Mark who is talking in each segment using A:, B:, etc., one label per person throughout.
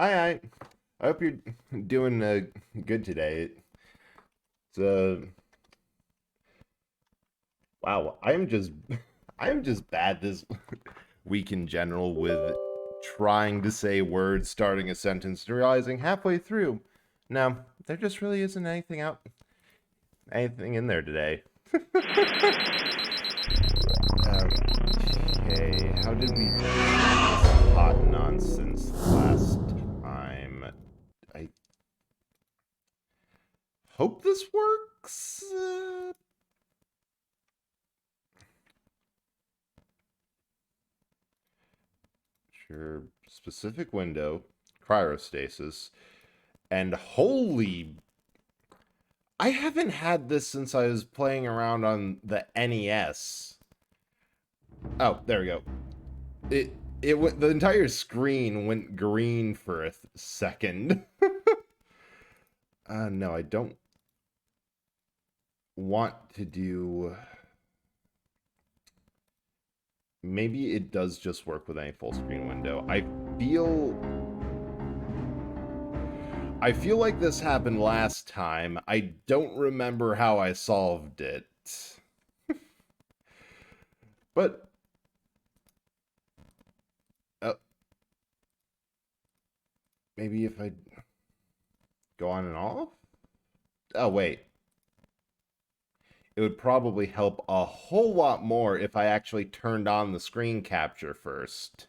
A: Hi. I hope you're doing good today. It's wow. I am just I am just bad this week in general with trying to say words, starting a sentence, and realizing halfway through, no, there just really isn't anything in there today. Okay, how did we do this hot nonsense last time? I hope this works. Sure, specific window, cryostasis, and holy... I haven't had this since I was playing around on the NES. Oh, there we go. It went, the entire screen went green for a second. No, I don't want to do... Maybe it does just work with any full screen window. I feel like this happened last time. I don't remember how I solved it. But maybe if I go on and off? Oh, wait. It would probably help a whole lot more if I actually turned on the screen capture first.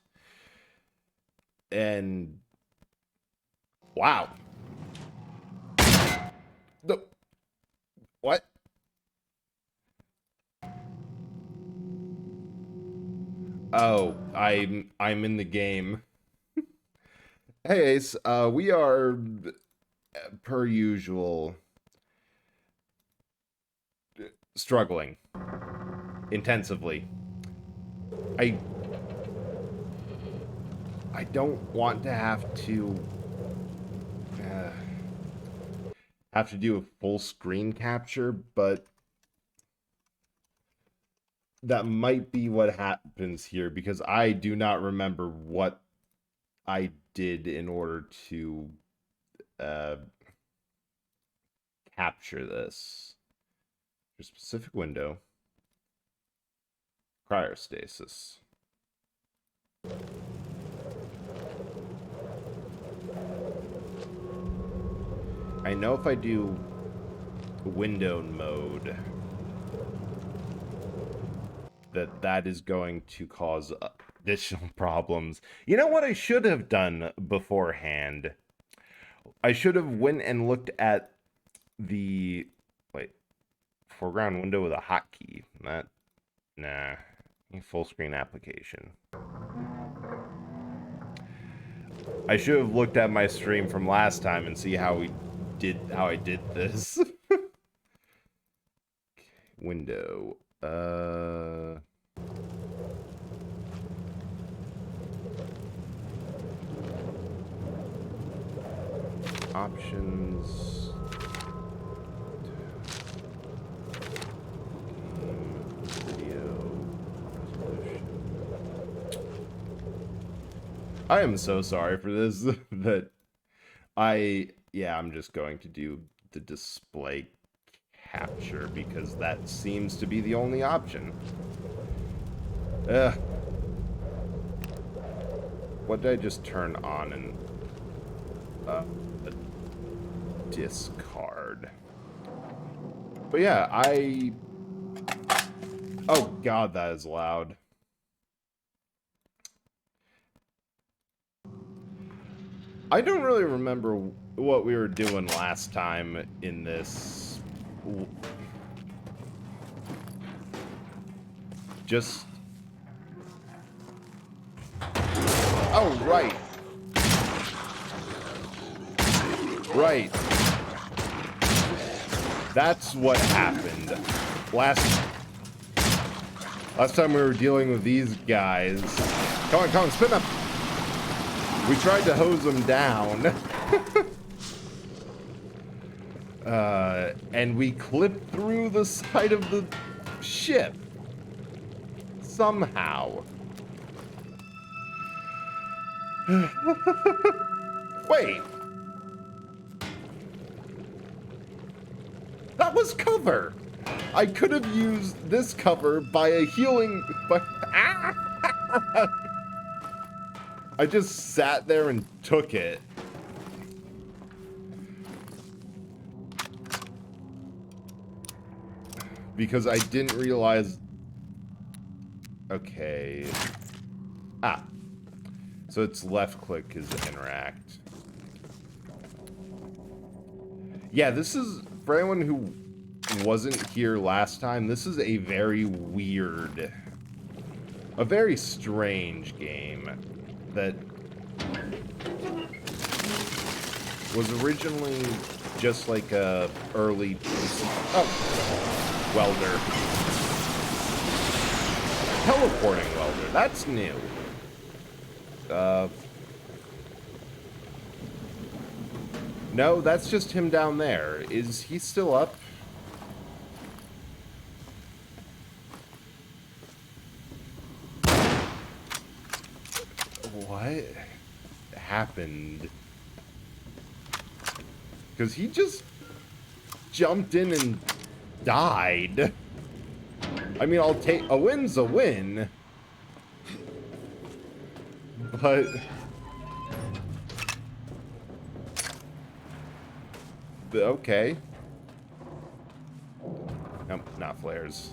A: And wow. No. What? Oh, I'm in the game. Hey Ace, we are per usual struggling intensively. I don't want to have to do a full screen capture, but that might be what happens here because I do not remember what I did in order to capture this. For specific window, cryostasis. I know if I do window mode, that is going to cause additional problems. You know what I should have done beforehand? I should have went and looked at the foreground window with a hotkey. Nah, full screen application. I should have looked at my stream from last time and see how I did this. Window. Options. Video. Resolution. I am so sorry for this. I'm just going to do the display capture because that seems to be the only option. What did I just turn on and a discard? But yeah, oh god, that is loud. I don't really remember what we were doing last time in this. Just... Oh, right. Right. That's what happened. Last time we were dealing with these guys. Come on, spin up. We tried to hose them down. And we clipped through the side of the ship. Somehow. Wait! That was cover! I could have used this cover by a healing... I just sat there and took it. Because I didn't realize... Okay. Ah. So it's left click is interact. Yeah, this is... For anyone who wasn't here last time, this is a very weird... A very strange game that was originally just like a early... Oh! Welder. Teleporting welder. That's new. No, that's just him down there. Is he still up? What happened? Because he just jumped in and died. I mean, I'll take... A win's a win. But... Okay. Nope, not flares.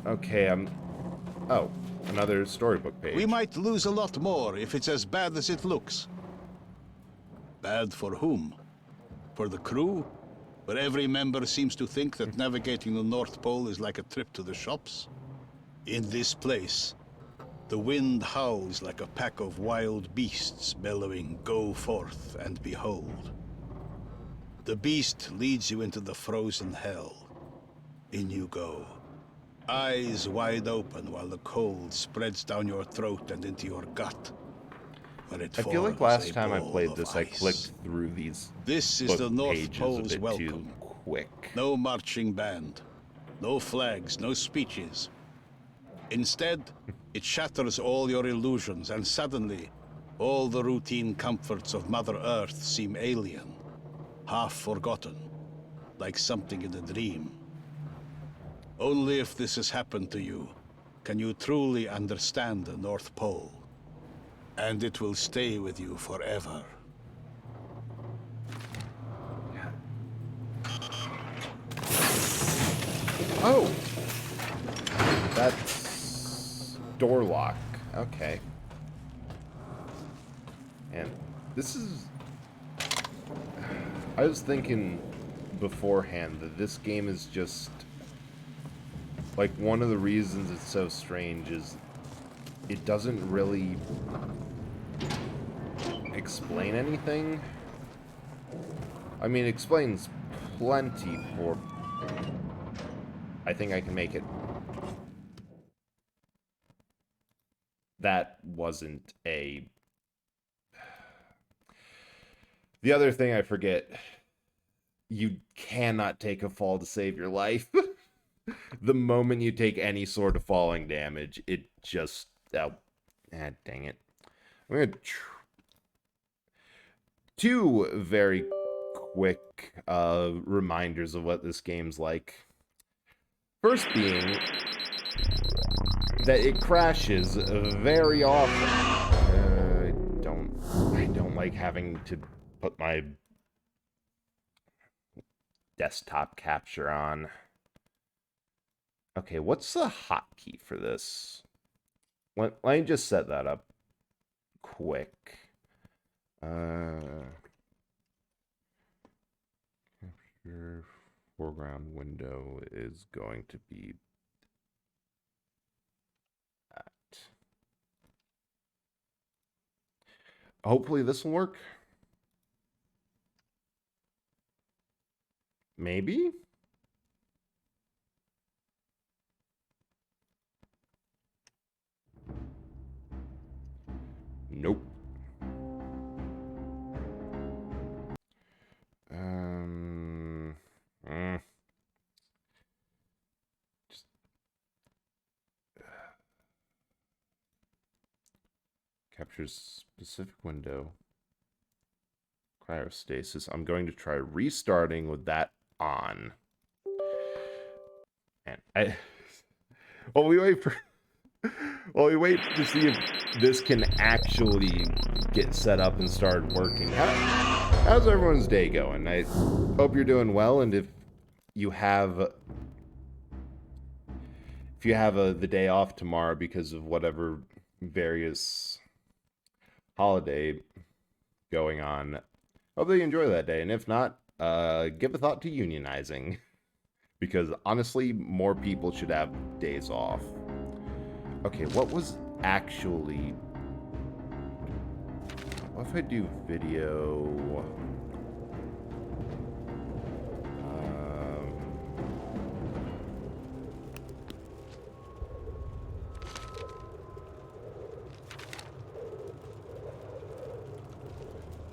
A: Okay, Oh, another storybook page.
B: We might lose a lot more if it's as bad as it looks. Bad for whom? For the crew? Where every member seems to think that navigating the North Pole is like a trip to the shops? In this place, the wind howls like a pack of wild beasts bellowing, "Go forth and behold." The beast leads you into the frozen hell. In you go. Eyes wide open while the cold spreads down your throat and into your gut. Where it
A: I feel like
B: forms
A: last
B: a
A: time I
B: ball
A: played
B: of
A: this, I
B: ice.
A: clicked through these
B: This is
A: book
B: the North
A: pages
B: Pole's
A: a bit
B: welcome.
A: too quick.
B: No marching band. No flags, no speeches. Instead, it shatters all your illusions, and suddenly, all the routine comforts of Mother Earth seem alien, half forgotten, like something in a dream. Only if this has happened to you can you truly understand the North Pole. And it will stay with you forever.
A: Oh! That's... door lock. Okay. And this is... I was thinking beforehand that this game is just... Like, one of the reasons it's so strange is it doesn't really explain anything. I mean, it explains plenty for... I think I can make it. That wasn't a... The other thing I forget, you cannot take a fall to save your life. The moment you take any sort of falling damage, it just... Oh, dang it. I'm gonna... Two very quick reminders of what this game's like. First being that it crashes very often. I don't like having to put my desktop capture on. Okay, what's the hotkey for this? Let me just set that up quick. Capture foreground window is going to be that. Hopefully this will work. Maybe? Nope. Just captures specific window. Cryostasis. I'm going to try restarting with that on. And while we wait to see if this can actually get set up and start working. How's everyone's day going? I hope you're doing well, and if you have the day off tomorrow because of whatever various holiday going on, hope that you enjoy that day. And if not, give a thought to unionizing, because honestly, more people should have days off. Okay, what was actually... What if I do video...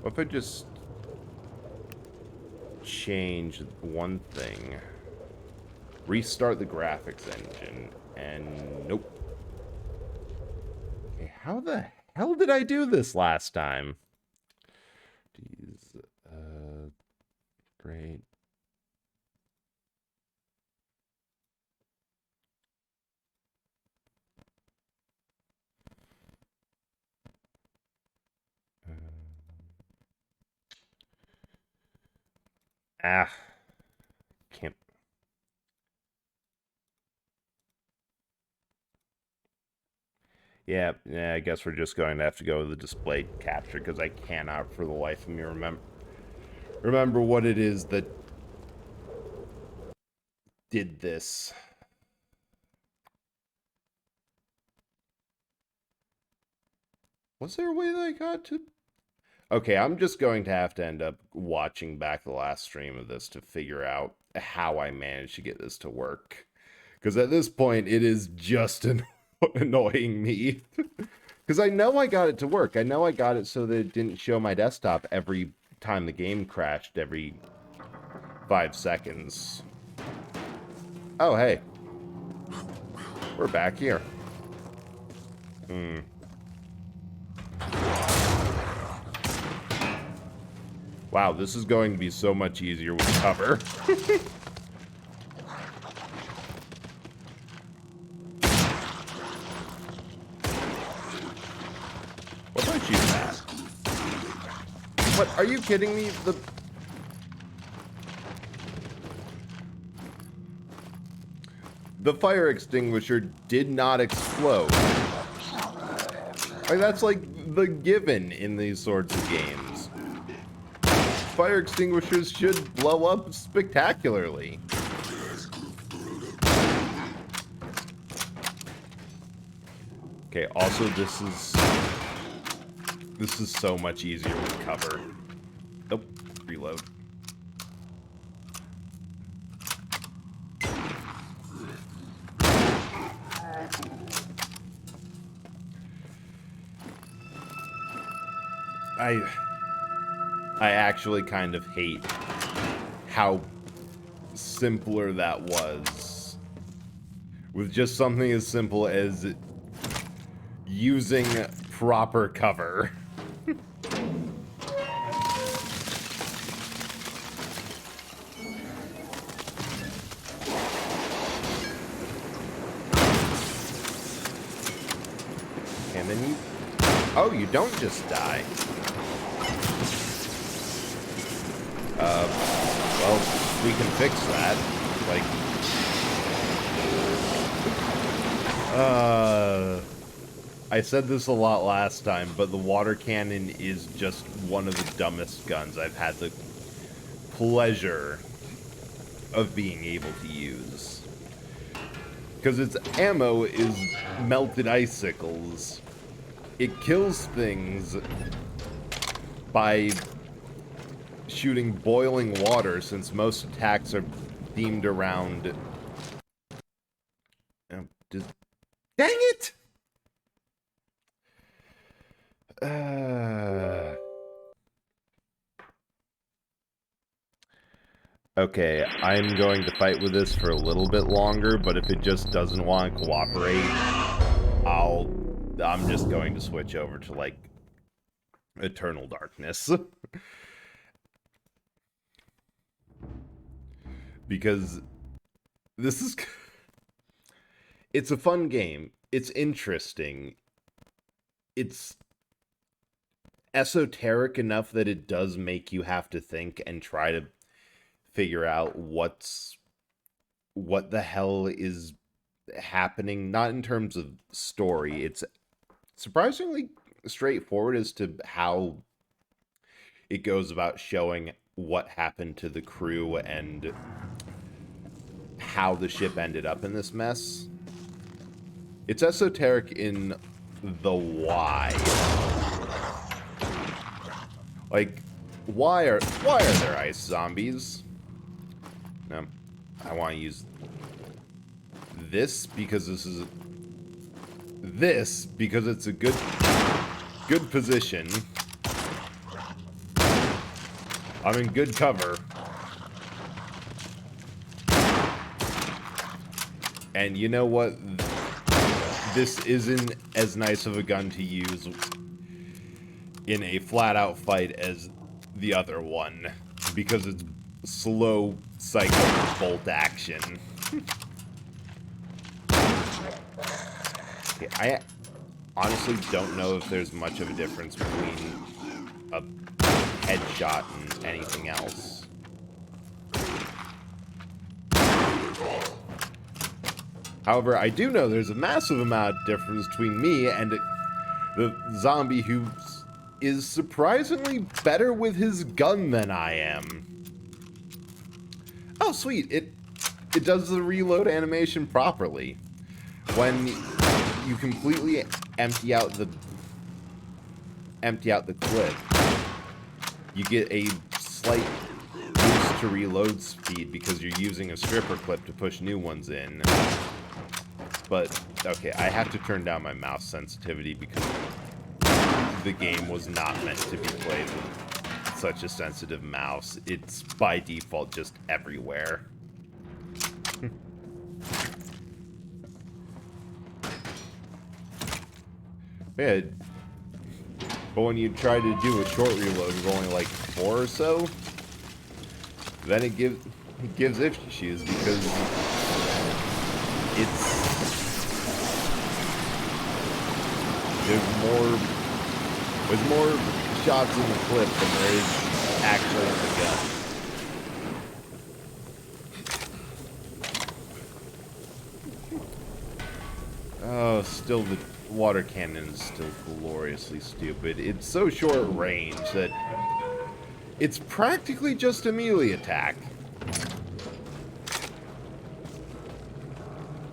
A: What if I just change one thing? Restart the graphics engine, and nope. Okay, how the hell did I do this last time? Jeez, great. Can't. Yeah, I guess we're just going to have to go with the display capture, because I cannot for the life of me remember what it is that did this. Was there a way that I got to... Okay, I'm just going to have to end up watching back the last stream of this to figure out how I managed to get this to work. Because at this point, it is just annoying me. Because I know I got it to work. I know I got it so that it didn't show my desktop every time the game crashed every 5 seconds. Oh, hey. We're back here. Wow, this is going to be so much easier with cover. What about you, Matt? What, are you kidding me? The fire extinguisher did not explode. Like, that's like the given in these sorts of games. Fire extinguishers should blow up spectacularly. Okay, also this is so much easier with cover. Nope, reload. I actually kind of hate how simpler that was. With just something as simple as using proper cover. And then you... Oh, you don't just die. Well, we can fix that. Like... I said this a lot last time, but the water cannon is just one of the dumbest guns I've had the pleasure of being able to use. Because its ammo is melted icicles. It kills things by shooting boiling water, since most attacks are themed around... Dang it! Okay, I'm going to fight with this for a little bit longer, but if it just doesn't want to cooperate, I'm just going to switch over to, like, Eternal Darkness. because this is it's a fun game. It's interesting. It's esoteric enough that it does make you have to think and try to figure out what the hell is happening, not in terms of story. It's surprisingly straightforward as to how it goes about showing what happened to the crew and how the ship ended up in this mess. It's esoteric in the why. Like, why are there ice zombies? No, I want to use this because because it's a good position. I'm in good cover. And you know what? This isn't as nice of a gun to use in a flat-out fight as the other one, because it's slow cycle bolt action. Okay, I honestly don't know if there's much of a difference between a headshot and anything else. However, I do know there's a massive amount of difference between me and the zombie who is surprisingly better with his gun than I am. Oh, sweet. It does the reload animation properly. When you completely empty out the clip, you get a slight boost to reload speed because you're using a stripper clip to push new ones in. But, okay, I have to turn down my mouse sensitivity because the game was not meant to be played with such a sensitive mouse. It's by default just everywhere. Yeah, but when you try to do a short reload with only like 4 or so, then it gives issues because there's more shots in the clip than there is actually in the gun. Oh, still the water cannon is still gloriously stupid. It's so short range that it's practically just a melee attack.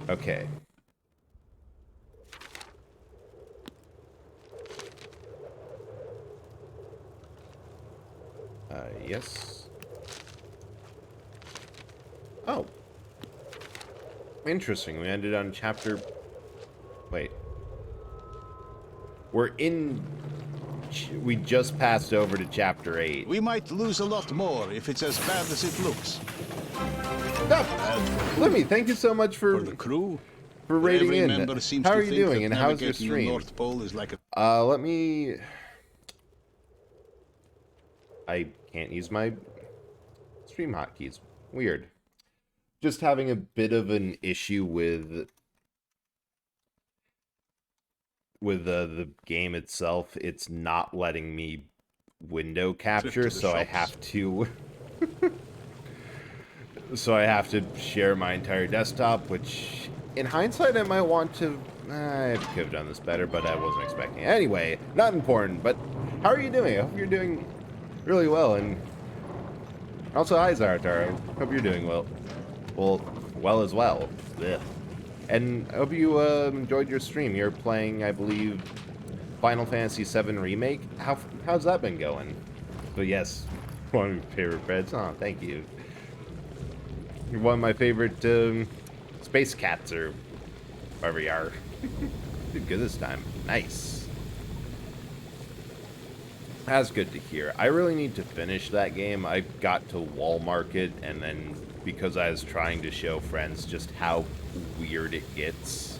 A: Okay. Yes. Oh. Interesting. We ended on chapter... Wait. We just passed over to chapter 8.
B: We might lose a lot more if it's as bad as it looks.
A: Oh, Lemmy, thank you so much for
B: the crew.
A: For rating in. How are you
B: think
A: doing and how's your stream?
B: The North Pole is like a...
A: Let me... I can't use my stream hotkeys. Weird. Just having a bit of an issue with the game itself. It's not letting me window capture, so I have to share my entire desktop, which in hindsight I might want to I could have done this better, but I wasn't expecting it. Anyway, not important, but how are you doing? I hope you're doing really well, and also hi Zaratar, I hope you're doing well. Well as well. Ugh. And I hope you enjoyed your stream. You're playing, I believe, Final Fantasy VII Remake. How's that been going? But yes, one of my favorite Freds. Oh, thank you. You're one of my favorite space cats, or wherever you are. Did good this time. Nice. That's good to hear. I really need to finish that game. I got to Wall Market, and then because I was trying to show friends just how weird it gets,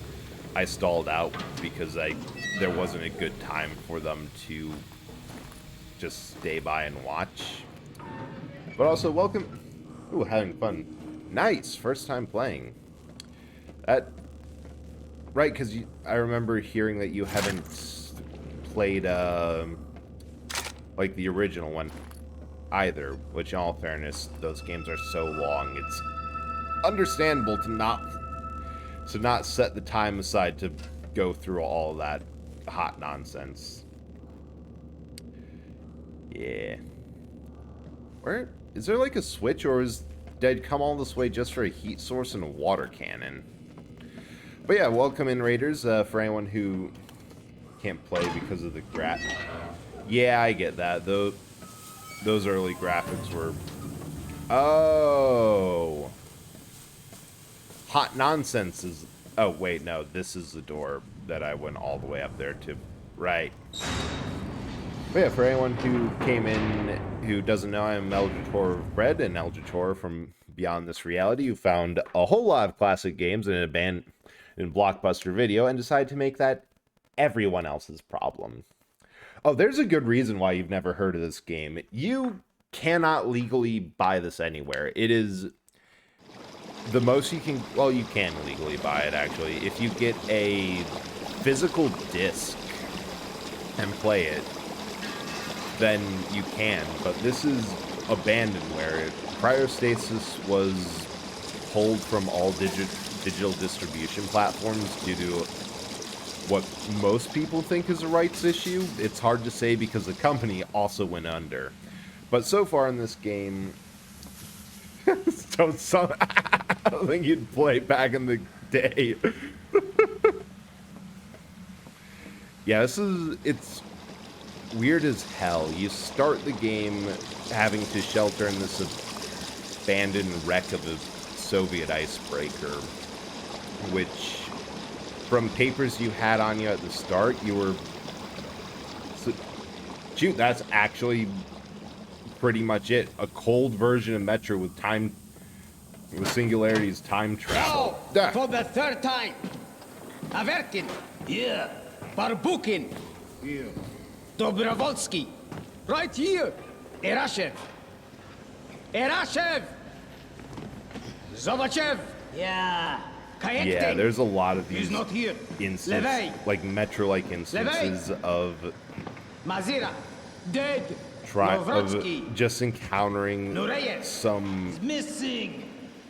A: I stalled out because there wasn't a good time for them to just stay by and watch. But also, welcome... Ooh, having fun. Nice. First time playing. That... Right, because I remember hearing that you haven't played, like, the original one either, which, in all fairness, those games are so long, it's understandable to not set the time aside to go through all of that hot nonsense. Yeah. Where is there like a switch, or did I come all this way just for a heat source and a water cannon? But yeah, welcome in, Raiders. For anyone who can't play because of the yeah, I get that. Those early graphics were... Oh. Hot nonsense is... Oh, wait, no. This is the door that I went all the way up there to. Right. But yeah, for anyone who came in who doesn't know, I'm Eljator of Bread, and Eljator from Beyond This Reality, who found a whole lot of classic games in Blockbuster Video and decided to make that everyone else's problem. Oh, there's a good reason why you've never heard of this game. You cannot legally buy this anywhere. It is the most you can... Well, you can legally buy it, actually. If you get a physical disc and play it, then you can. But this is abandonware. Cryostasis was pulled from all digital distribution platforms due to what most people think is a rights issue. It's hard to say because the company also went under. But so far in this game... I don't think you'd play back in the day. Yeah, it's weird as hell. You start the game having to shelter in this abandoned wreck of a Soviet icebreaker, which, from papers you had on you at the start, you were... Shoot, that's actually pretty much it. A cold version of Metro with Singularity's time travel.
C: Now, for the third time. Averkin. Here. Barbukin. Here. Dobrovolsky. Right here. Erashev. Zobachev. Yeah.
A: Yeah, there's a lot of these
C: He's not here.
A: instances, like Metro-like instances of
C: Mazira. Dead.
A: of just encountering some
C: missing.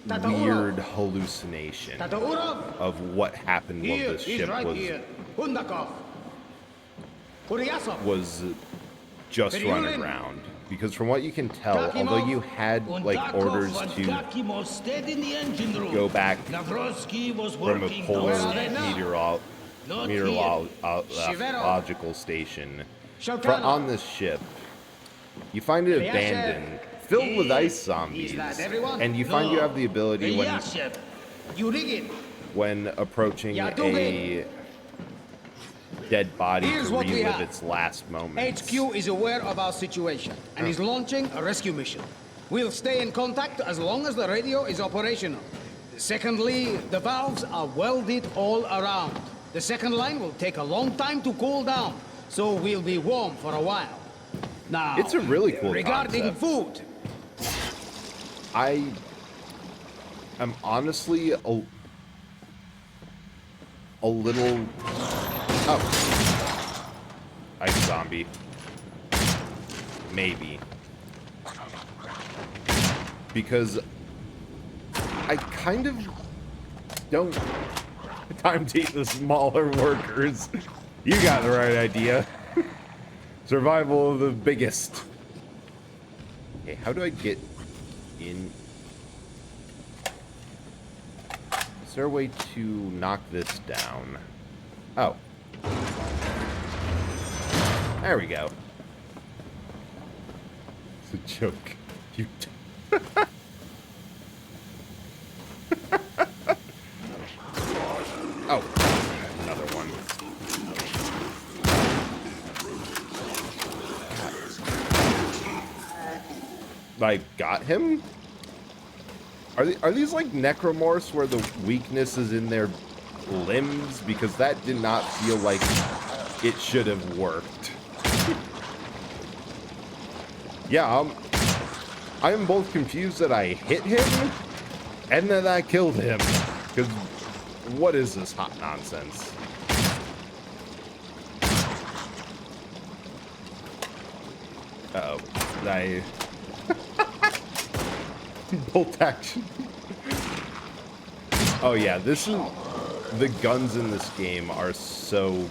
A: weird hallucination of what happened while the ship was just running around. Because from what you can tell, although you had like orders to go back from a polar meteorological station on this ship, you find it abandoned, filled with ice zombies, and you find you have the ability when approaching a dead body to relive its last moments.
C: HQ is aware of our situation and is launching a rescue mission. We'll stay in contact as long as the radio is operational. Secondly, the valves are welded all around. The second line will take a long time to cool down, so we'll be warm for a while. Now,
A: it's a really cool
C: regarding
A: concept.
C: Food.
A: I am honestly a little... Oh. Ice zombie. Maybe. Because I kind of don't... Time to eat the smaller workers. You got the right idea. Survival of the biggest. Okay, how do I get in? Is there a way to knock this down? Oh. There we go. It's a joke. You... Oh, another one. I got him? Are these like necromorphs where the weakness is in their limbs? Because that did not feel like it should have worked. Yeah, I am both confused that I hit him And then that killed him. Because what is this hot nonsense? Uh-oh. I... Bolt action. Oh yeah, this is... The guns in this game are so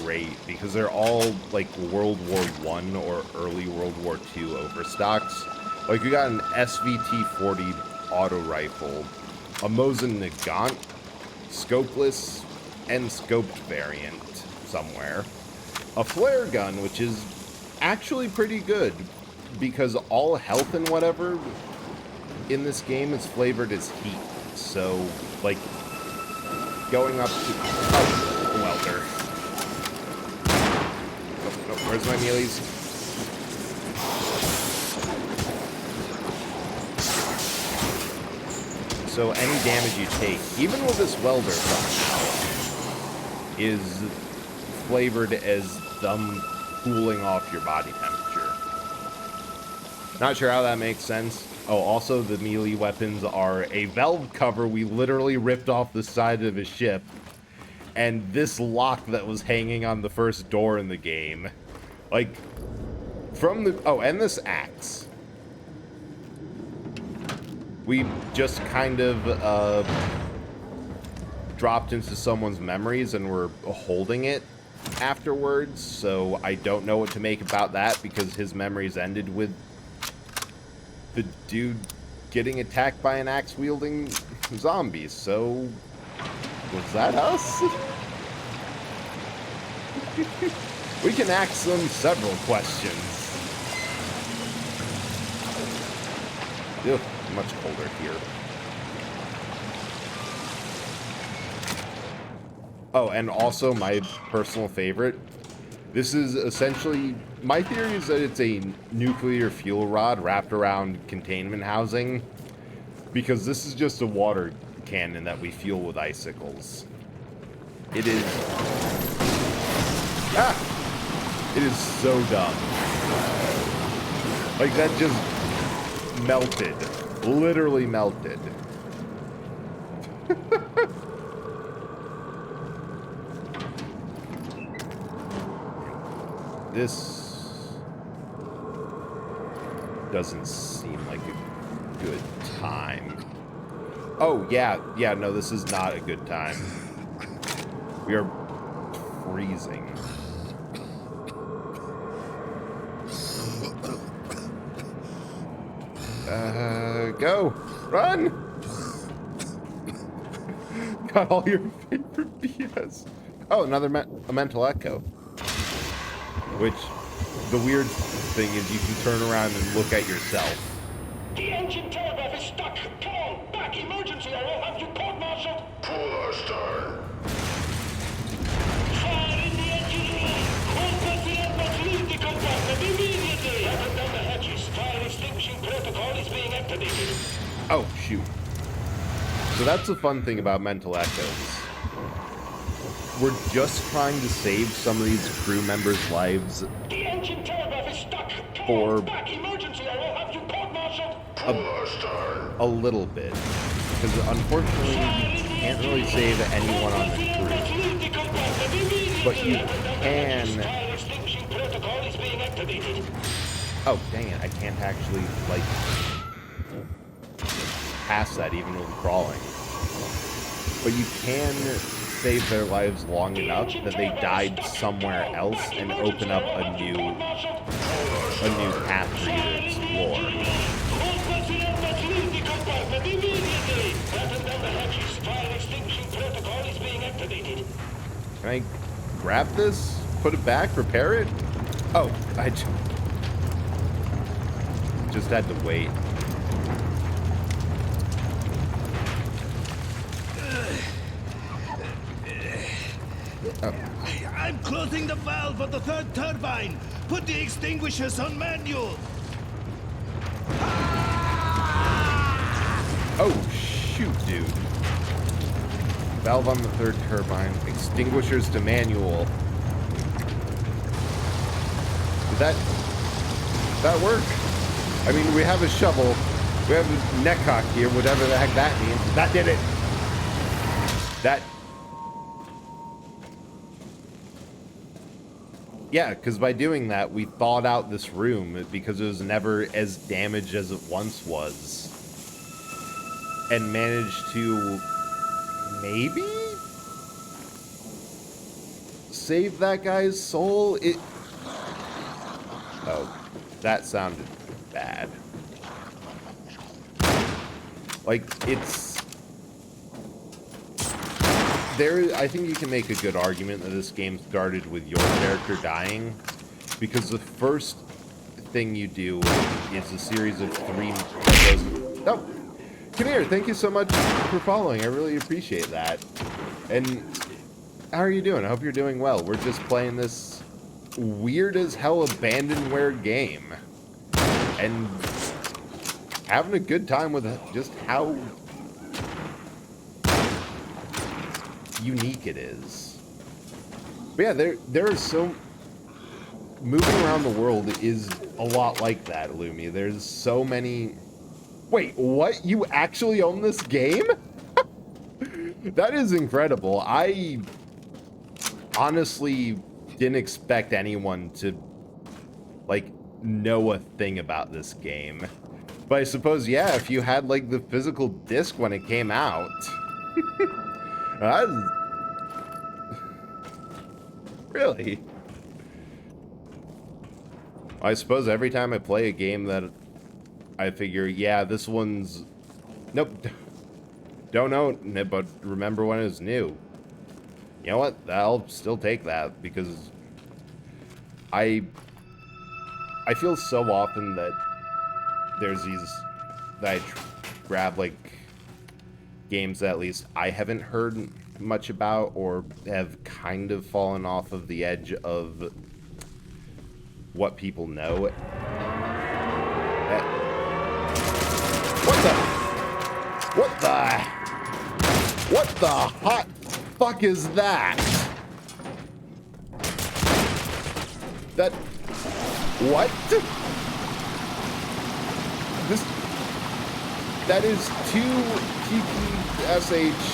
A: great because they're all like World War I or early World War II overstocks. Like we got an SVT-40 auto rifle, a Mosin Nagant, scopeless, and scoped variant somewhere. A flare gun, which is actually pretty good because all health and whatever in this game is flavored as heat. So, like, going up to... Oh, welder. Oh, no, where's my mealies? So any damage you take, even with this welder somehow, is flavored as them cooling off your body temperature. Not sure how that makes sense. Oh, also the melee weapons are a valve cover we literally ripped off the side of a ship, and this lock that was hanging on the first door in the game. Like, from the... Oh, and this axe. We just kind of dropped into someone's memories and we're holding it afterwards, so I don't know what to make about that because his memories ended with the dude getting attacked by an axe-wielding zombie, so... Was that us? We can ask them several questions. Ugh, much colder here. Oh, and also my personal favorite. This is essentially... My theory is that it's a nuclear fuel rod wrapped around containment housing, because this is just a water cannon that we fuel with icicles. It is... Ah! It is so dumb. Like, that just melted. Literally melted. This doesn't seem like a good time. Oh, yeah, no, this is not a good time. We are freezing. Go! Run! Got all your favorite BS. Oh, another a mental echo. Which, the weird thing is you can turn around and look at yourself.
D: The engine telegraph is stuck. Come on, back, emergency, or I'll have you court-martialed.
E: Pull our stern.
D: Fire in the engine room. Hold back the airbags, leave the compartment immediately. Open down the hatches. Fire extinguishing protocol is being activated.
A: Oh, shoot. So that's the fun thing about mental echoes. We're just trying to save some of these crew members' lives
D: The engine telegraph is stuck. Come
A: For-
D: on, back, emergency, or I'll have you court-martialed.
E: Pull our stern.
A: a little bit. Because unfortunately, you can't really save anyone on the crew.
D: Leave the compartment immediately.
A: But you
D: Open down the
A: can...
D: hatches. Fire extinguishing protocol is being activated.
A: Oh, dang it. I can't actually, like, pass that even with crawling. But you can save their lives long enough that they died somewhere else and open up a new path for you to explore. Can I grab this? Put it back? Repair it? Oh, I just had to wait.
F: I'm closing the valve of the third turbine. Put the extinguishers on manual.
A: Oh, shoot, dude. Valve on the third turbine. Extinguishers to manual. Did that work? I mean, we have a shovel. We have Neckcock here, whatever the heck that means. That did it. That... Yeah, because by doing that, we thawed out this room because it was never as damaged as it once was. And managed to... maybe? Save that guy's soul? Oh, that sounded bad. Like, it's... I think you can make a good argument that this game started with your character dying, because the first thing you do is a series of 3... Oh! Come here, thank you so much for following. I really appreciate that. And how are you doing? I hope you're doing well. We're just playing this weird as hell abandonware game. And having a good time with just how unique it is. But yeah, there is so... Moving around the world is a lot like that, Lumi. There's so many... Wait, what? You actually own this game? That is incredible. I honestly didn't expect anyone to, like, know a thing about this game. But I suppose, yeah, if you had, like, the physical disc when it came out. Really? I suppose every time I play a game that I figure, yeah, this one's... Nope. Don't own it, but remember when it was new. You know what? I'll still take that, because I feel so often that there's these... that I grab, like, games that at least I haven't heard much about, or have kind of fallen off of the edge of what people know. What the hot fuck is that? What? That is 2 PPSH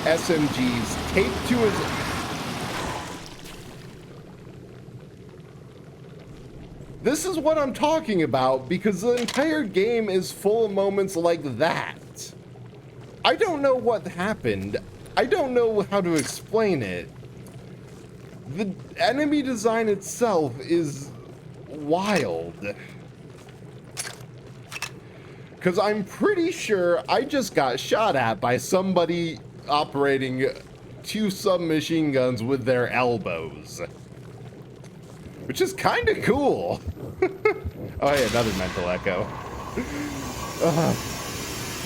A: SMGs taped to his... This is what I'm talking about, because the entire game is full of moments like that. I don't know what happened. I don't know how to explain it. The enemy design itself is wild. Because I'm pretty sure I just got shot at by somebody operating 2 submachine guns with their elbows. Which is kind of cool. Oh yeah, another mental echo.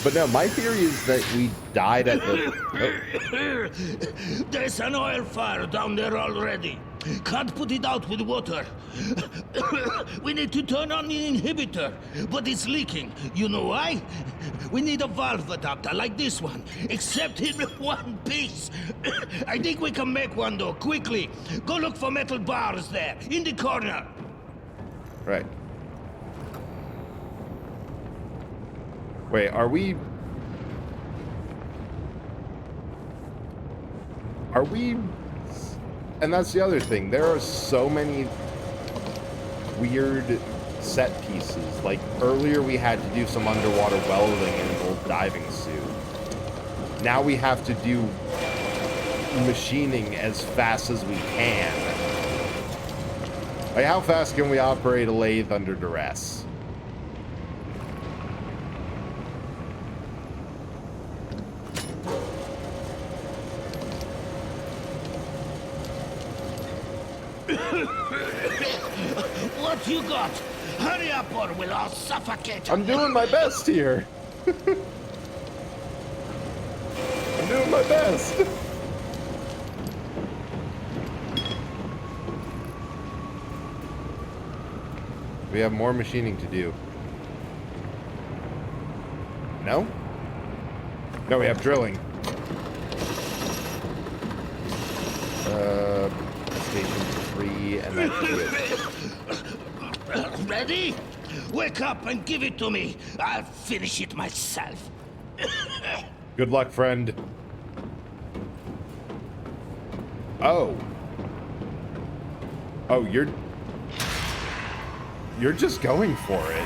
A: But no, my theory is that we died at the... Oh.
F: There's an oil fire down there already. Can't put it out with water. We need to turn on the inhibitor, but it's leaking. You know why? We need a valve adapter like this one, except in one piece. I think we can make one though, quickly. Go look for metal bars there, in the corner.
A: Right. Wait, are we... And that's the other thing. There are so many weird set pieces. Like, earlier we had to do some underwater welding in an old diving suit. Now we have to do machining as fast as we can. Like, how fast can we operate a lathe under duress?
F: What you got? Hurry up or we'll all suffocate.
A: I'm doing my best here. I'm doing my best. We have more machining to do. No? No, we have drilling. Station 3, and that's it.
F: Ready? Wake up and give it to me. I'll finish it myself.
A: Good luck, friend. Oh. Oh, you're just going for it.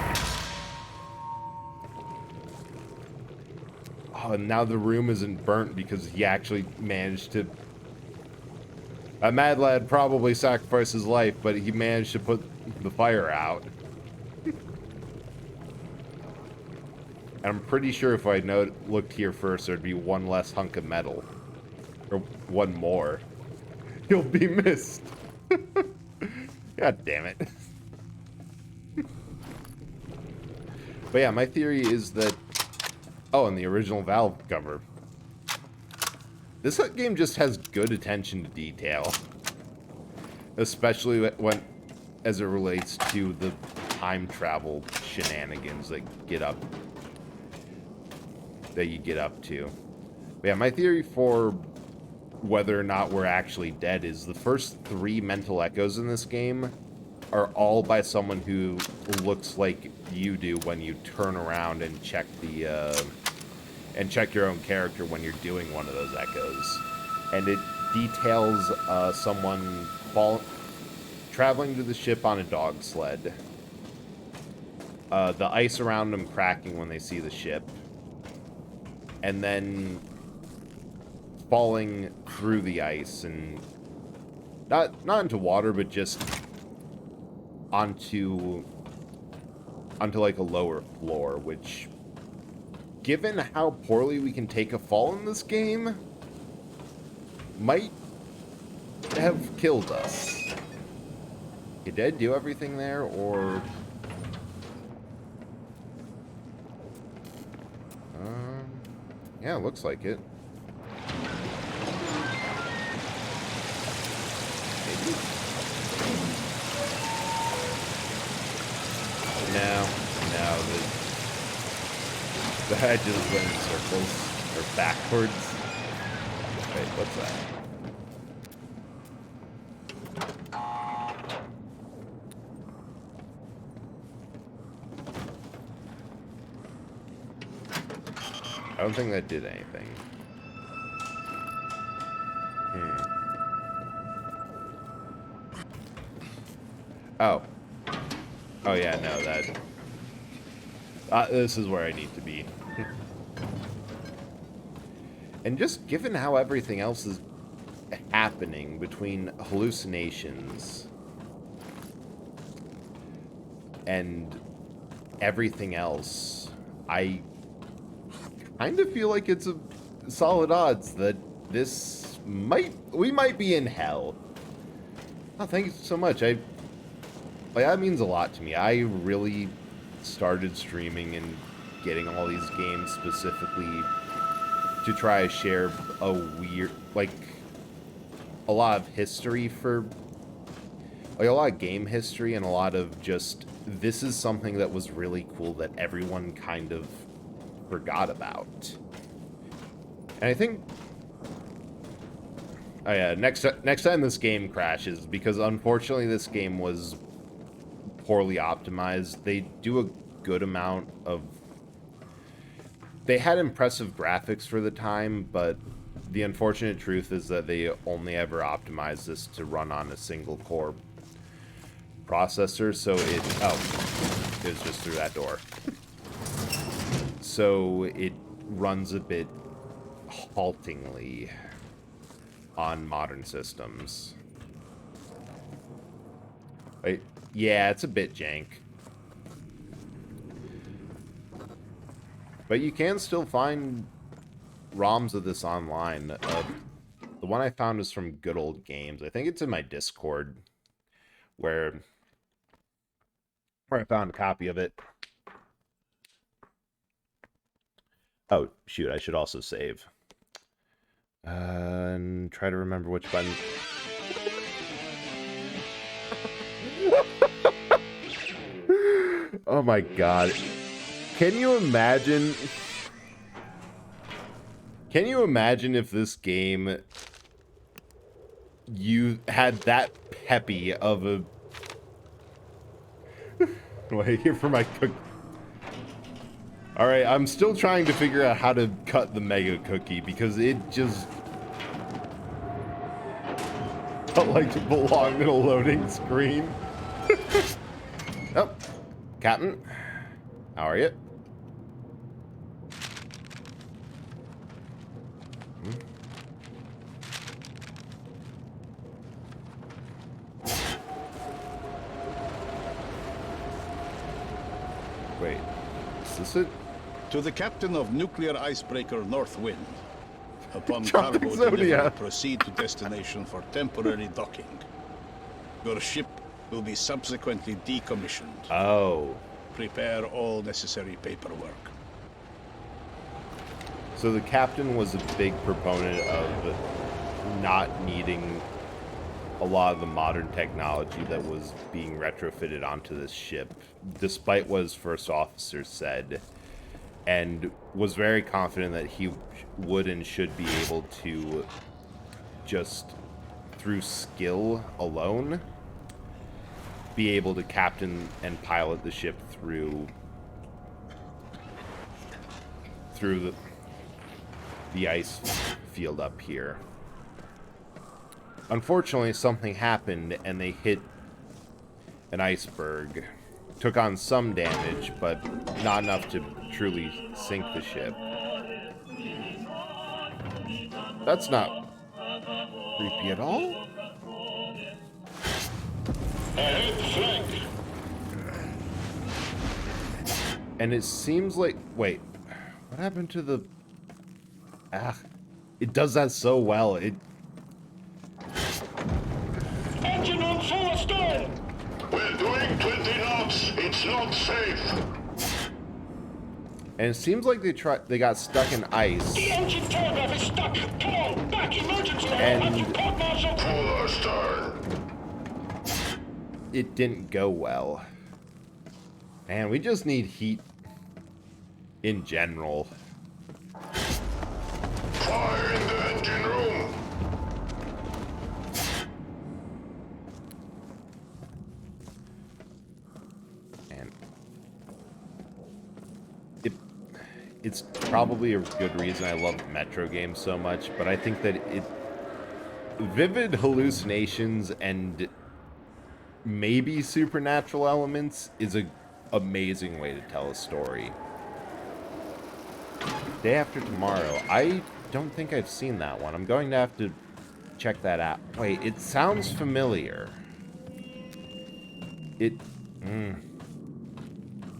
A: Oh, and now the room isn't burnt because he actually managed to... A mad lad probably sacrificed his life, but he managed to put the fire out. I'm pretty sure if I looked here first, there'd be one less hunk of metal. Or one more. You'll be missed. God damn it. But yeah, my theory is that... Oh, and the original Valve cover. This game just has good attention to detail. Especially when, as it relates to the time travel shenanigans that you get up to. But yeah, my theory for whether or not we're actually dead is the first 3 mental echoes in this game are all by someone who looks like you do when you turn around and check your own character when you're doing one of those echoes. And it details someone traveling to the ship on a dog sled. The ice around them cracking when they see the ship. And then falling through the ice and not into water, but just onto like a lower floor, which, given how poorly we can take a fall in this game, might have killed us. You did do everything there, or... yeah, looks like it. Maybe? No, the head just went in circles, or backwards. Wait, what's that? I don't think that did anything. Oh. Oh yeah, no, that... this is where I need to be. And just given how everything else is happening between hallucinations and everything else, I kind of feel like it's a solid odds that we might be in hell. Oh, thank you so much. Like, that means a lot to me. I really started streaming and getting all these games specifically to try to share a lot of history for, like, a lot of game history and a lot of just, this is something that was really cool that everyone kind of forgot about. And I think, oh yeah, next time this game crashes, because unfortunately this game was poorly optimized. They do a good amount of... They had impressive graphics for the time, but the unfortunate truth is that they only ever optimized this to run on a single core processor, so it... Oh, it was just through that door. So it runs a bit haltingly on modern systems. Wait, yeah, it's a bit jank. But you can still find ROMs of this online. The one I found was from Good Old Games. I think it's in my Discord, where I found a copy of it. Oh, shoot, I should also save. And try to remember which button. Oh my god. Can you imagine if this game, you had that peppy of a Wait here for my cook. Alright, I'm still trying to figure out how to cut the mega cookie because it just felt like it belonged in a loading screen. Oh, Captain. How are you? Wait, is this it?
B: To the captain of nuclear icebreaker Northwind. Upon
A: Tropic
B: cargo
A: Zodiac.
B: delivery, proceed to destination for temporary docking. Your ship will be subsequently decommissioned.
A: Oh.
B: Prepare all necessary paperwork.
A: So the captain was a big proponent of not needing a lot of the modern technology that was being retrofitted onto this ship, despite what his first officer said, and was very confident that he would and should be able to just, through skill alone, be able to captain and pilot the ship through the ice field up here. Unfortunately, something happened and they hit an iceberg. Took on some damage, but not enough to truly sink the ship. That's not creepy at all.
D: Ahead flank.
A: And it seems like... Wait. What happened to the... It does that so well. It...
D: Engine room full astern.
E: We're doing 20 knots. It's not safe.
A: And it seems like they got stuck in ice.
D: The engine telegraph is stuck. Come on, back, emergency.
A: And-
D: Have you port marshal?
E: Full astern.
A: It didn't go well. Man, we just need heat in general.
E: Fire in the engine room.
A: And it's probably a good reason I love Metro games so much, but I think that vivid hallucinations and maybe supernatural elements is a amazing way to tell a story. Day After Tomorrow. I don't think I've seen that one. I'm going to have to check that out. Wait, it sounds familiar.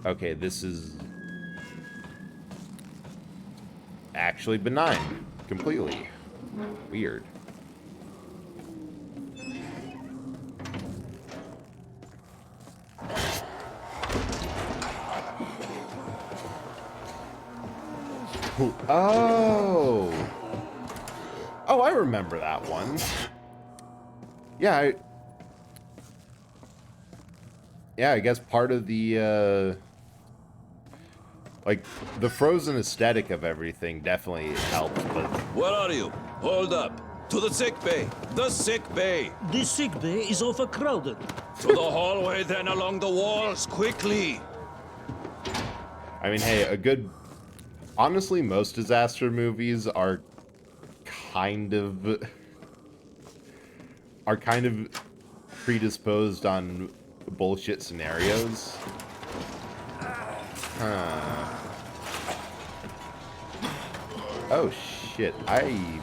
A: Okay, this is actually benign. Completely. Weird. Oh! Oh, I remember that one. Yeah, I guess part of the, like, the frozen aesthetic of everything definitely helps, but...
G: Where are you? Hold up. To the sick bay. The sick bay.
F: This sick bay is overcrowded.
G: To the hallway, then along the walls, quickly.
A: I mean, hey, a good... Honestly, most disaster movies are kind of predisposed on bullshit scenarios. Huh. Oh shit, I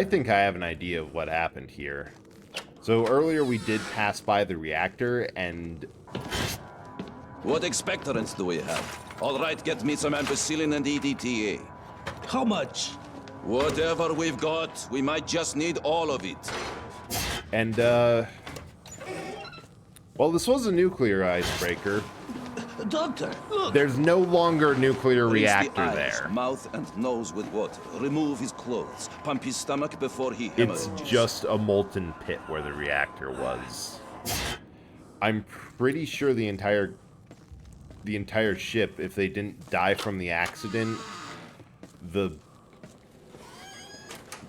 A: think I have an idea of what happened here. So earlier we did pass by the reactor and...
G: What expectorants do we have? All right, get me some ampicillin and EDTA.
F: How much?
G: Whatever we've got, we might just need all of it.
A: And, well, this was a nuclear icebreaker.
F: Doctor, look.
A: There's no longer a nuclear
G: Rinse the
A: reactor
G: eyes,
A: there.
G: mouth and nose with water. Remove his clothes. Pump his stomach before he
A: It's
G: hemorrhages.
A: just a molten pit where the reactor was. I'm pretty sure the entire ship, if they didn't die from the accident, the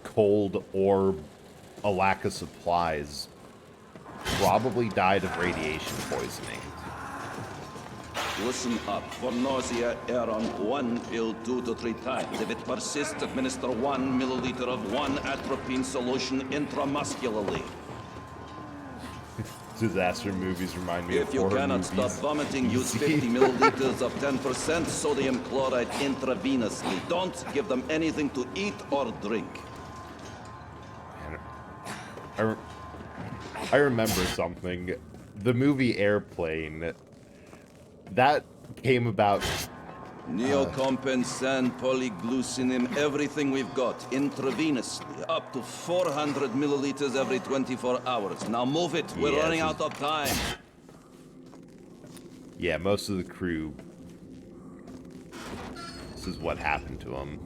A: cold or a lack of supplies probably died of radiation poisoning.
G: Listen up. For nausea, Aeron 1 pill 2 to 3 times. If it persists, administer 1 milliliter of 1 atropine solution intramuscularly.
A: Disaster movies remind me of
G: If you
A: horror
G: cannot
A: movies.
G: stop vomiting, use
A: Easy.
G: 50 milliliters of 10% sodium chloride intravenously. Don't give them anything to eat or drink.
A: I remember something. The movie Airplane, that came about.
G: Neocompensan, polyglucinim, everything we've got, intravenously, up to 400 milliliters every 24 hours. Now move it, we're
A: Yeah,
G: running
A: this
G: out of time.
A: Yeah, most of the crew. This is what happened to them.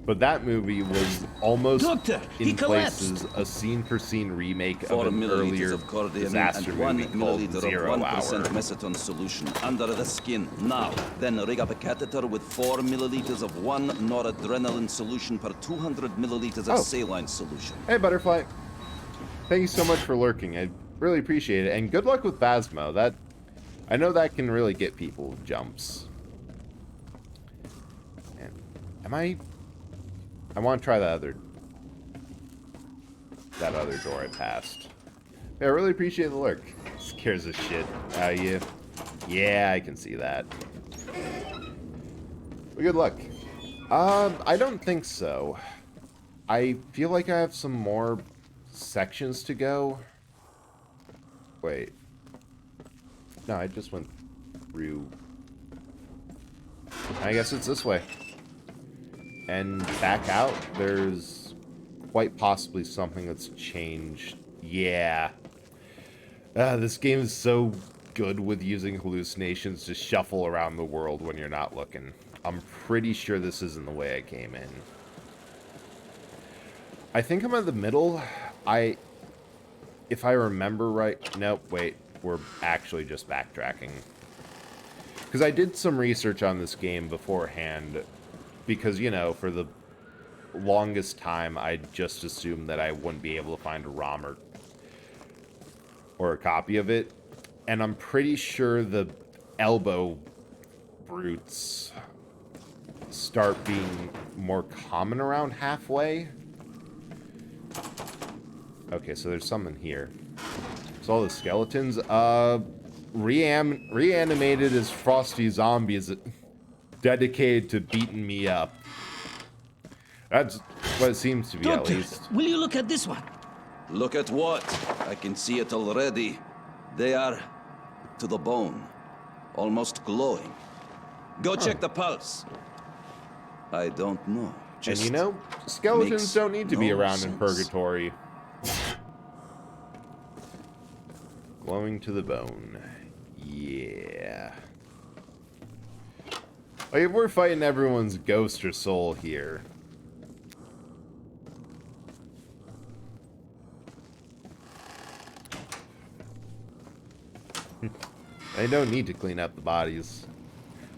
A: But that movie was almost
F: Doctor, he
A: in
F: collapsed.
A: places a scene-for-scene remake
G: 4
A: of an
G: milliliters
A: earlier
G: of cordiamine
A: disaster
G: and 1
A: movie called
G: milliliter
A: Zero
G: of 1%
A: Hour.
G: mesotone solution under the skin. Now, then rig up a catheter with 4 milliliters of 1 noradrenaline solution per 200 milliliters of
A: Oh.
G: saline solution.
A: Hey, Butterfly. Thank you so much for lurking. I really appreciate it. And good luck with Phasmo. That, I know that can really get people jumps. And am I want to try that other door I passed. Yeah, I really appreciate the lurk. Scares the shit out of you. Yeah, I can see that. Well, good luck. I don't think so. I feel like I have some more sections to go. Wait. No, I just went through. I guess it's this way. And back out, there's quite possibly something that's changed. Yeah. This game is so good with using hallucinations to shuffle around the world when you're not looking. I'm pretty sure this isn't the way I came in. I think I'm in the middle. If I remember right... Nope, wait. We're actually just backtracking. Because I did some research on this game beforehand. Because, you know, for the longest time, I just assumed that I wouldn't be able to find a ROM or a copy of it. And I'm pretty sure the elbow brutes start being more common around halfway. Okay, so there's something here. So all the skeletons, reanimated as frosty zombies dedicated to beating me up. That's what it seems to be,
F: Doctor,
A: at least.
F: will you look at this one?
G: Look at what? I can see it already. They are to the bone, almost glowing. Go check the pulse. I don't know.
A: And you know, skeletons
G: makes
A: don't need to be
G: no
A: around in
G: sense.
A: purgatory. Glowing to the bone. Yeah. Like, if we're fighting everyone's ghost or soul here. They don't need to clean up the bodies.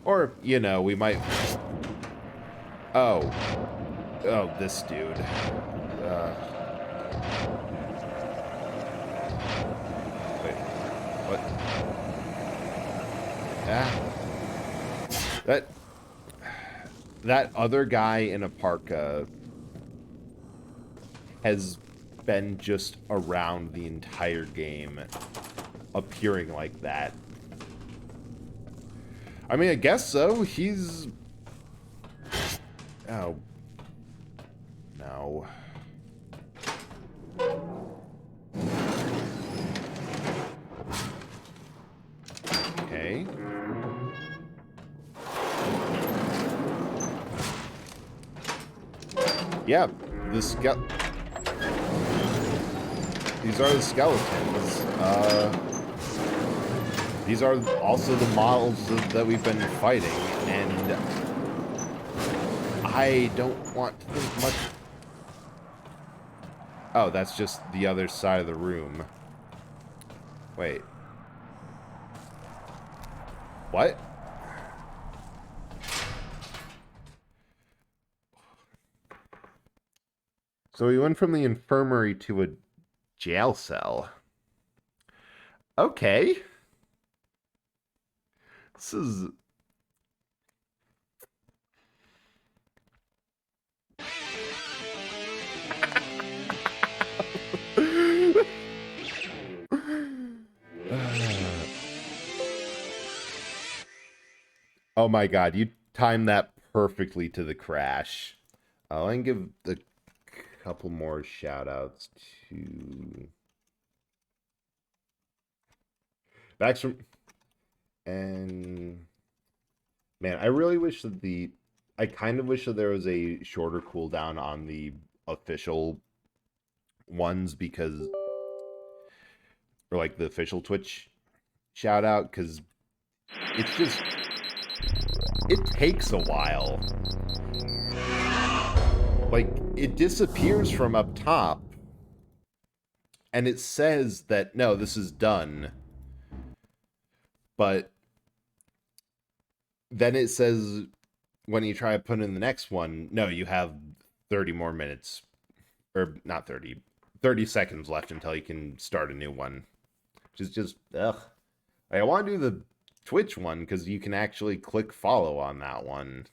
A: Or, you know, we might... Oh. Oh, this dude. Wait. What? Ah. That other guy in a parka has been just around the entire game, appearing like that. I mean, I guess so. He's... Oh. No. Okay. Yeah, these are the skeletons. These are also the models that we've been fighting, and I don't want to think much. Oh, that's just the other side of the room. Wait. What? So we went from the infirmary to a jail cell. Okay. This is... Oh my god, you timed that perfectly to the crash. I can give a couple more shout-outs to... Back from... And... Man, I really wish that the... I kind of wish that there was a shorter cooldown on the official ones because... Or like the official Twitch shout-out, because it's just... It takes a while. Like, it disappears from up top. And it says that, no, this is done. But then it says, when you try to put in the next one, no, you have 30 more minutes. Or, not 30. 30 seconds left until you can start a new one. Which is just, ugh. Like, I want to do the Twitch one, because you can actually click follow on that one.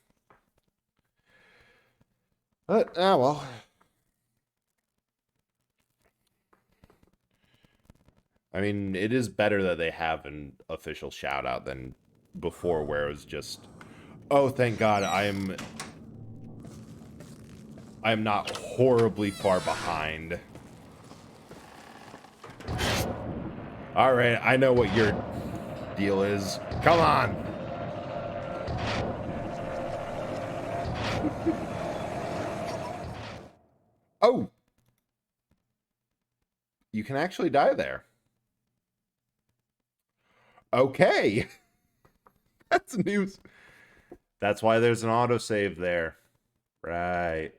A: But, well. I mean, it is better that they have an official shout-out than before, where it was just, oh, thank God, I am not horribly far behind. Alright, I know what your deal is. Come on! Oh! You can actually die there. Okay! That's news. That's why there's an autosave there. Right.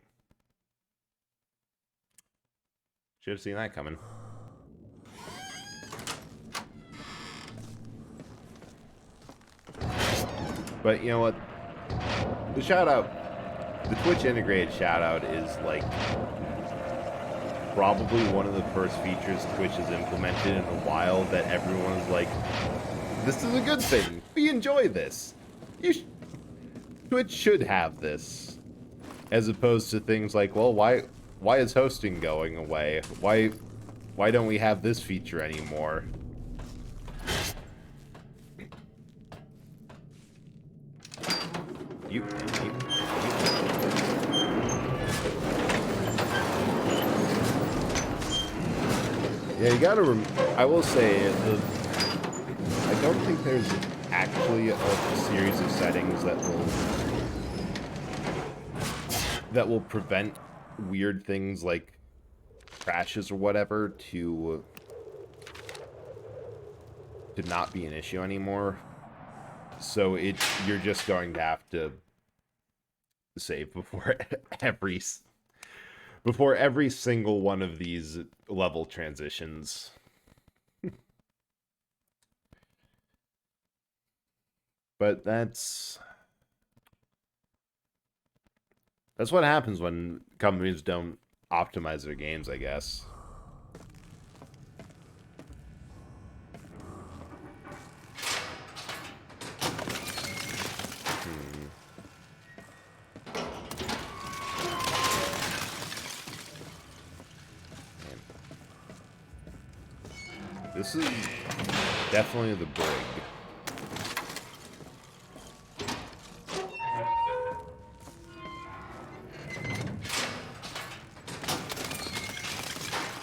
A: Should have seen that coming. But you know what? The shout-out, the Twitch integrated shout-out is like probably one of the first features Twitch has implemented in a while that everyone's like, this is a good thing. We enjoy this. Twitch should have this. As opposed to things like, well, why is hosting going away? Why don't we have this feature anymore? Yeah, you gotta I will say, I don't think there's actually a series of settings that will prevent weird things like crashes or whatever to not be an issue anymore. So you're just going to have to save before every single one of these level transitions. But that's what happens when companies don't optimize their games, I guess. This is definitely the brig.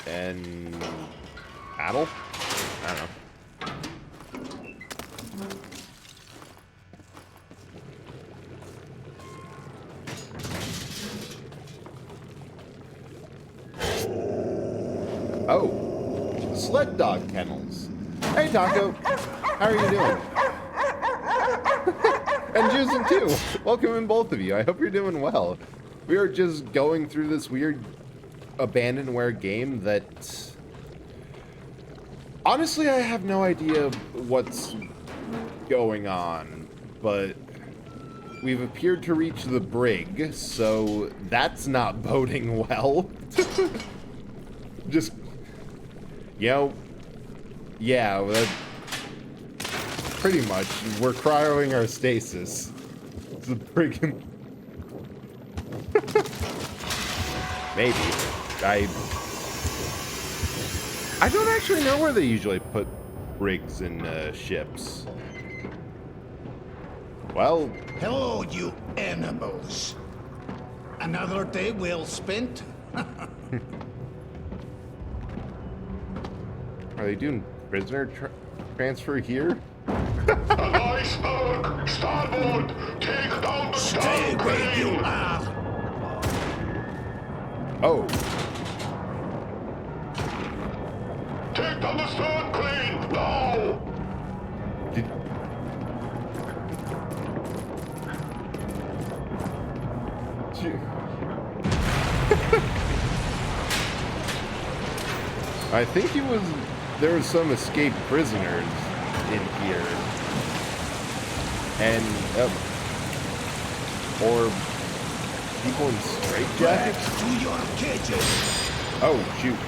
A: And paddle? I don't know. Oh, sled dog kennels. Hey, Taco. How are you doing? And Juicing too. Welcome in, both of you. I hope you're doing well. We are just going through this weird abandonware game that honestly I have no idea what's going on, but we've appeared to reach the brig, so that's not boding well. Just, you know, Yeah, well, that, pretty much. We're cryoing our stasis. It's a freaking... Maybe. I don't actually know where they usually put rigs in ships. Well...
H: Hello, you animals. Another day well spent?
A: Are they doing prisoner transfer here?
E: An iceberg! Starboard! Take down the
H: Stay
E: stern
H: where you
E: crane!
H: are.
A: Oh.
E: Take down the stern crane! Now!
A: Did... I think there was some escaped prisoners in here. And, or people in
H: Back
A: straitjackets?
H: to your cages.
A: Oh, shoot.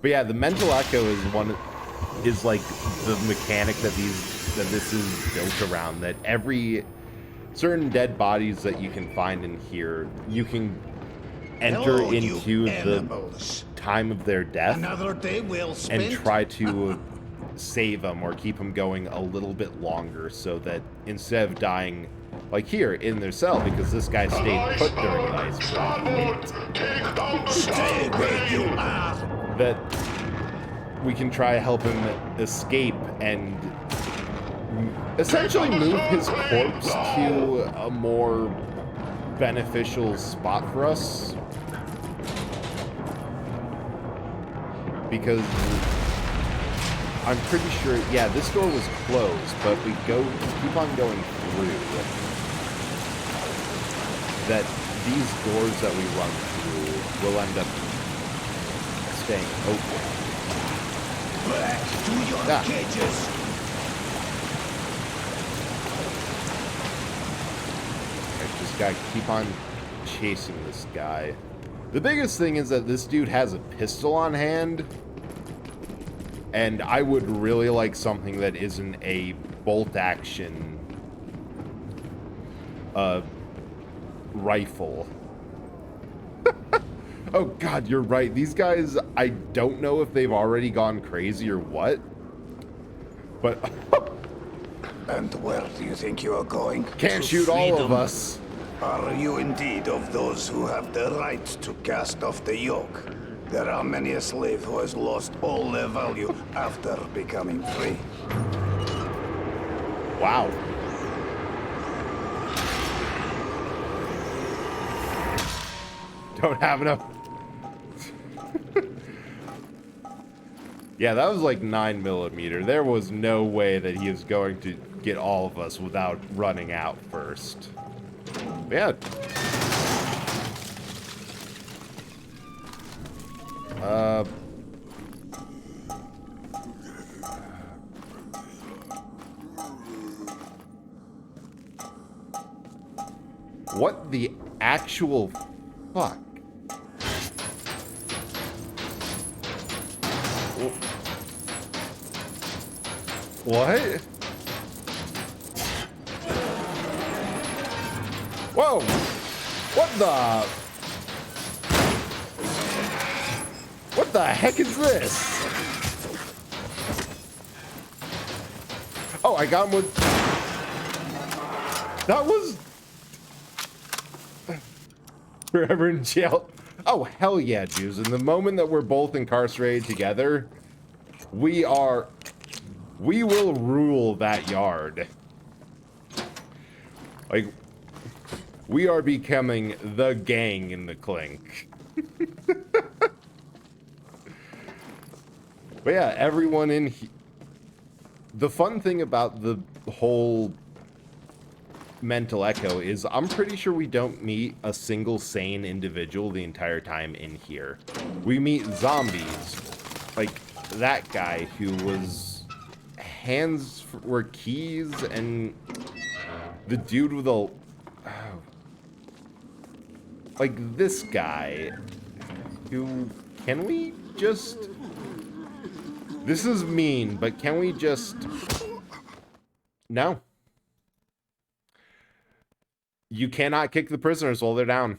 A: But yeah, the mental echo is like the mechanic that this is built around, that every certain dead bodies that you can find in here, you can enter
H: Hello, you
A: into the
H: animals.
A: time of their death
H: Another day well spent?
A: and try to save them or keep them going a little bit longer, so that instead of dying like here in their cell, because this guy stayed put during the ice,
E: Starboard! Take down the
H: Stay
E: stern
H: where you
E: crane!
H: are.
A: that we can try to help him escape and essentially move his corpse to a more beneficial spot for us. Because I'm pretty sure, yeah, this door was closed, but if we keep on going through, that these doors that we run through will end up staying open.
H: Back to your
A: Yeah.
H: cages.
A: I just gotta keep on chasing this guy. The biggest thing is that this dude has a pistol on hand, and I would really like something that isn't a bolt action rifle. Oh god, you're right. These guys, I don't know if they've already gone crazy or what, but
H: And where do you think you are going?
A: can't
F: To
A: shoot all of
F: freedom.
A: us.
H: Are you indeed of those who have the right to cast off the yoke? There are many a slave who has lost all their value after becoming free.
A: Wow. Don't have enough. Yeah, that was like 9mm. There was no way that he was going to get all of us without running out first. Yeah. What the actual fuck? What? Whoa! What the? What the heck is this? Oh, I got him with... That was... Forever in jail. Oh, hell yeah, Jews. In the moment that we're both incarcerated together, we will rule that yard. Like, we are becoming the gang in the Clink. But yeah, everyone in here. The fun thing about the whole mental echo is I'm pretty sure we don't meet a single sane individual the entire time in here. We meet zombies, like that guy who was hands were keys, and the dude with a like this guy who, can we just... This is mean, but can we just... No. You cannot kick the prisoners while they're down.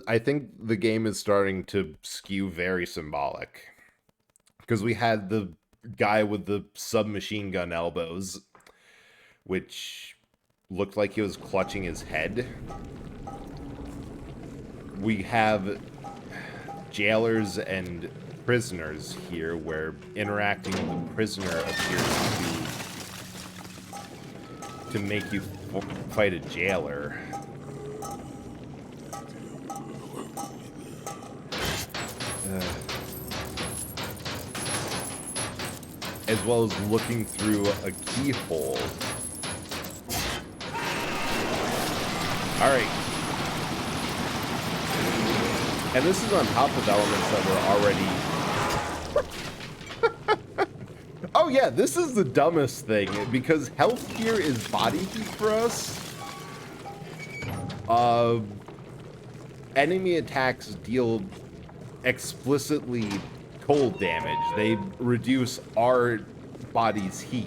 A: I think the game is starting to skew very symbolic. Because we had the guy with the submachine gun elbows, which looked like he was clutching his head. We have jailers and prisoners here, where interacting with the prisoner appears to make you fight a jailer. As well as looking through a keyhole. Alright. And this is on top of elements that were already... Oh yeah, this is the dumbest thing, because health here is body heat for us. Enemy attacks deal explicitly cold damage. They reduce our body's heat.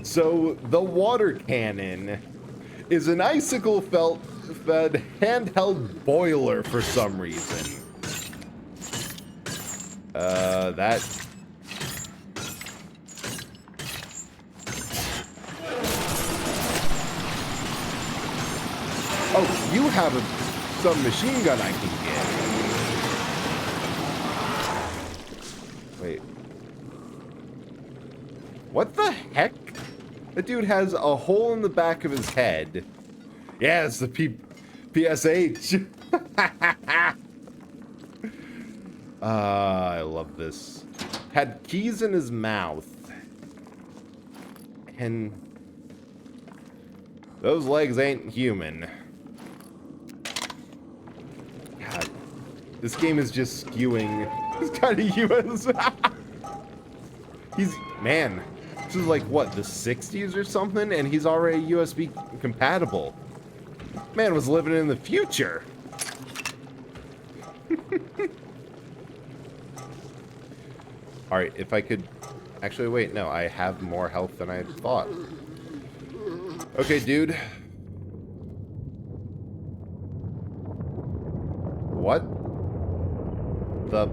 A: So the water cannon is an icicle-fed handheld boiler for some reason. That... Oh, you have a submachine gun I can get. Wait. What the heck? That dude has a hole in the back of his head. Yeah, it's the PSH. I love this. Had keys in his mouth. And those legs ain't human. God, this game is just skewing. He's got a US. Man, this is like, what, the 60s or something? And he's already USB compatible. Man was living in the future. Alright, if I could... Actually, wait, no, I have more health than I thought. Okay, dude. What? The...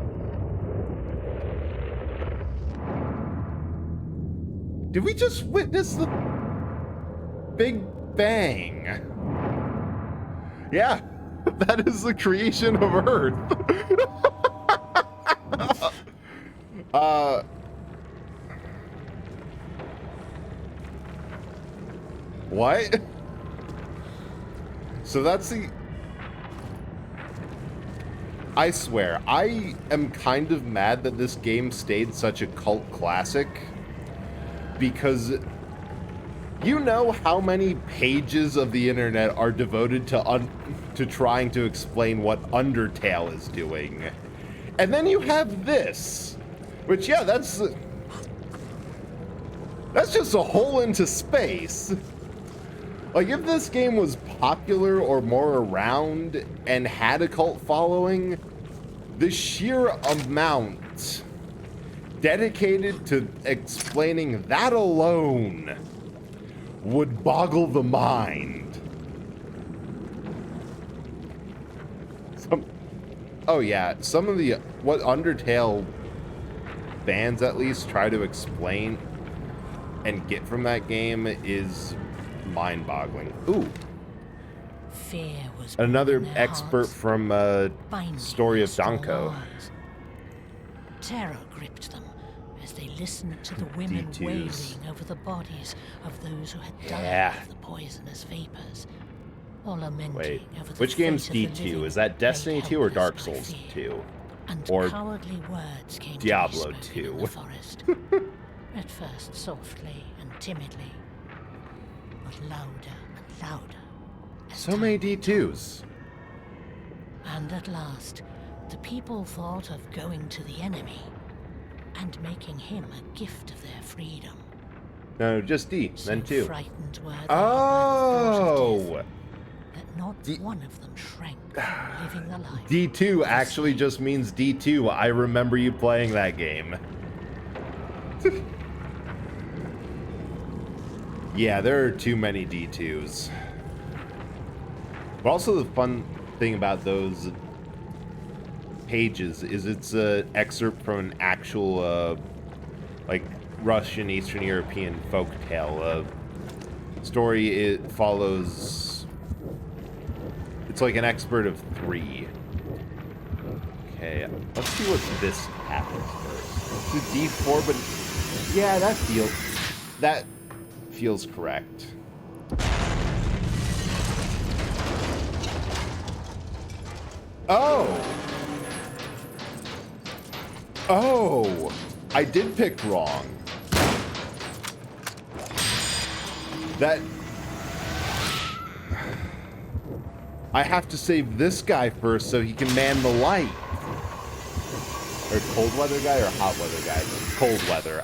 A: Did we just witness the Big Bang? Yeah, that is the creation of Earth. What? So that's the... I swear, I am kind of mad that this game stayed such a cult classic, because you know how many pages of the internet are devoted to trying to explain what Undertale is doing. And then you have this, which, yeah, that's just a hole into space. Like, if this game was popular or more around and had a cult following, the sheer amount dedicated to explaining that alone would boggle the mind. Oh yeah, some of the, what Undertale fans at least try to explain and get from that game is mind-boggling. Ooh.
I: Fear was
A: Another
I: in their
A: expert
I: hearts,
A: from
I: binding
A: Story of
I: the strong
A: Danko.
I: arms. Terror gripped them as they listened to the women
A: D2s.
I: wailing over the bodies of those who had died
A: Yeah.
I: of the poisonous vapors, or lamenting
A: Wait,
I: over the
A: which game's
I: fate of the
A: D2?
I: living
A: Is that Destiny
I: made
A: 2 or
I: helpless
A: Dark
I: by
A: Souls
I: fear.
A: 2?
I: And
A: Or
I: cowardly words came
A: Diablo
I: to be spoken in
A: 2?
I: the forest. At first softly and timidly, but louder and louder. as
A: So many
I: time
A: D2s.
I: And at last, the people thought of going to the enemy and making him a gift of their freedom.
A: No, just D,
I: So
A: then 2.
I: frightened were they
A: Oh!
I: that not one of them shrank from living the life.
A: D2 actually just means D2. I remember you playing that game. Yeah, there are too many D2s. But also the fun thing about those pages is it's an excerpt from an actual, like, Russian, Eastern European folktale. Story, it follows... It's like an expert of 3. Okay, let's see what this happens first. Let's do D4, but... Yeah, that feels correct. Oh! Oh! I did pick wrong. That... I have to save this guy first so he can man the light. Or cold weather guy or hot weather guy? Cold weather.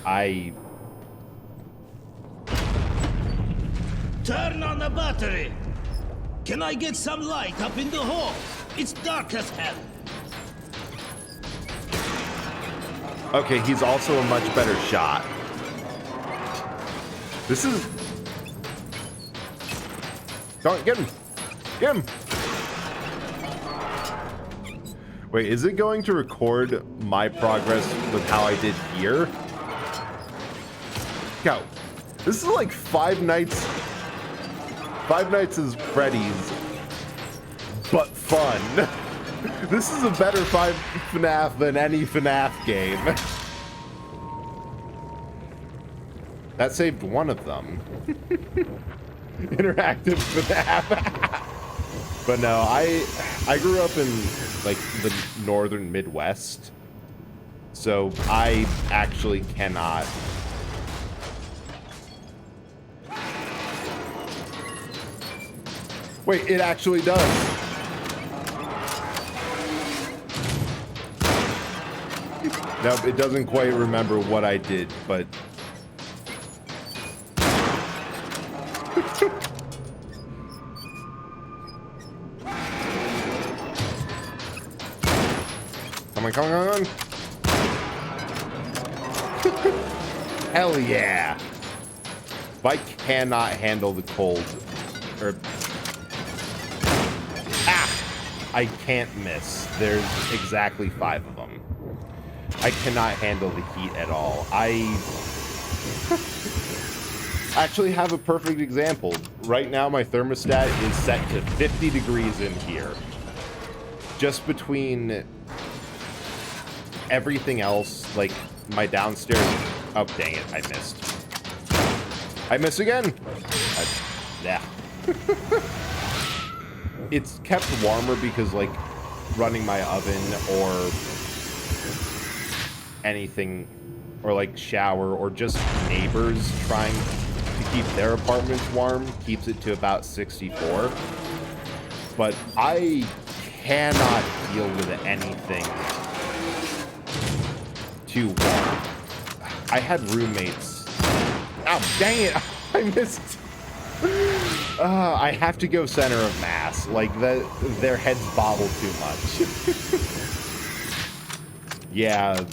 F: Turn on the battery. Can I get some light up in the hall? It's dark as hell.
A: Okay, he's also a much better shot. This is... Don't get him. Get him. Wait, is it going to record my progress with how I did here? Go. This is like Five Nights at Freddy's, but fun. This is a better FNAF than any FNAF game. That saved one of them. Interactive FNAF. But no, I grew up in like the northern Midwest, so I actually cannot. Wait, it actually does. No, it doesn't quite remember what I did, but... Come on, come on, come on. Hell yeah. If I cannot handle the cold, or... I can't miss. There's exactly 5 of them. I cannot handle the heat at all. I actually have a perfect example. Right now, my thermostat is set to 50 degrees in here. Just between everything else, like my downstairs... Oh, dang it, I missed. I missed again! Yeah. It's kept warmer because, like, running my oven or anything, or like shower, or just neighbors trying to keep their apartments warm keeps it to about 64. But I cannot deal with anything too warm. I had roommates. Oh, dang it! I missed. I have to go center of mass. Like, their heads bobble too much. Yeah,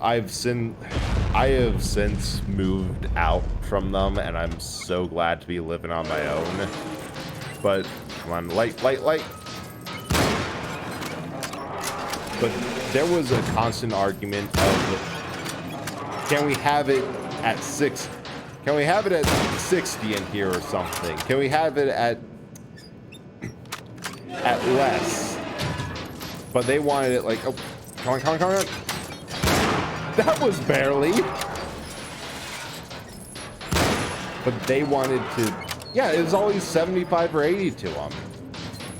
A: I have since moved out from them, and I'm so glad to be living on my own. But, come on, light. But there was a constant argument of, can we have it at 6? Can we have it at 60 in here or something? Can we have it at less? But they wanted it like, oh, come on. That was barely. But they wanted to, yeah, it was always 75 or 80 to them.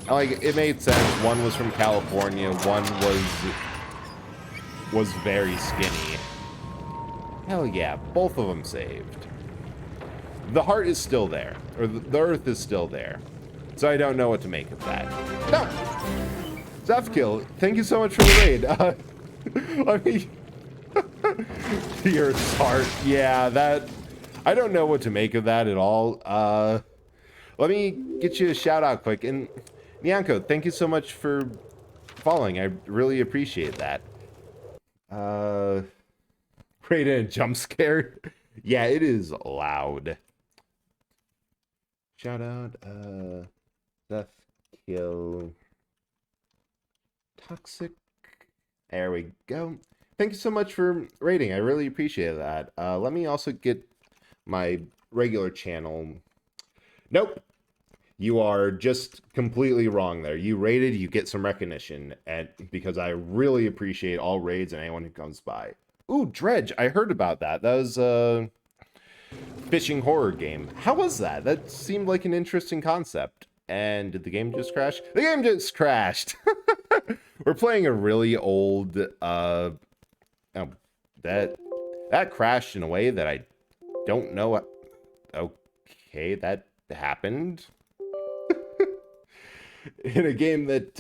A: Like, it made sense. One was from California, one was very skinny. Hell yeah, both of them saved. The heart is still there, or the earth is still there. So I don't know what to make of that. No! Zafkill, thank you so much for the raid. I mean, the earth's heart, yeah, that... I don't know what to make of that at all. Let me get you a shout out quick. And Nyanko, thank you so much for following. I really appreciate that. Created a jump scare. Yeah, it is loud. Shout out, Death Kill Toxic. There we go. Thank you so much for rating. I really appreciate that. Let me also get my regular channel. Nope. You are just completely wrong there. You rated, you get some recognition, and because I really appreciate all raids and anyone who comes by. Ooh, Dredge. I heard about that. That was a fishing horror game. How was that? That seemed like an interesting concept. And did the game just crash? The game just crashed. We're playing a really old that crashed in a way that I don't know. Okay, that happened. In a game that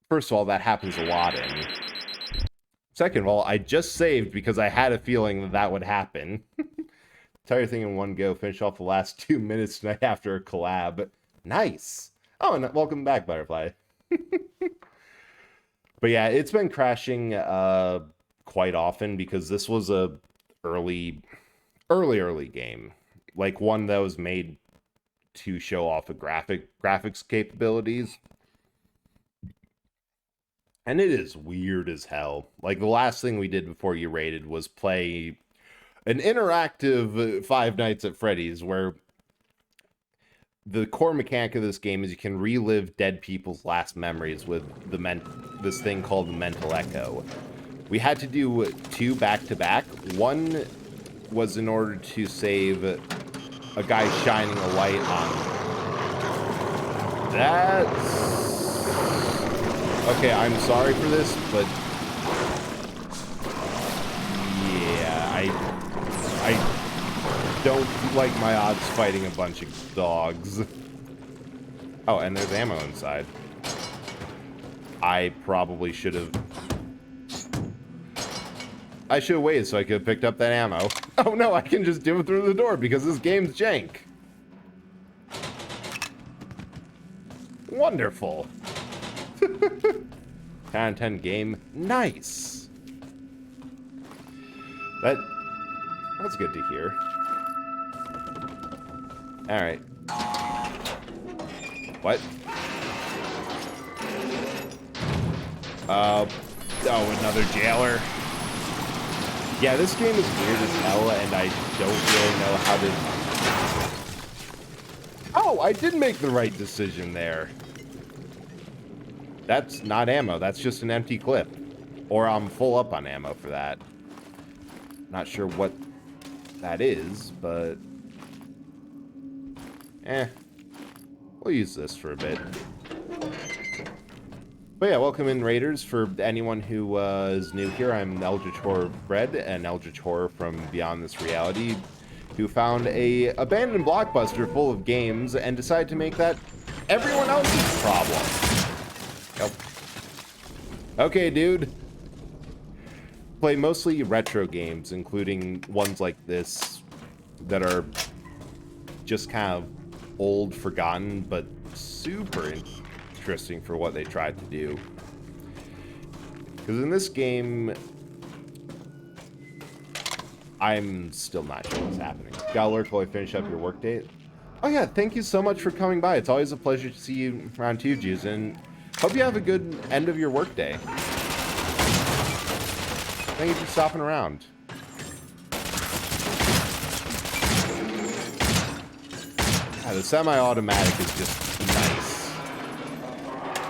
A: first of all, that happens a lot in. Second of all, I just saved because I had a feeling that that would happen. Entire thing in one go. Finish off the last 2 minutes tonight after a collab. Nice. Oh, and welcome back, Butterfly. But yeah, it's been crashing quite often because this was a early game. Like one that was made to show off of graphics capabilities. And it is weird as hell. Like, the last thing we did before you raided was play an interactive Five Nights at Freddy's, where the core mechanic of this game is you can relive dead people's last memories with this thing called the Mental Echo. We had to do 2 back-to-back. One was in order to save a guy shining a light on... That's... Okay, I'm sorry for this, but yeah, I don't like my odds fighting a bunch of dogs. Oh, and there's ammo inside. I probably should have... I should have waited so I could have picked up that ammo. Oh no, I can just do it through the door because this game's jank. Wonderful. 10 out of 10 game. Nice. That's good to hear. Alright. What? Oh, another jailer. Yeah, this game is weird as hell, and I don't really know how to... Oh, I did make the right decision there. That's not ammo, that's just an empty clip. Or I'm full up on ammo for that. Not sure what that is, but... We'll use this for a bit. But yeah, welcome in, Raiders. For anyone who is new here, I'm Eldritch Horror Fred, and Eldritch Horror from Beyond This Reality, who found a abandoned blockbuster full of games and decided to make that everyone else's problem. Nope. Okay, dude. Play mostly retro games, including ones like this that are just kind of old, forgotten, but super interesting for what they tried to do. Because in this game, I'm still not sure what's happening. Gotta lurk while I finish up your workday. Oh yeah, thank you so much for coming by. It's always a pleasure to see you around too, Jews, and hope you have a good end of your workday. Thank you for stopping around. Yeah, the semi-automatic is just nice.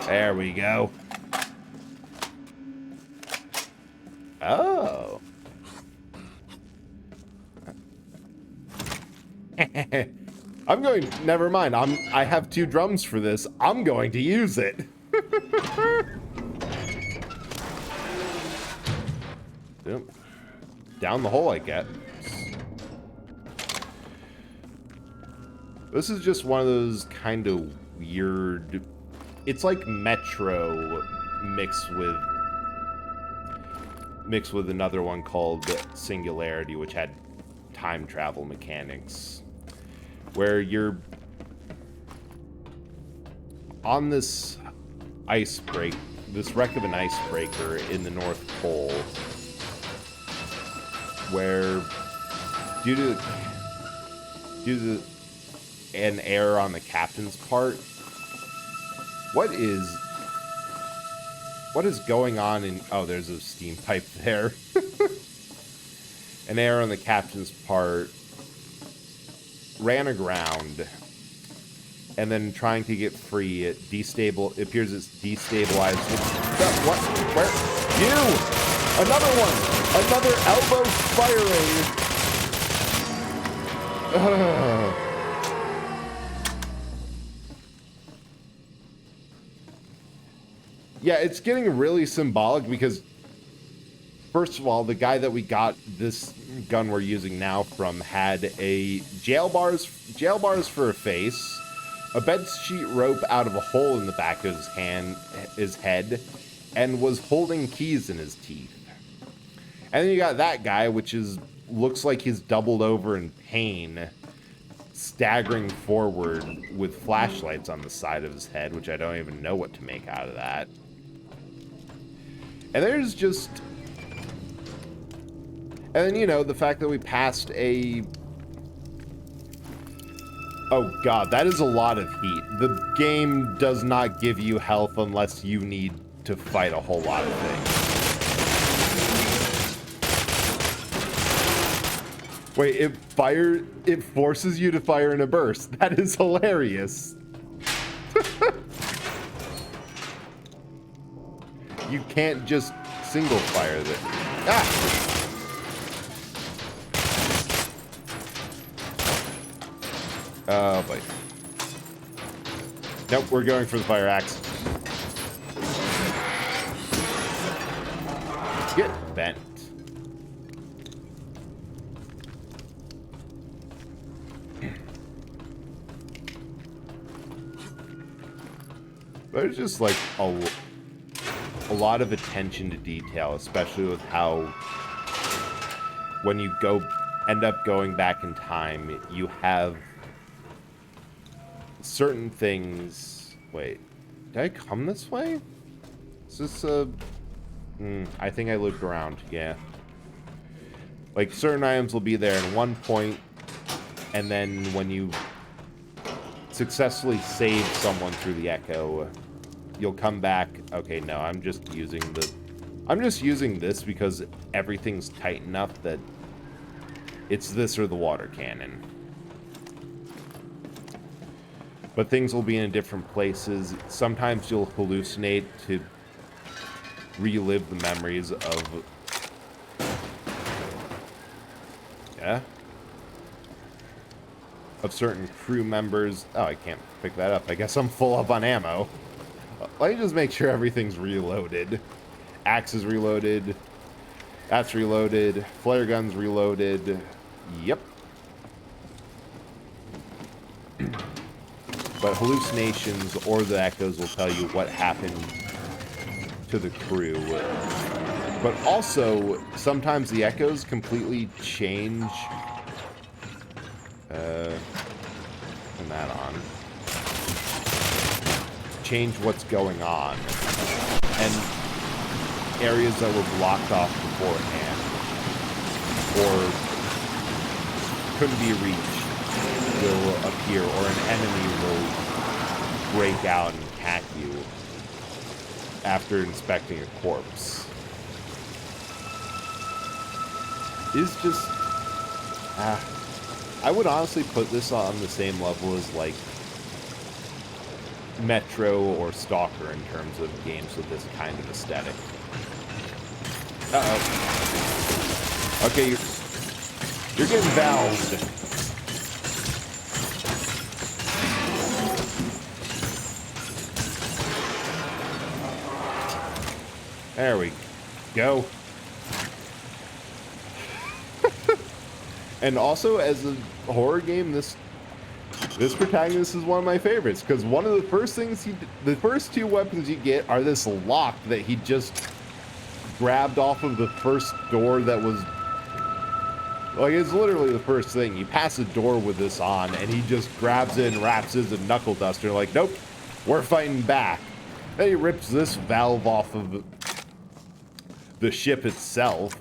A: There we go. Oh. I'm going, never mind. I have 2 drums for this. I'm going to use it. Down the hole I get. This is just one of those kind of weird... It's like Metro mixed with another one called Singularity, which had time travel mechanics, where you're on this this wreck of an icebreaker in the North Pole, where due to an error on the captain's part, what is going on in... Oh, there's a steam pipe there. An error on the captain's part, ran aground, and then trying to get free, it appears it's destabilized. What? Where? You! Another one! Another elbow firing! Yeah, it's getting really symbolic because, first of all, the guy that we got this gun we're using now from had a jail bars for a face, a bed sheet rope out of a hole in the back of his head, and was holding keys in his teeth. And then you got that guy, looks like he's doubled over in pain, staggering forward with flashlights on the side of his head, which I don't even know what to make out of that. And there's just... And then, you know, the fact that we passed a... Oh god, that is a lot of heat. The game does not give you health unless you need to fight a whole lot of things. Wait, it forces you to fire in a burst. That is hilarious. You can't just single fire this. Ah! Oh, boy. Nope, we're going for the fire axe. Get bent. There's just like a lot of attention to detail, especially with how when you end up going back in time, you have certain things. Wait, did I come this way? Is this I think I looked around, yeah. Like, certain items will be there in one point, and then when you successfully save someone through the echo, you'll come back. Okay, no, I'm just using this because everything's tight enough that it's this or the water cannon. But things will be in different places. Sometimes you'll hallucinate to relive the memories of... Yeah? Of certain crew members. Oh, I can't pick that up. I guess I'm full up on ammo. Let me just make sure everything's reloaded. Axe is reloaded. That's reloaded. Flare gun's reloaded. Yep. But hallucinations or the echoes will tell you what happened to the crew. But also, sometimes the echoes completely change. Turn that on. Change what's going on. And areas that were blocked off beforehand or couldn't be reached will appear, or an enemy will break out and attack you after inspecting a corpse. It's just... I would honestly put this on the same level as, like, Metro or Stalker in terms of games with this kind of aesthetic. Uh-oh. Okay, you're getting valved. There we go. And also, as a horror game, this protagonist is one of my favorites, because one of the first things the first two weapons you get are this lock that he just grabbed off of the first door that was Like, it's literally the first thing. You pass a door with this on, and he just grabs it and wraps his a knuckle duster. Like, nope, we're fighting back. Then he rips this valve off of the ship itself.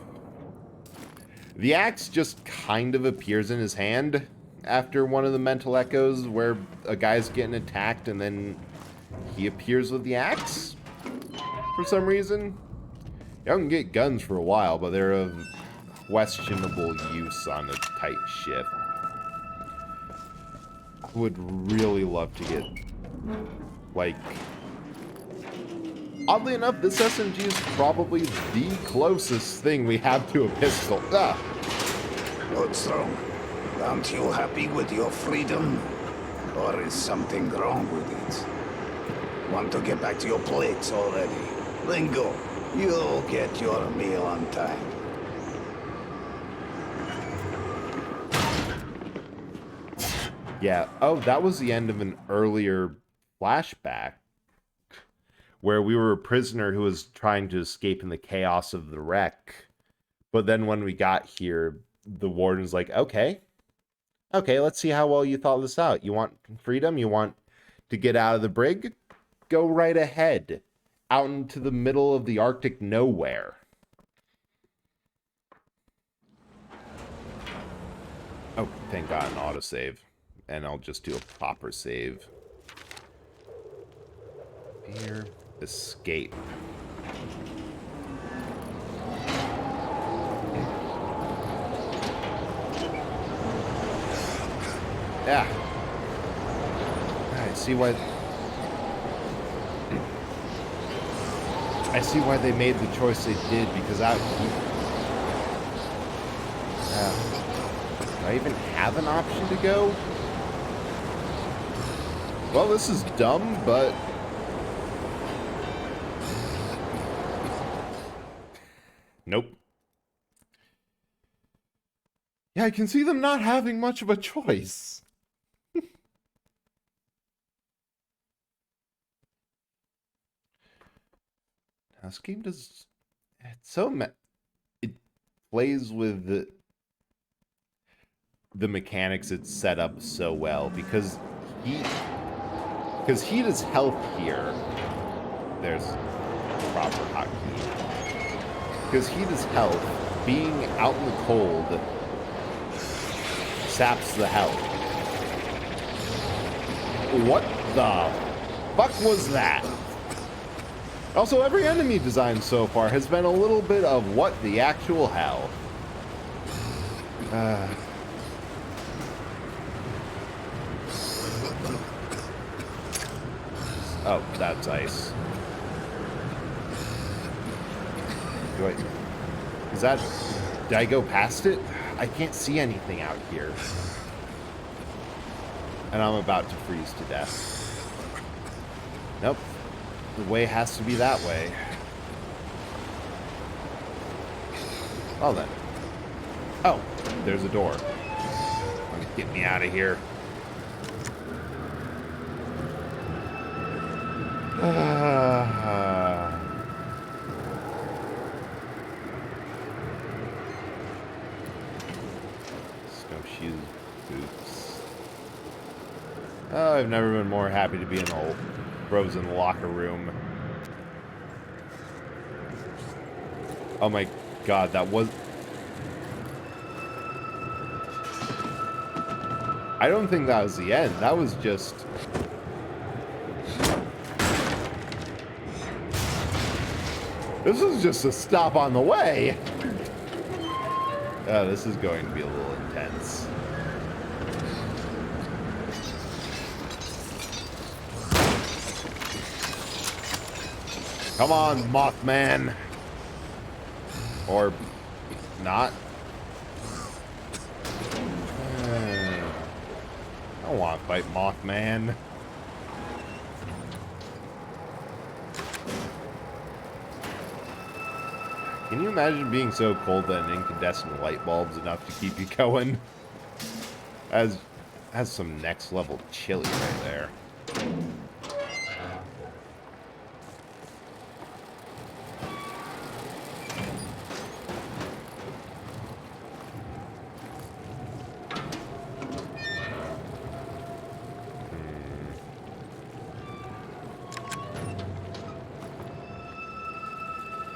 A: The axe just kind of appears in his hand after one of the mental echoes where a guy's getting attacked, and then he appears with the axe for some reason. You can get guns for a while, but they're of questionable use on a tight ship. I would really love to get, like... Oddly enough, this SMG is probably the closest thing we have to a pistol. Ah!
H: What's wrong? Aren't you happy with your freedom? Or is something wrong with it? Want to get back to your plates already? Then go. You'll get your meal on time.
A: Yeah. Oh, that was the end of an earlier flashback where we were a prisoner who was trying to escape in the chaos of the wreck. But then when we got here, the warden's like, okay, let's see how well you thought this out. You want freedom? You want to get out of the brig? Go right ahead. Out into the middle of the Arctic nowhere. Oh, thank God, an autosave. And I'll just do a proper save. Here. Escape. Yeah. I see why they made the choice they did, because do I even have an option to go? Well, this is dumb, but nope. Yeah, I can see them not having much of a choice. Now, this game does... It plays with the mechanics it's set up so well, because heat is health here. There's proper hotkey. Because heat is health, being out in the cold saps the health. What the fuck was that? Also, every enemy design so far has been a little bit of what the actual hell. Oh, that's ice. Did I go past it? I can't see anything out here. And I'm about to freeze to death. Nope. The way has to be that way. Well then. Oh, there's a door. Get me out of here. Snowshoes, boots. Oh, I've never been more happy to be in a frozen locker room. Oh my God, that was... I don't think that was the end. That was just... This is just a stop on the way. Oh, this is going to be a little intense. Come on, Mothman. Or not. I don't want to fight Mothman. Can you imagine being so cold that an incandescent light bulb's enough to keep you going? Has some next level chili right there.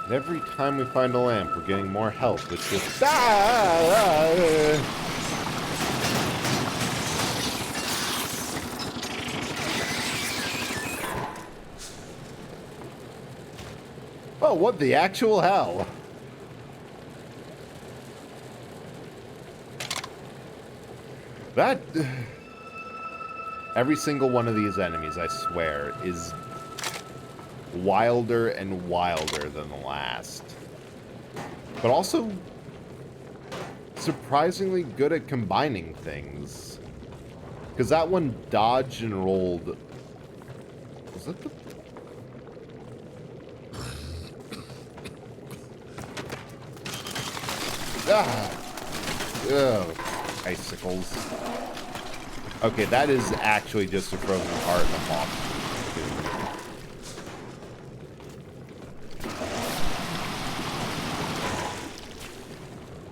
A: And every time we find a lamp, we're getting more health. It's just... Oh, what the actual hell? That... Every single one of these enemies, I swear, is wilder and wilder than the last. But also surprisingly good at combining things. Because that one dodged and rolled... Was that the... Ah! Ugh. Icicles. Okay, that is actually just a frozen heart and a hawk.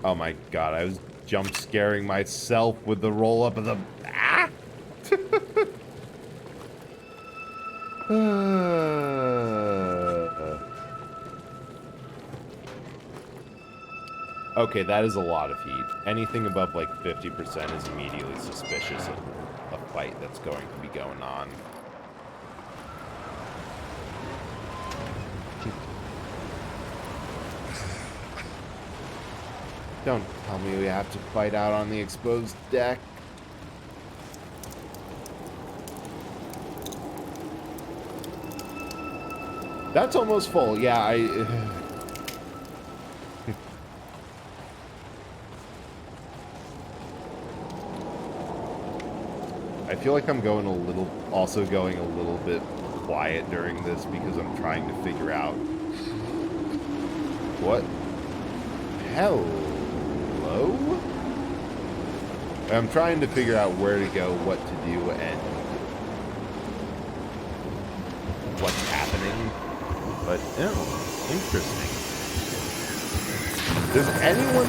A: Oh my god, I was jump scaring myself with the roll up of the... Ah! Okay, that is a lot of heat. Anything above like 50% is immediately suspicious of a fight that's going to be going on. Don't tell me we have to fight out on the exposed deck. That's almost full. Yeah, I feel like I'm going also going a little bit quiet during this because I'm trying to figure out what. Hello? I'm trying to figure out where to go, what to do, and what's happening. But, oh, interesting. Does anyone...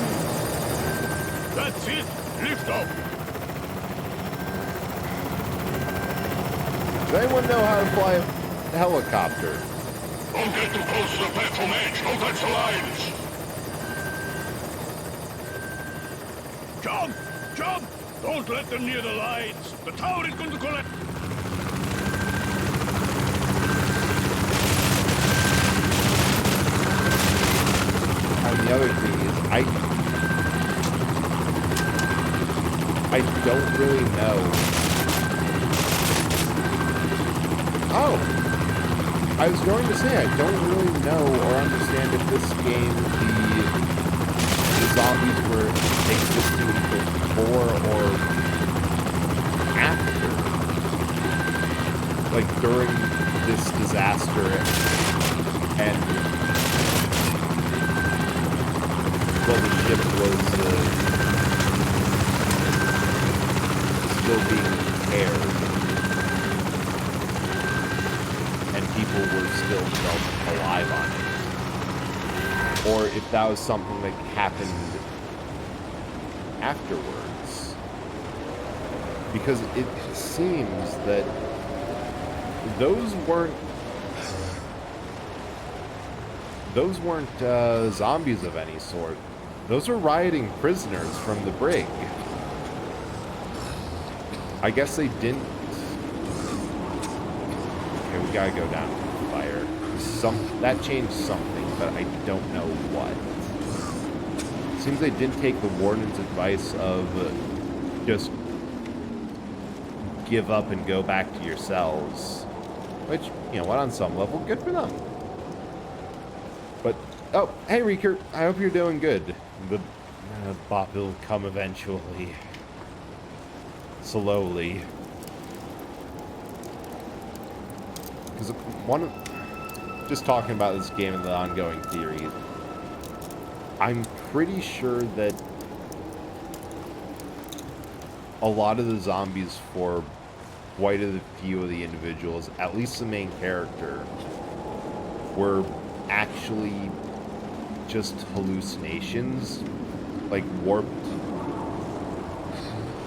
D: That's it! Lift off!
A: Does anyone know how to fly a helicopter?
E: Don't get too close to the platform edge. Don't touch the lines.
D: Jump! Jump! Don't let them near the lines. The tower is going to collapse.
A: And the other thing is, I don't really know. Oh! I was going to say, I don't really know or understand if this game, the zombies were existing before or after. Like, during this disaster and while the ship was still being repaired. And people were still felt alive on it. Or if that was something that happened afterwards. Because it seems that those weren't zombies of any sort. Those were rioting prisoners from the brig. I guess they didn't... Okay, we gotta go down to the fire. That changed something, but I don't know what. Seems they didn't take the warden's advice of just give up and go back to your cells. Which, you know what, on some level, good for them. But, oh, hey Reeker, I hope you're doing good. The bot will come eventually. Slowly. Because just talking about this game and the ongoing theory, I'm pretty sure that a lot of the zombies for quite a few of the individuals, at least the main character, were actually just hallucinations, like warped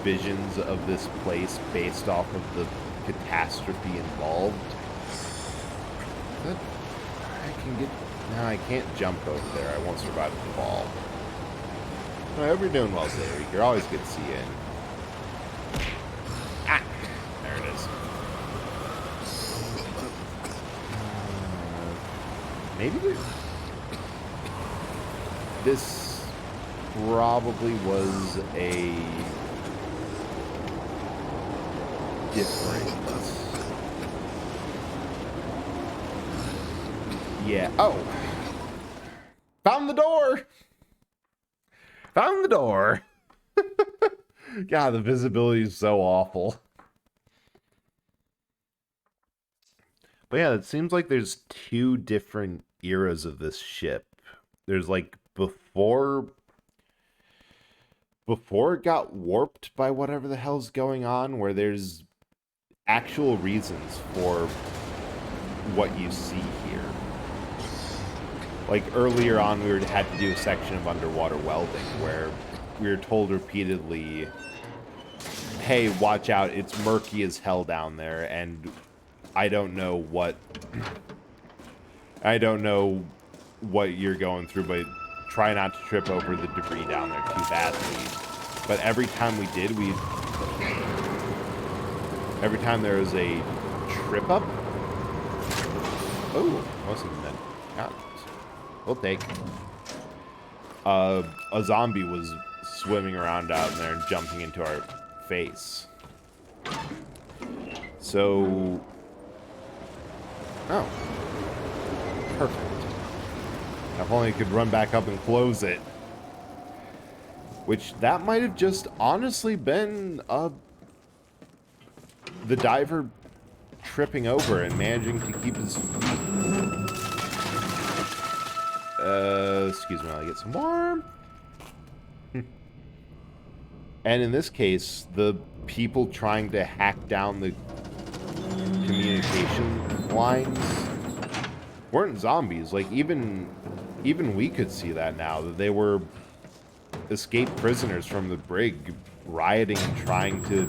A: visions of this place based off of the catastrophe involved. But I can get No, I can't jump over there. I won't survive the fall. I hope you're doing well, Zayre. You're always good to see you in. Ah! There it is. Maybe this probably was a different... Yeah. Oh! Found the door! Found the door! God, the visibility is so awful. But yeah, it seems like there's two different eras of this ship. There's like before it got warped by whatever the hell's going on, where there's actual reasons for what you see here. Like earlier on, we had to do a section of underwater welding where we were told repeatedly, hey, watch out, it's murky as hell down there, and I don't know what you're going through, but try not to trip over the debris down there too badly. But every time we did, every time there was a trip up, oh, wasn't that? God, we'll take. A zombie was swimming around out there and jumping into our face. So, oh, perfect. If only I could run back up and close it. Which, that might have just honestly been the diver tripping over and managing to keep his feet. Excuse me while I get some warmth. And in this case, the people trying to hack down the communication lines weren't zombies. Like, even we could see that now, that they were escaped prisoners from the brig, rioting and trying to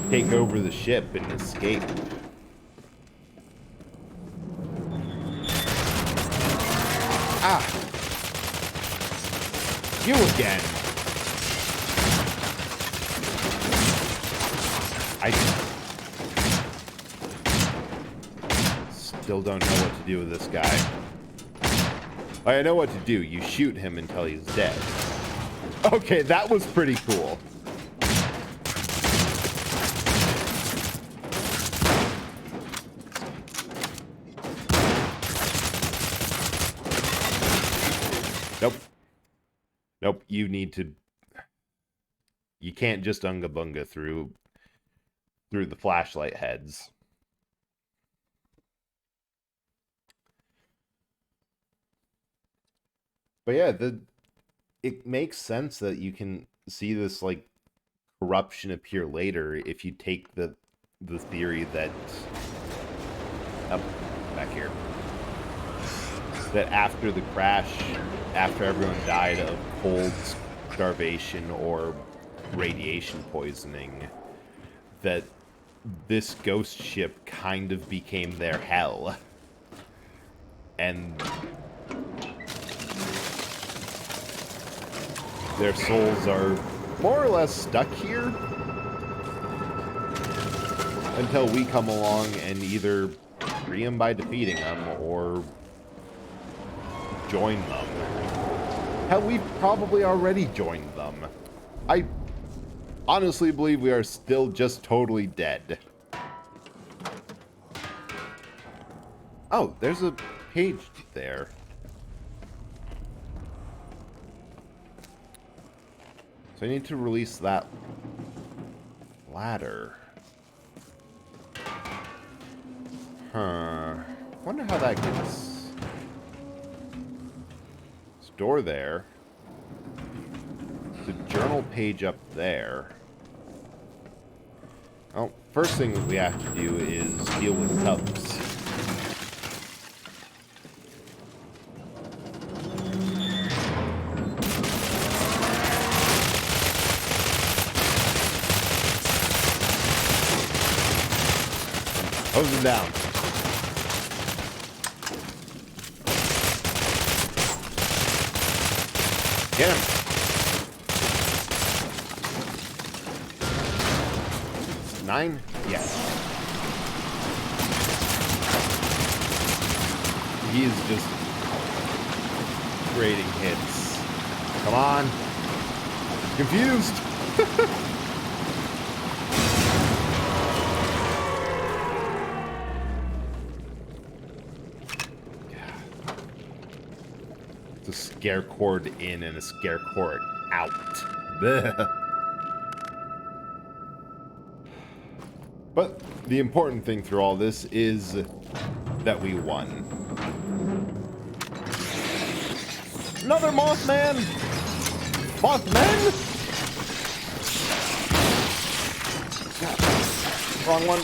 A: take over the ship and escape. Ah! You again! I still don't know what to do with this guy. I know what to do. You shoot him until he's dead. Okay, that was pretty cool. Nope. Nope, you need to... You can't just unga bunga through the flashlight heads. But yeah, it makes sense that you can see this like corruption appear later if you take the theory that back here, that after the crash, after everyone died of cold starvation or radiation poisoning, that this ghost ship kind of became their hell. And their souls are more or less stuck here until we come along and either free them by defeating them or join them. Hell, we've probably already joined them. I honestly believe we are still just totally dead. Oh, there's a page there. So I need to release that ladder. Huh. Wonder how that gets... There's a door there. There's a journal page up there. Well, first thing we have to do is deal with Tubbs. Hose him down. Get him. Nine? Yes. He is just trading hits. Come on. Confused. It's a scare cord in and a scare cord out. Blech. But the important thing through all this is that we won. Another Mothman! Mothman! Wrong one.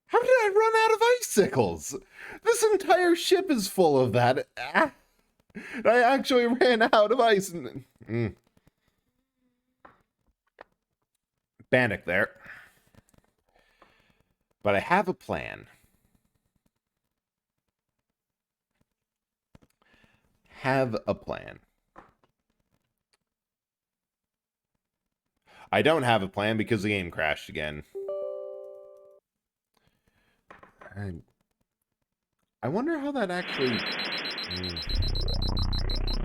A: How did I run out of icicles? This entire ship is full of that. I actually ran out of ice. Bannock there. But I have a plan. Have a plan. I don't have a plan because the game crashed again. I wonder how that actually...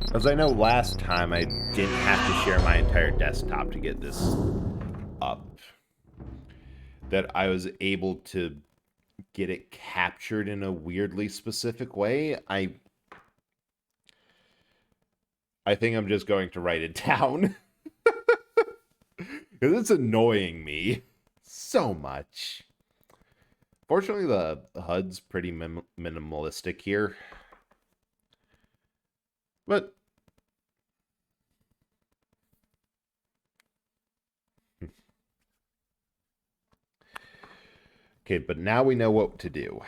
A: Because I know last time I didn't have to share my entire desktop to get this up. That I was able to get it captured in a weirdly specific way. I think I'm just going to write it down. Because it's annoying me so much. Fortunately, the HUD's pretty minimalistic here. But... Okay, but now we know what to do.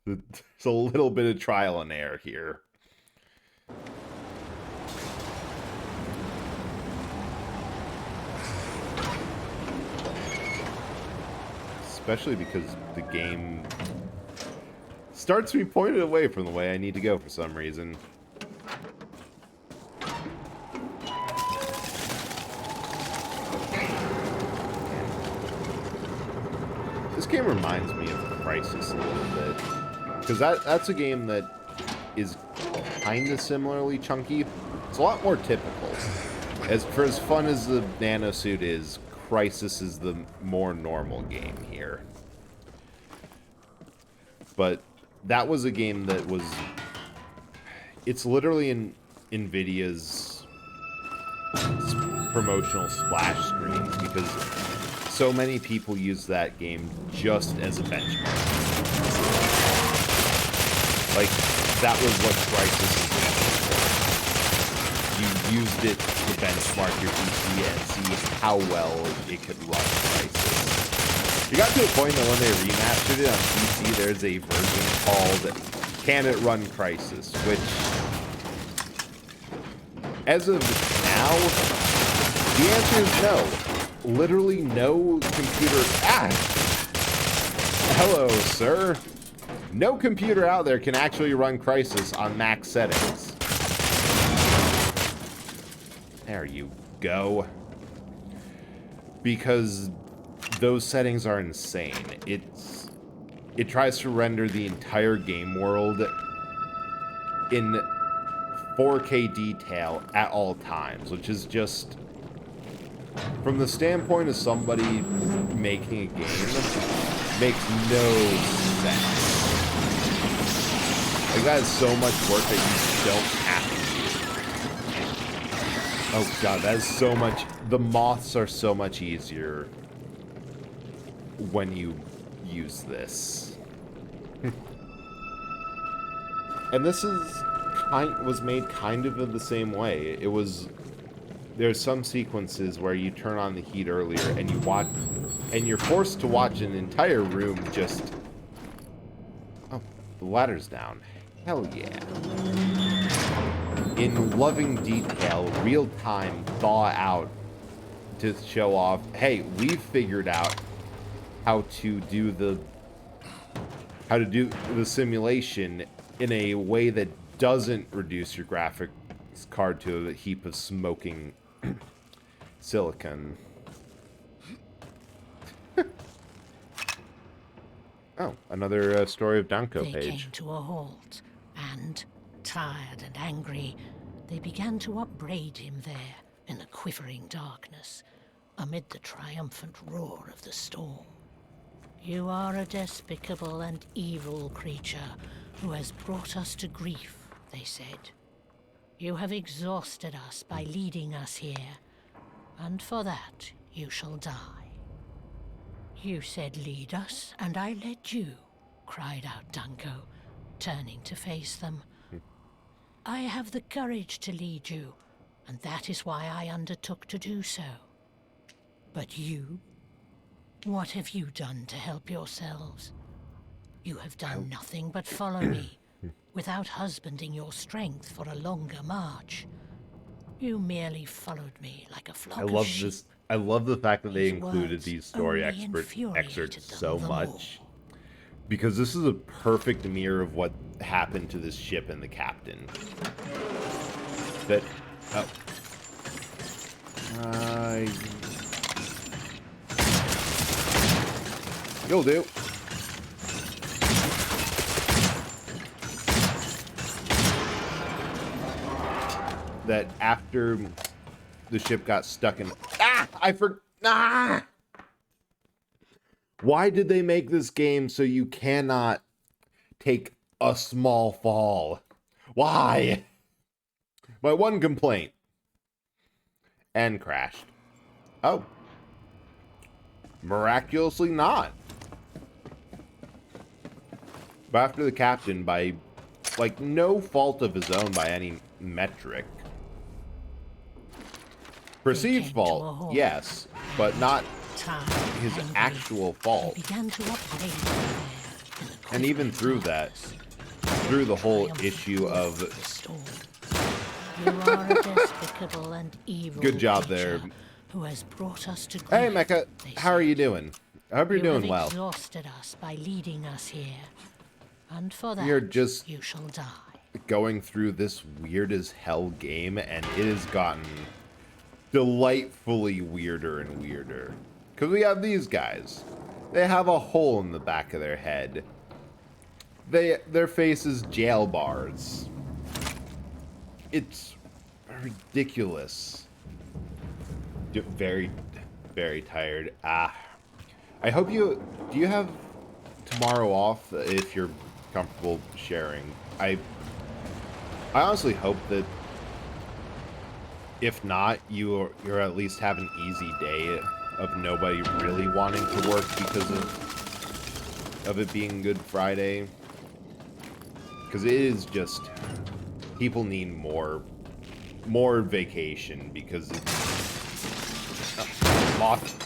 A: There's a little bit of trial and error here. Especially because the game starts me pointed away from the way I need to go for some reason. This game reminds me of Crysis a little bit. Because that's a game that is kind of similarly chunky. It's a lot more typical. As fun as the Nanosuit is, Crysis is the more normal game here. But that was a game that was... It's literally in NVIDIA's promotional splash screens because so many people use that game just as a benchmark. Like, that was what Crysis was meant for. You used it to benchmark your PC and see how well it could run Crysis. You got to a point that when they remastered it on PC, there's a version called Can It Run Crysis, which, as of now, the answer is no. Literally no computer... Hello, sir. No computer out there can actually run Crysis on max settings. There you go. Because those settings are insane. It tries to render the entire game world in 4K detail at all times, which is just... From the standpoint of somebody making a game, makes no sense. Like, that is so much work that you don't have to do. Oh god, that is so much... The moths are so much easier when you use this. And this was made kind of in the same way. It was... There's some sequences where you turn on the heat earlier and you watch, and you're forced to watch an entire room just... Oh, the ladder's down. Hell yeah. In loving detail, real time, thaw out to show off, hey, we've figured out how to do the how to do the simulation in a way that doesn't reduce your graphics card to a heap of smoking silicon. Oh, another story of Danko
I: They
A: page.
I: came to a halt, and, tired and angry, they began to upbraid him there in the quivering darkness, amid the triumphant roar of the storm. You are a despicable and evil creature who has brought us to grief, they said. You have exhausted us by leading us here, and for that you shall die. You said lead us, and I led you, cried out Danko, turning to face them. I have the courage to lead you, and that is why I undertook to do so. But you? What have you done to help yourselves? You have done nothing but follow me, without husbanding your strength for a longer march. You merely followed me like a flock
A: I
I: of
A: love
I: sheep.
A: this. I love the fact that they
I: These
A: included
I: words
A: these story
I: only infuriated
A: excerpts
I: them
A: so
I: the
A: much.
I: more.
A: Because this is a perfect mirror of what happened to this ship and the captain. That... Oh. You'll do. That after the ship got stuck in... Why did they make this game so you cannot take a small fall? Why? My one complaint. And crashed. Oh. Miraculously not. But after the captain, by, like, no fault of his own by any metric. Perceived
I: came to a
A: fault,
I: halt.
A: yes, but not
I: Tired,
A: his
I: angry,
A: actual
I: they
A: fault.
I: began to upbraid him there in the
A: And even
I: quivering
A: through that,
I: darkness.
A: through the whole
I: Triumphant
A: issue
I: roar
A: of...
I: the storm. You are a despicable and evil
A: Good job there.
I: creature who has brought us to grief,
A: Hey, Mecca,
I: they
A: how are
I: said.
A: you doing? I hope you're
I: You
A: doing
I: have
A: well.
I: exhausted us by leading us here, and for that
A: You're just-
I: you shall die.
A: Going through this weird as hell game, and it has gotten delightfully weirder and weirder. Because we have these guys. They have a hole in the back of their head. Their face is jail bars. It's ridiculous. Very, very tired. I hope you... Do you have tomorrow off, if you're comfortable sharing? I honestly hope that if not, you're at least have an easy day of nobody really wanting to work because of it being Good Friday. Because it is just... People need more vacation because it's... Moth.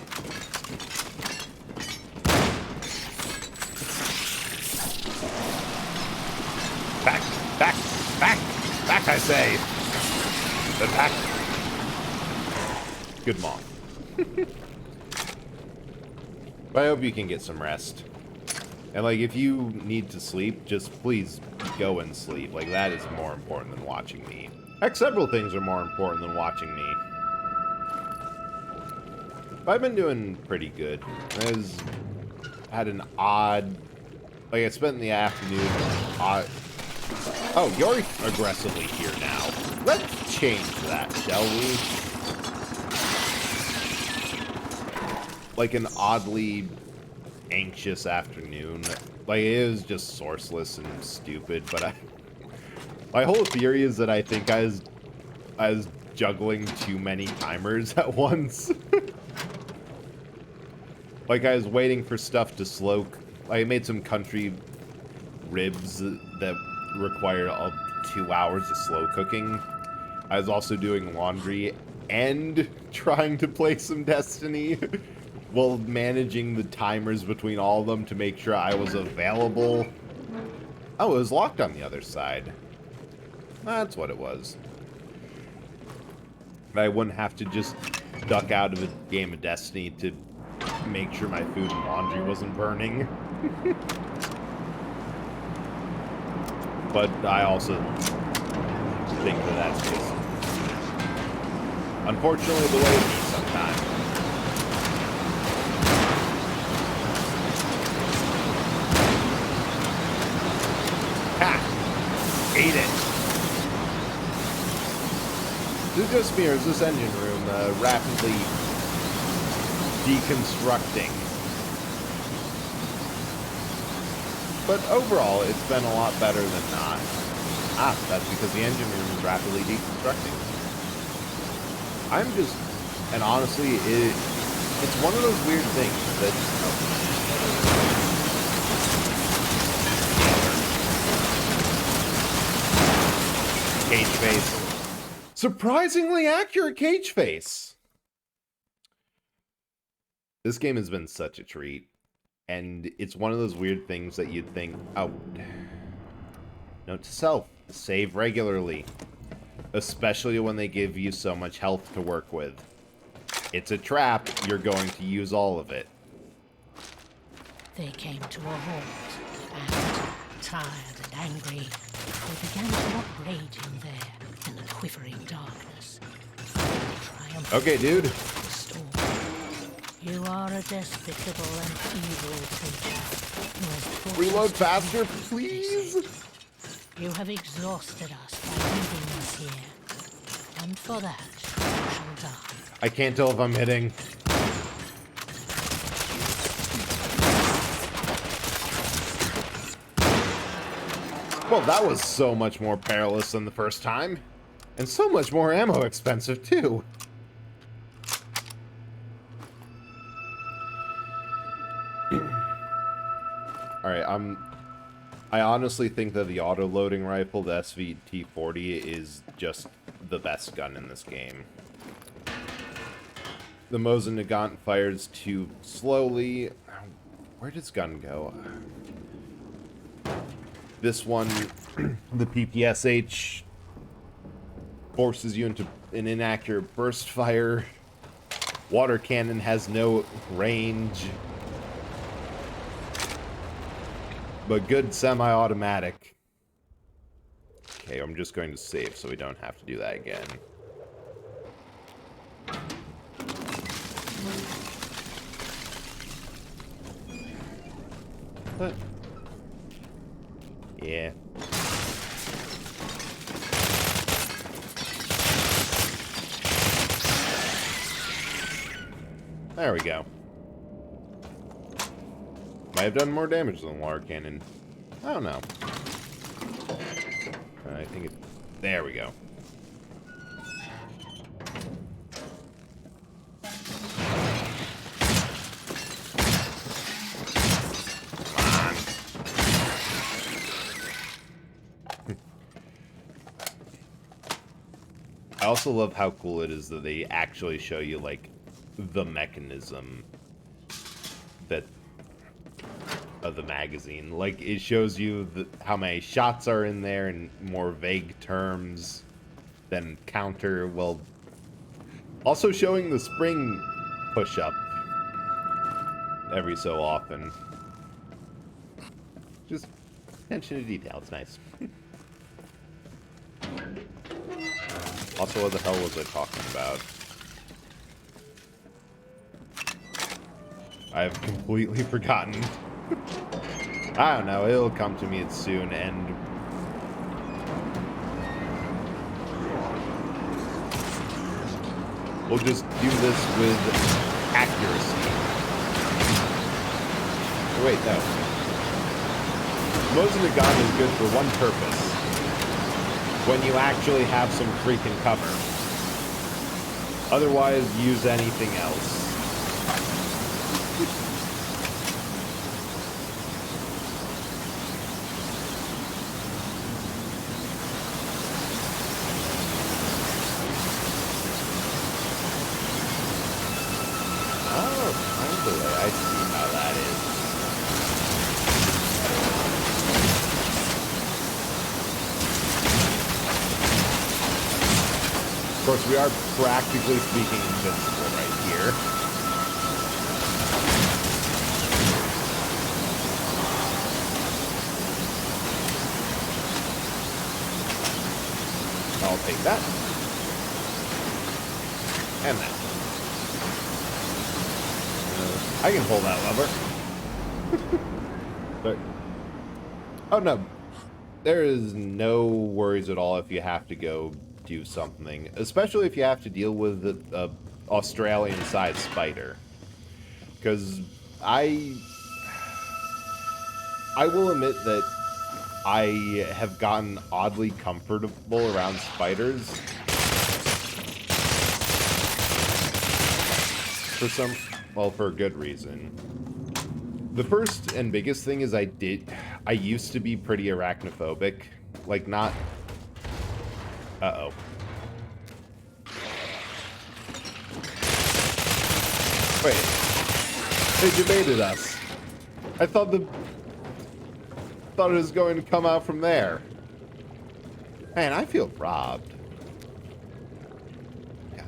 A: Back, I say. The back. Good moth. But I hope you can get some rest. And, like, if you need to sleep, just please go and sleep. Like, that is more important than watching me. Heck, several things are more important than watching me. But I've been doing pretty good. Had an odd... Like, I spent the afternoon... Oh, you're aggressively here now. Let's change that, shall we? Like an oddly anxious afternoon. Like, it is just sourceless and stupid, but my whole theory is that I think I was juggling too many timers at once. Like, I was waiting for stuff to slow... I made some country ribs that required 2 hours of slow cooking. I was also doing laundry and trying to play some Destiny while managing the timers between all of them to make sure I was available. Oh, it was locked on the other side. That's what it was. I wouldn't have to just duck out of a game of Destiny to make sure my food and laundry wasn't burning. But I also think that that's just, unfortunately, the way it is sometimes. Ha! Ate it! Zuko smears this engine room rapidly deconstructing. But overall, it's been a lot better than not. Ah, that's because the engine room is rapidly deconstructing. I'm just, and honestly, it's one of those weird things that, cage face. Surprisingly accurate cage face. This game has been such a treat. And it's one of those weird things that you'd think, oh, note to self, save regularly. Especially when they give you so much health to work with. It's a trap, you're going to use all of it.
I: They came to a halt, and, tired and angry, they began to upbraid him there in the quivering darkness.
A: Okay, dude.
I: Storm. You are a despicable and evil creature who has forced
A: Reload
I: us to
A: faster,
I: confront
A: please.
I: this. You have exhausted us by leaving us here, and for that you shall die.
A: I can't tell if I'm hitting. Well, that was so much more perilous than the first time. And so much more ammo expensive, too. Alright, I honestly think that the auto-loading rifle, the SVT-40, is just the best gun in this game. The Mosin Nagant fires too slowly. Where does gun go? This one, the PPSH, forces you into an inaccurate burst fire. Water cannon has no range. But good semi-automatic. Okay, I'm just going to save so we don't have to do that again. What? Yeah. There we go. Might have done more damage than the water cannon. I don't know. I think it... There we go. Come on. I also love how cool it is that they actually show you, like, the mechanism that of the magazine. Like, it shows you how many shots are in there in more vague terms than counter. Well, also showing the spring push-up every so often. Just attention to detail. It's nice. Also, what the hell was I talking about? I've completely forgotten. I don't know, it'll come to me soon, and... we'll just do this with accuracy. Wait, no. Mosin Nagant is good for one purpose. When you actually have some freaking cover. Otherwise, use anything else. I see how that is. Of course, we are practically speaking invincible right here. I'll take that. And that. I can pull that lever. But, oh no. There is no worries at all if you have to go do something. Especially if you have to deal with the Australian-sized spider. Because I will admit that I have gotten oddly comfortable around spiders. For a good reason. The first and biggest thing is I used to be pretty arachnophobic. Like, not... Uh-oh. Wait. They debated us. I thought it was going to come out from there. Man, I feel robbed. Yeah,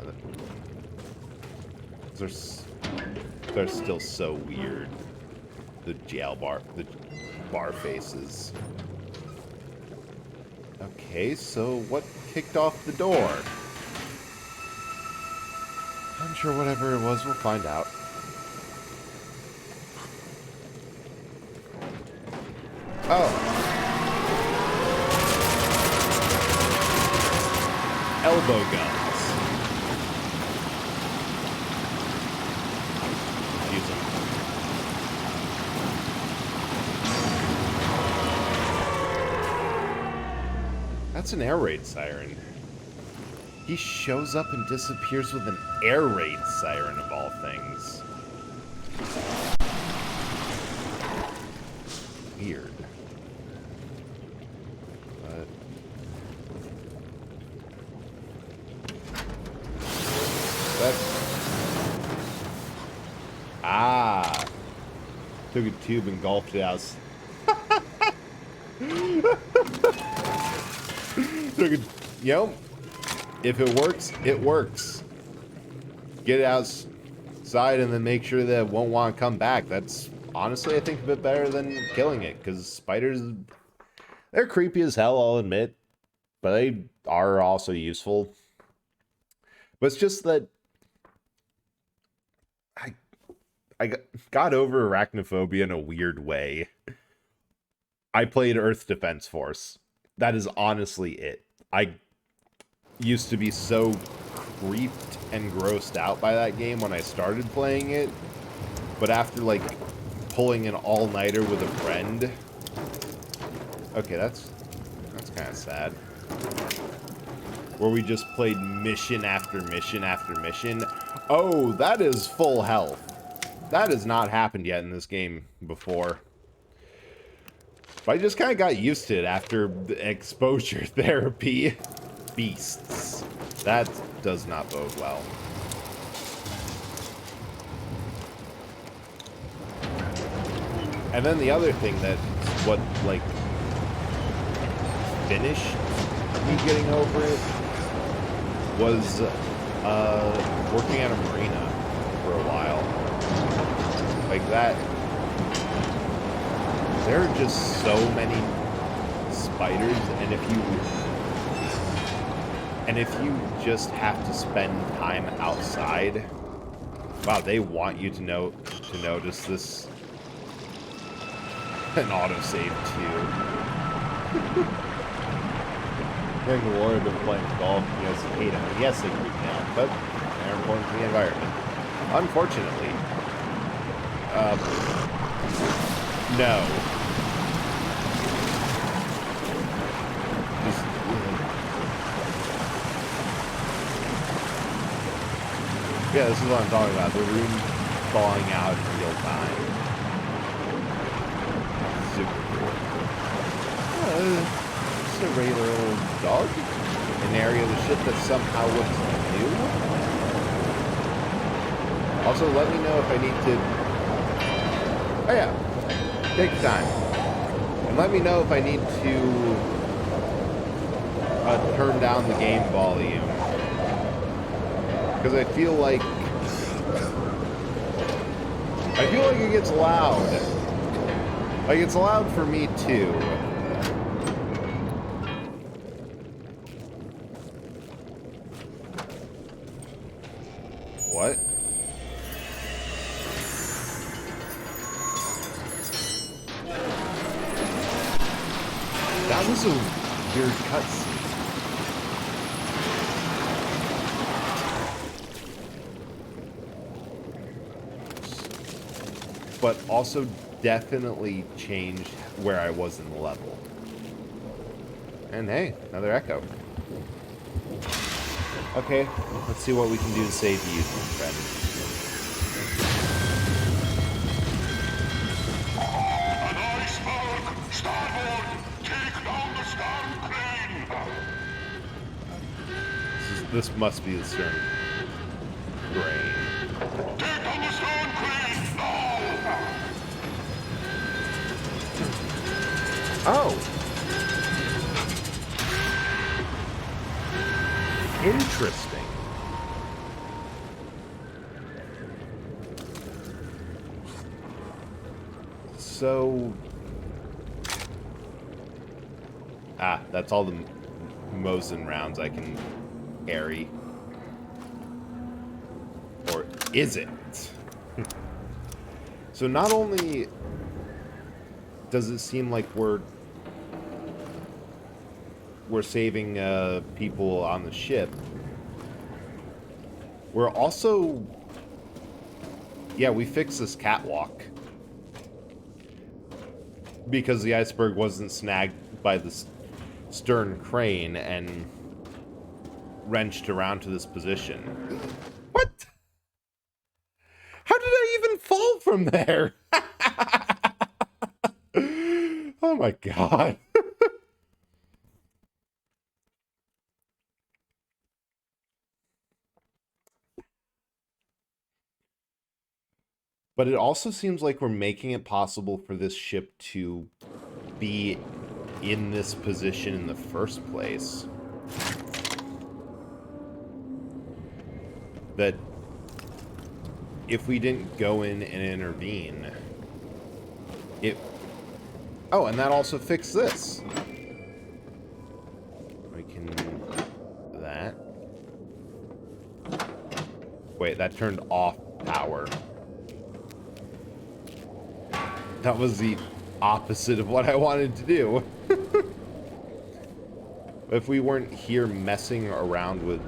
A: they're still so weird. The bar faces. Okay, so what kicked off the door? I'm sure whatever it was, we'll find out. Oh. Elbow guns. Use them. That's an air raid siren. He shows up and disappears with an air raid siren of all things. Weird. Took a tube and engulfed it out. If it works, it works. Get it outside and then make sure that it won't want to come back. That's honestly, I think, a bit better than killing it, because spiders, they're creepy as hell, I'll admit, but they are also useful. But it's just that I got over arachnophobia in a weird way. I played Earth Defense Force. That is honestly it. I used to be so creeped and grossed out by that game when I started playing it. But after, like, pulling an all-nighter with a friend... Okay, that's kind of sad. Where we just played mission after mission after mission. Oh, that is full health. That has not happened yet in this game before. But I just kind of got used to it after the exposure therapy. Beasts. That does not bode well. And then the other thing that what, like, finished me getting over it was working at a marina for a while. Like that. There are just so many spiders, and if you just have to spend time outside, wow, they want you to notice this. An autosave too. During the war, I've been playing golf, cicada. Yes, they creep me out, but they're important to the environment. Unfortunately. No. Yeah, this is what I'm talking about. The room falling out in real time. Super cool. Just a regular old dog. An area of the ship that somehow looks new. Also, let me know if I need to... Oh yeah. Take your time. And let me know if I need to turn down the game volume. Because I feel like it gets loud. Like, it's loud for me too. weird cutscene. But also definitely changed where I was in the level. And hey, another echo. Okay, let's see what we can do to save you, my friend.
E: An iceberg! Starboard! Take down the stern crane!
A: This must be the stern crane.
E: Take down the stern crane! Now!
A: Oh! Interesting. So... that's all the Mosin rounds I can carry. Or is it? So not only does it seem like we're saving people on the ship, we're also... Yeah, we fixed this catwalk. Because the iceberg wasn't snagged by the stern crane and wrenched around to this position. What? How did I even fall from there? Oh my god. But it also seems like we're making it possible for this ship to be in this position in the first place. That if we didn't go in and intervene, it... Oh, and that also fixed this. We can... That. Wait, that turned off power. That was the opposite of what I wanted to do. If we weren't here messing around with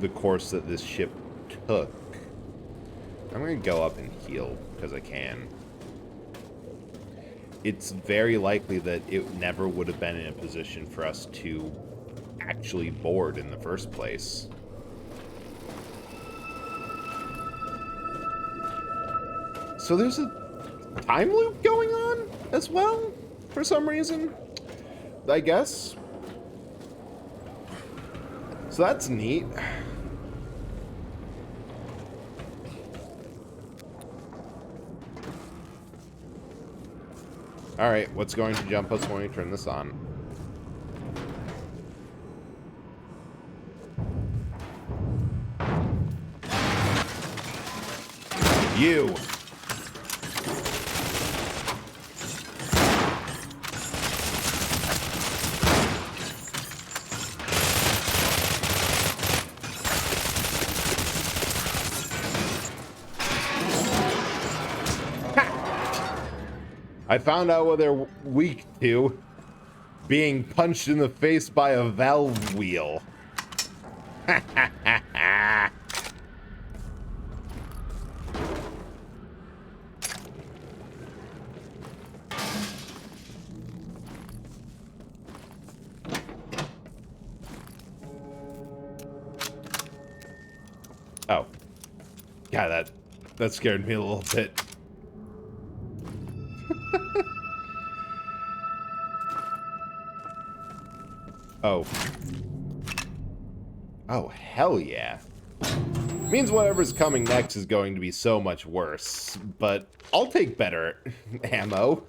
A: the course that this ship took, I'm going to go up and heal, because I can. It's very likely that it never would have been in a position for us to actually board in the first place. So there's a time loop going on as well, for some reason, I guess. So that's neat. Alright, what's going to jump us when we turn this on? You! I found out what they're weak to. Being punched in the face by a valve wheel. Oh. God, that scared me a little bit. Oh. Oh, hell yeah. Means whatever's coming next is going to be so much worse, but I'll take better ammo.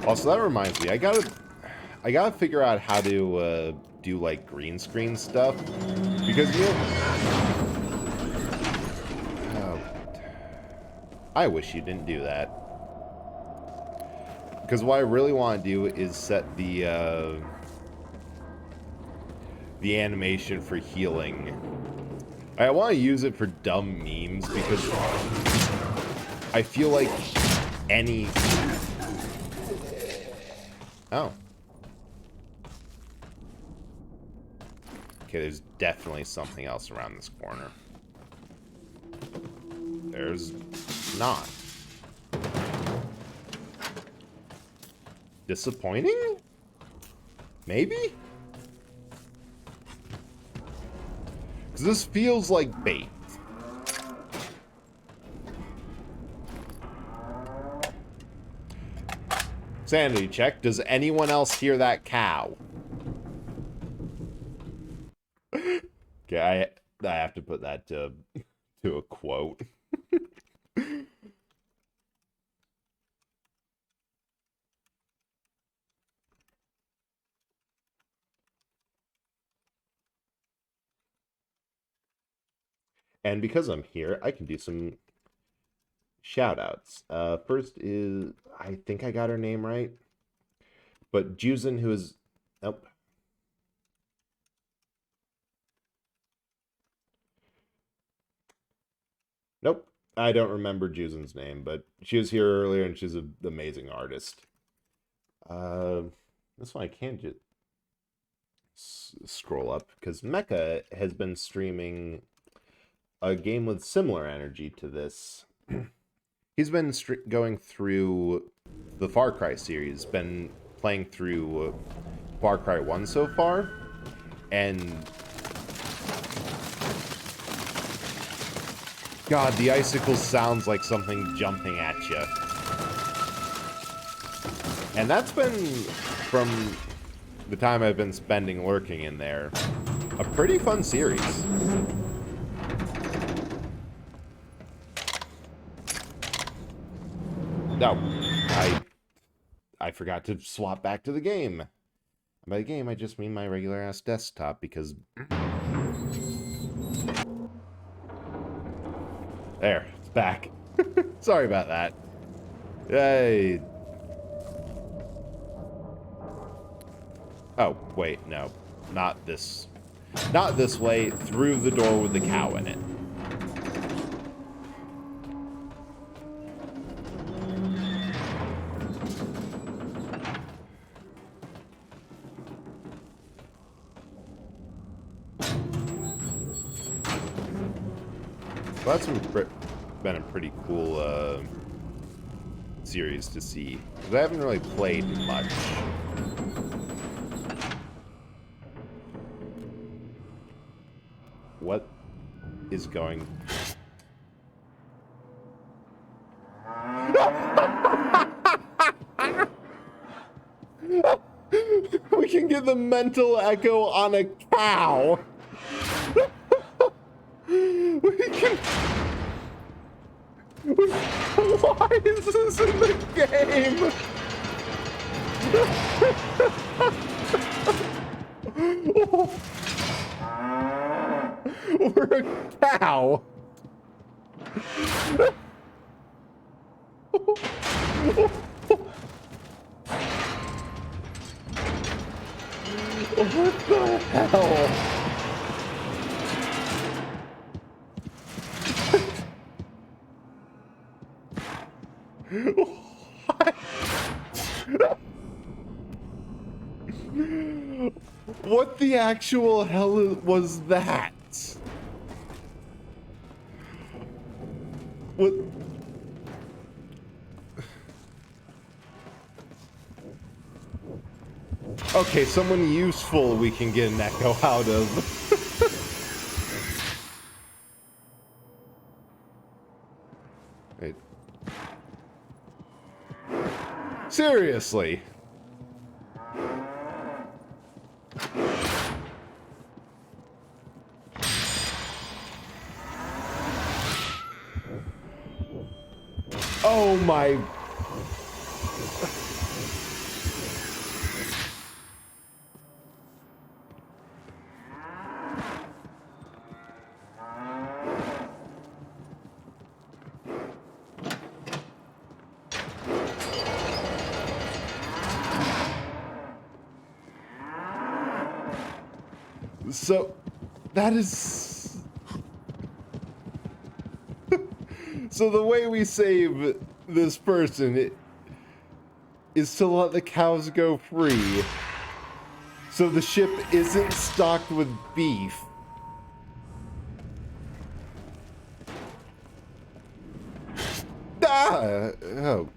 A: Also, that reminds me, I gotta figure out how to do like green screen stuff, because oh, I wish you didn't do that. Because what I really want to do is set the animation for healing. I want to use it for dumb memes because I feel like Oh. Okay, there's definitely something else around this corner. There's not. Disappointing? Maybe? Because this feels like bait. Sanity check. Does anyone else hear that cow? Okay, I have to put that to a quote. And because I'm here, I can do some shout outs. First is, I think I got her name right, but Juzin, who is, nope. Nope, I don't remember Juzin's name, but she was here earlier and she's an amazing artist. This one I can just scroll up because Mecha has been streaming a game with similar energy to this. He's been going through the Far Cry series, been playing through Far Cry 1 so far, and God, the icicle sounds like something jumping at you. And that's been, from the time I've been spending lurking in there, a pretty fun series. No, I forgot to swap back to the game. By the game, I just mean my regular ass desktop because there, it's back. Sorry about that. Yay. Oh, wait, no. Not this. Not this way, through the door with the cow in it. Well, that's been a pretty cool series to see. Because I haven't really played much. What is going... We can get the mental echo on a cow. We can... Why is this in the game? We're a cow. What the hell? What the actual hell was that? What? Okay, someone useful we can get an echo out of. Wait. Seriously? Oh my... So, that is... So the way we save this person, is to let the cows go free, so the ship isn't stocked with beef. Ah! Oh.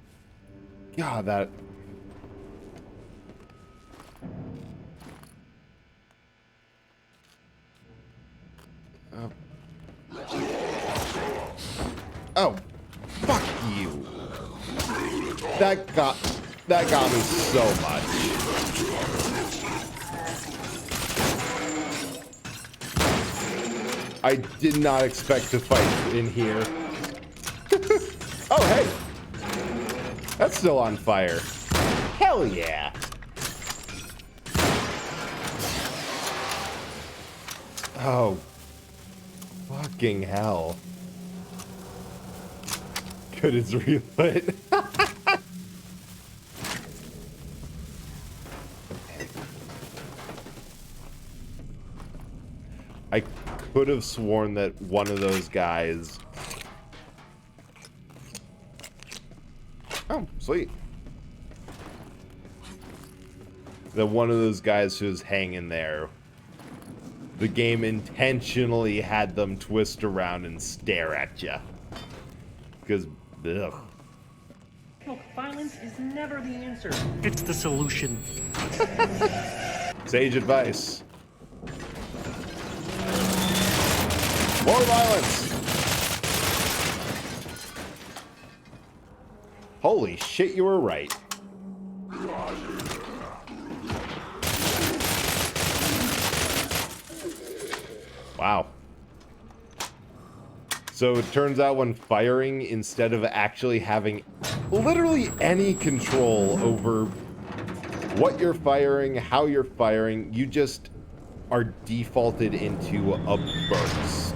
A: God, that... Oh, fuck you. That got me so much. I did not expect to fight in here. Oh, hey. That's still on fire. Hell yeah. Oh. Fucking hell. Good as relit. I could have sworn that one of those guys... Oh, sweet. That one of those guys who was hanging there, the game intentionally had them twist around and stare at you. Because, ugh.
J: Look, violence is never the answer. It's the solution.
A: Sage advice. More violence! Holy shit, you were right. Wow. So it turns out when firing, instead of actually having literally any control over what you're firing, how you're firing, you just are defaulted into a burst.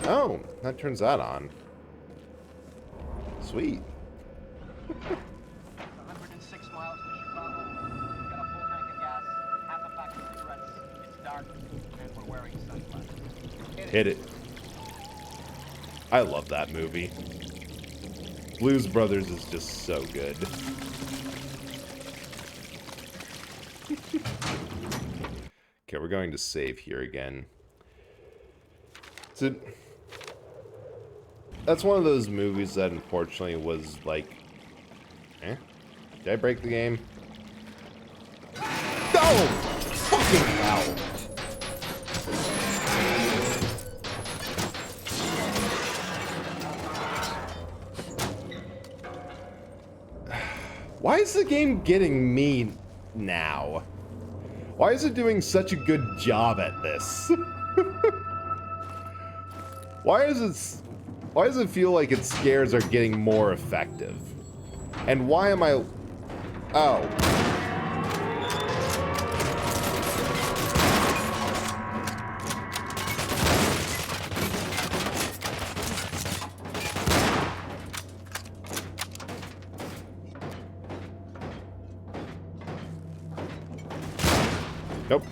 A: Oh, that turns that on. Sweet.
K: 106 miles to Chicago. We've got a full tank of gas, half a pack of cigarettes. It's dark, and we're wearing sunglasses.
A: Hit it. I love that movie. Blues Brothers is just so good. Okay, we're going to save here again. So, that's one of those movies that unfortunately was like... Eh? Did I break the game? No! Fucking hell! Why is the game getting me now? Why is it doing such a good job at this? Why does it feel like its scares are getting more effective? And why am I... Oh. Nope.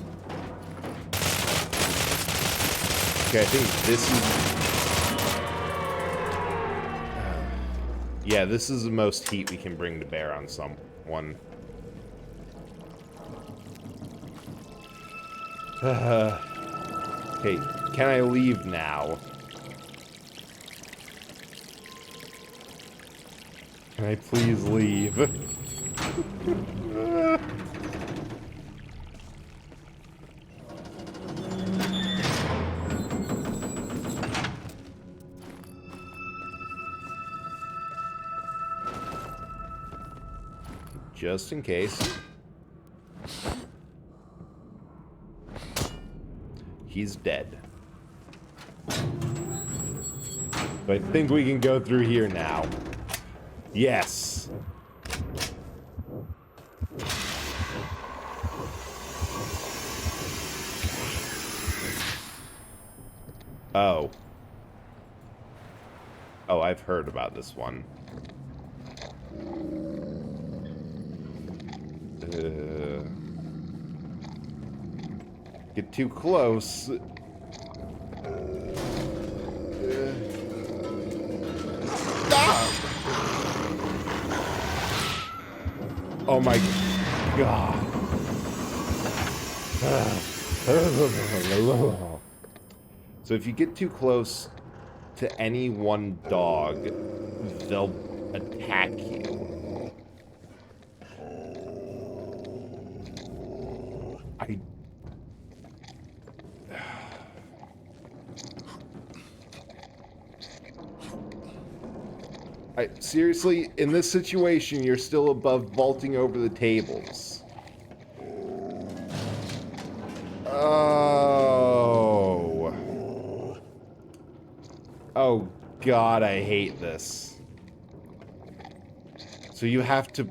A: Okay, I think this is... yeah, this is the most heat we can bring to bear on someone. Okay, can I leave now? Can I please leave? Just in case. He's dead. But I think we can go through here now. Yes. Oh. Oh, I've heard about this one. Get too close. Ah! Oh my god. So if you get too close to any one dog, they'll attack you. Seriously, in this situation, you're still above vaulting over the tables. Oh. Oh, God, I hate this. So you have to...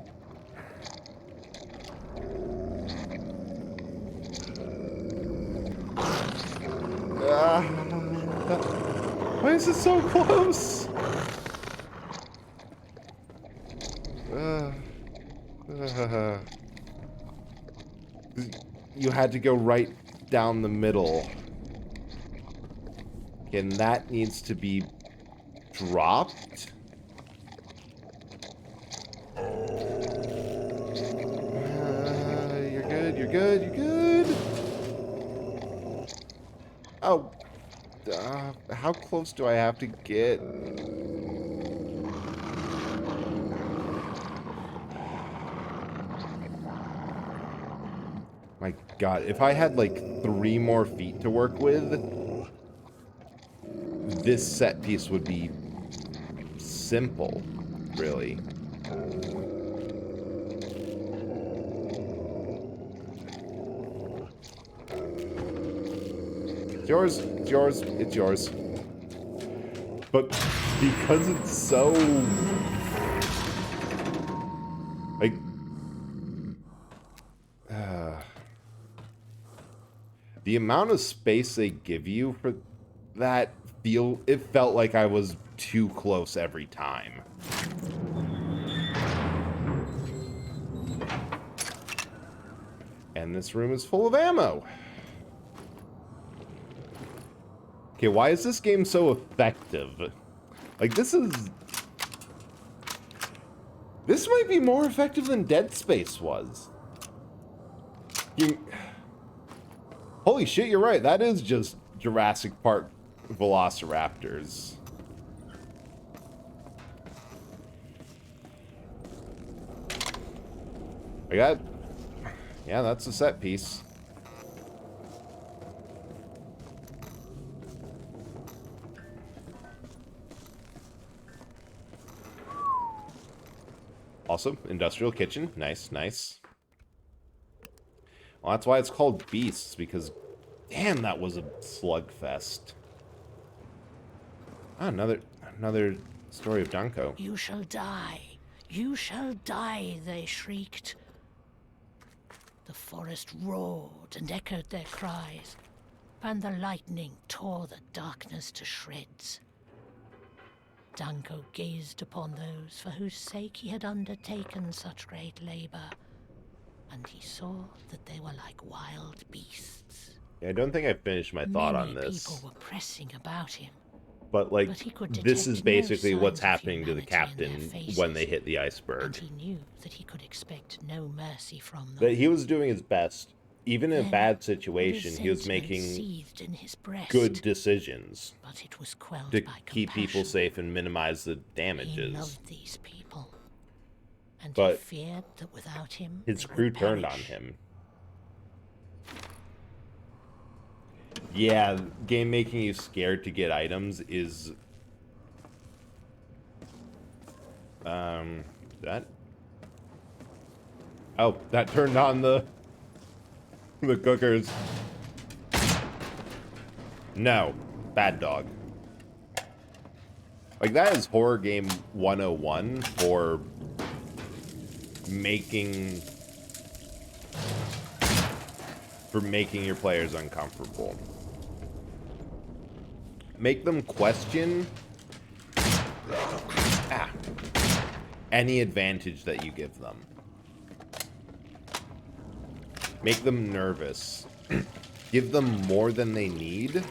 A: Why is it so close? You had to go right down the middle. And that needs to be dropped. You're good, you're good, you're good. Oh. How close do I have to get? My God, if I had like 3 more feet to work with, this set piece would be simple, really. It's yours, it's yours, it's yours. But because it's so... like... the amount of space they give you for that it felt like I was too close every time. And this room is full of ammo. Okay, why is this game so effective? Like, this might be more effective than Dead Space was. Holy shit, you're right. That is just Jurassic Park Velociraptors. Yeah, that's a set piece. Also, industrial kitchen. Nice, nice. Well, that's why it's called Beasts, because damn, that was a slugfest. Ah, another story of Danko.
I: You shall die. You shall die, they shrieked. The forest roared and echoed their cries, and the lightning tore the darkness to shreds. Danko gazed upon those for whose sake he had undertaken such great labor, and he saw that they were like wild beasts.
A: Yeah, I don't think I finished my thought on
I: Many
A: this.
I: people were pressing about him.
A: But, like,
I: But he could
A: this is
I: detect no
A: basically what's
I: signs of
A: happening to the
I: humanity in
A: captain
I: their faces,
A: when they hit the iceberg.
I: And he knew that he could expect no mercy from them.
A: That he was doing his best. Even in a
I: Then
A: bad situation, he was
I: resentment
A: making
I: seethed in his breast,
A: good decisions
I: but it was quelled
A: to
I: by
A: keep people
I: compassion.
A: safe and minimize the
I: He
A: damages.
I: loved these people, and
A: But
I: he feared that without him,
A: his
I: they
A: crew
I: would
A: turned on
I: perish.
A: him. Yeah, game making you scared to get items is... that... Oh, that turned on the cookers. No. Bad dog. Like, that is horror game 101 for making your players uncomfortable. Make them question any advantage that you give them. Make them nervous. Give them more than they need.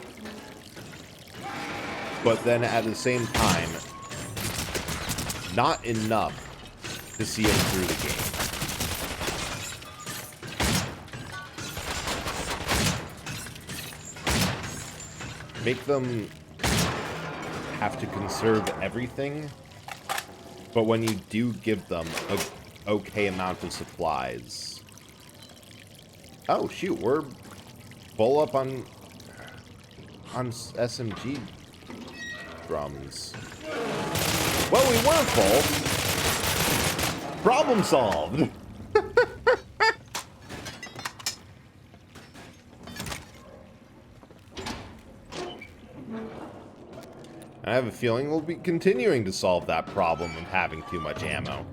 A: But then at the same time, not enough to see them through the game. make them have to conserve everything, but when you do give them a okay amount of supplies. Oh shoot, we're full up on SMG drums. Well, we were full. Problem solved. I have a feeling we'll be continuing to solve that problem of having too much ammo.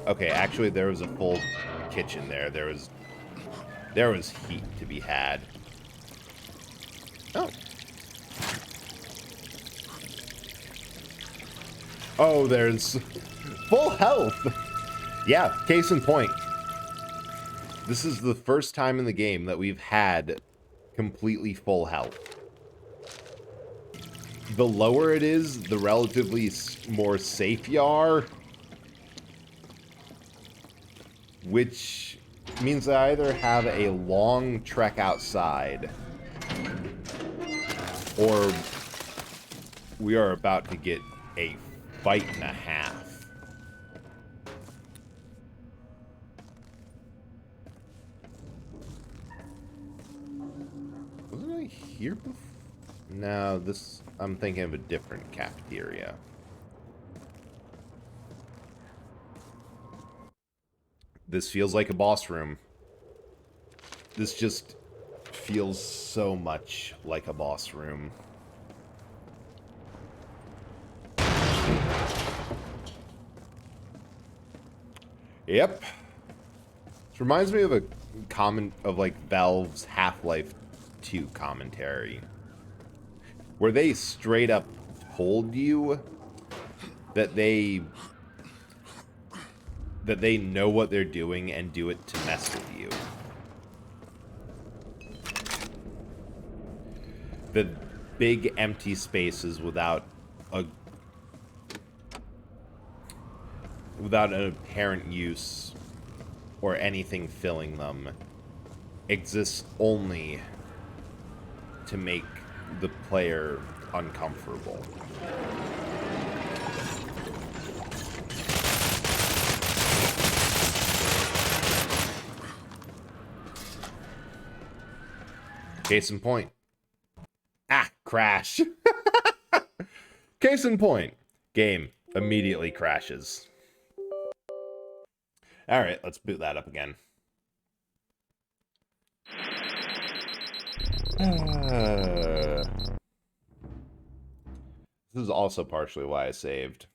A: Okay, actually there was a full kitchen there. There was heat to be had. Oh. Oh, there's full health. Yeah, case in point. This is the first time in the game that we've had completely full health. The lower it is, the relatively more safe you are. Which means I either have a long trek outside, or we are about to get a fight and a half. Wasn't I here before? No, this... I'm thinking of a different cafeteria. This feels like a boss room. This just feels so much like a boss room. Yep. This reminds me of a comment of like Valve's Half-Life 2 commentary, where they straight up told you that they know what they're doing and do it to mess with you. The big empty spaces without an apparent use or anything filling them exists only to make the player uncomfortable. Case in point. Ah, crash. Case in point. Game immediately crashes. Alright, let's boot that up again. This is also partially why I saved.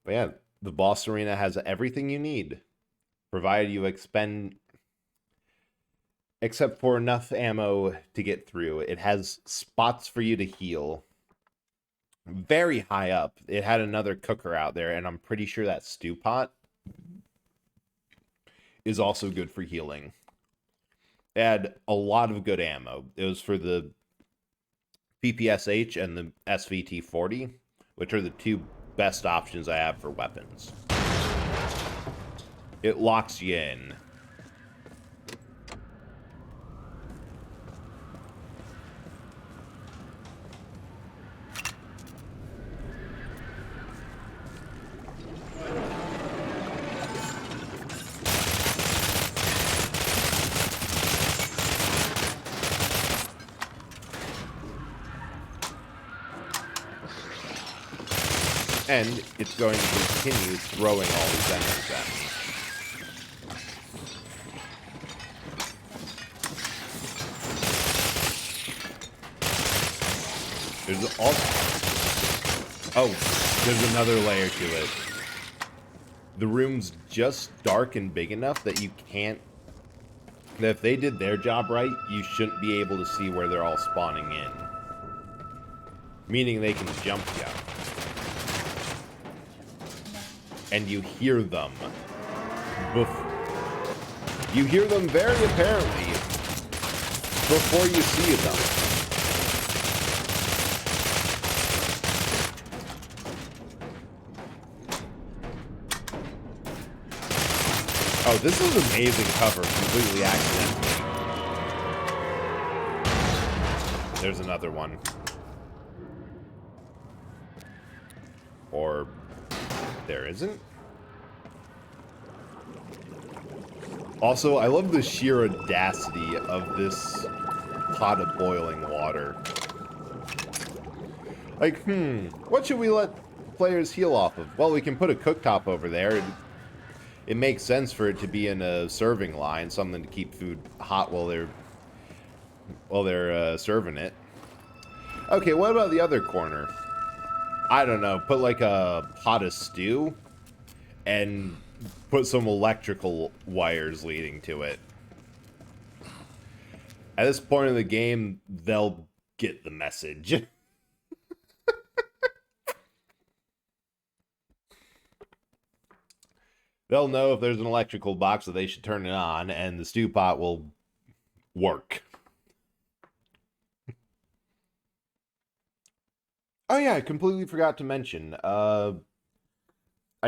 A: But yeah, the boss arena has everything you need, provided you expend, except for enough ammo to get through. It has spots for you to heal. Very high up, it had another cooker out there, and I'm pretty sure that stew pot is also good for healing. It had a lot of good ammo. It was for the PPSH and the SVT-40, which are the two best options I have for weapons. It locks you in. And it's going to continue throwing all these enemies at me. There's also... Oh, there's another layer to it. The room's just dark and big enough that you can't... that if they did their job right, you shouldn't be able to see where they're all spawning in. Meaning they can jump you. And you hear them. You hear them very apparently before you see them. Oh, this is amazing cover, completely accidentally. there's another one. Or there isn't. Also, I love the sheer audacity of this pot of boiling water. Like, what should we let players heal off of? Well, we can put a cooktop over there. It makes sense for it to be in a serving line, something to keep food hot while they're serving it. Okay, what about the other corner? I don't know, put like a pot of stew and put some electrical wires leading to it. At this point in the game, they'll get the message. They'll know if there's an electrical box that they should turn it on, and the stew pot will work. Oh yeah, I completely forgot to mention. I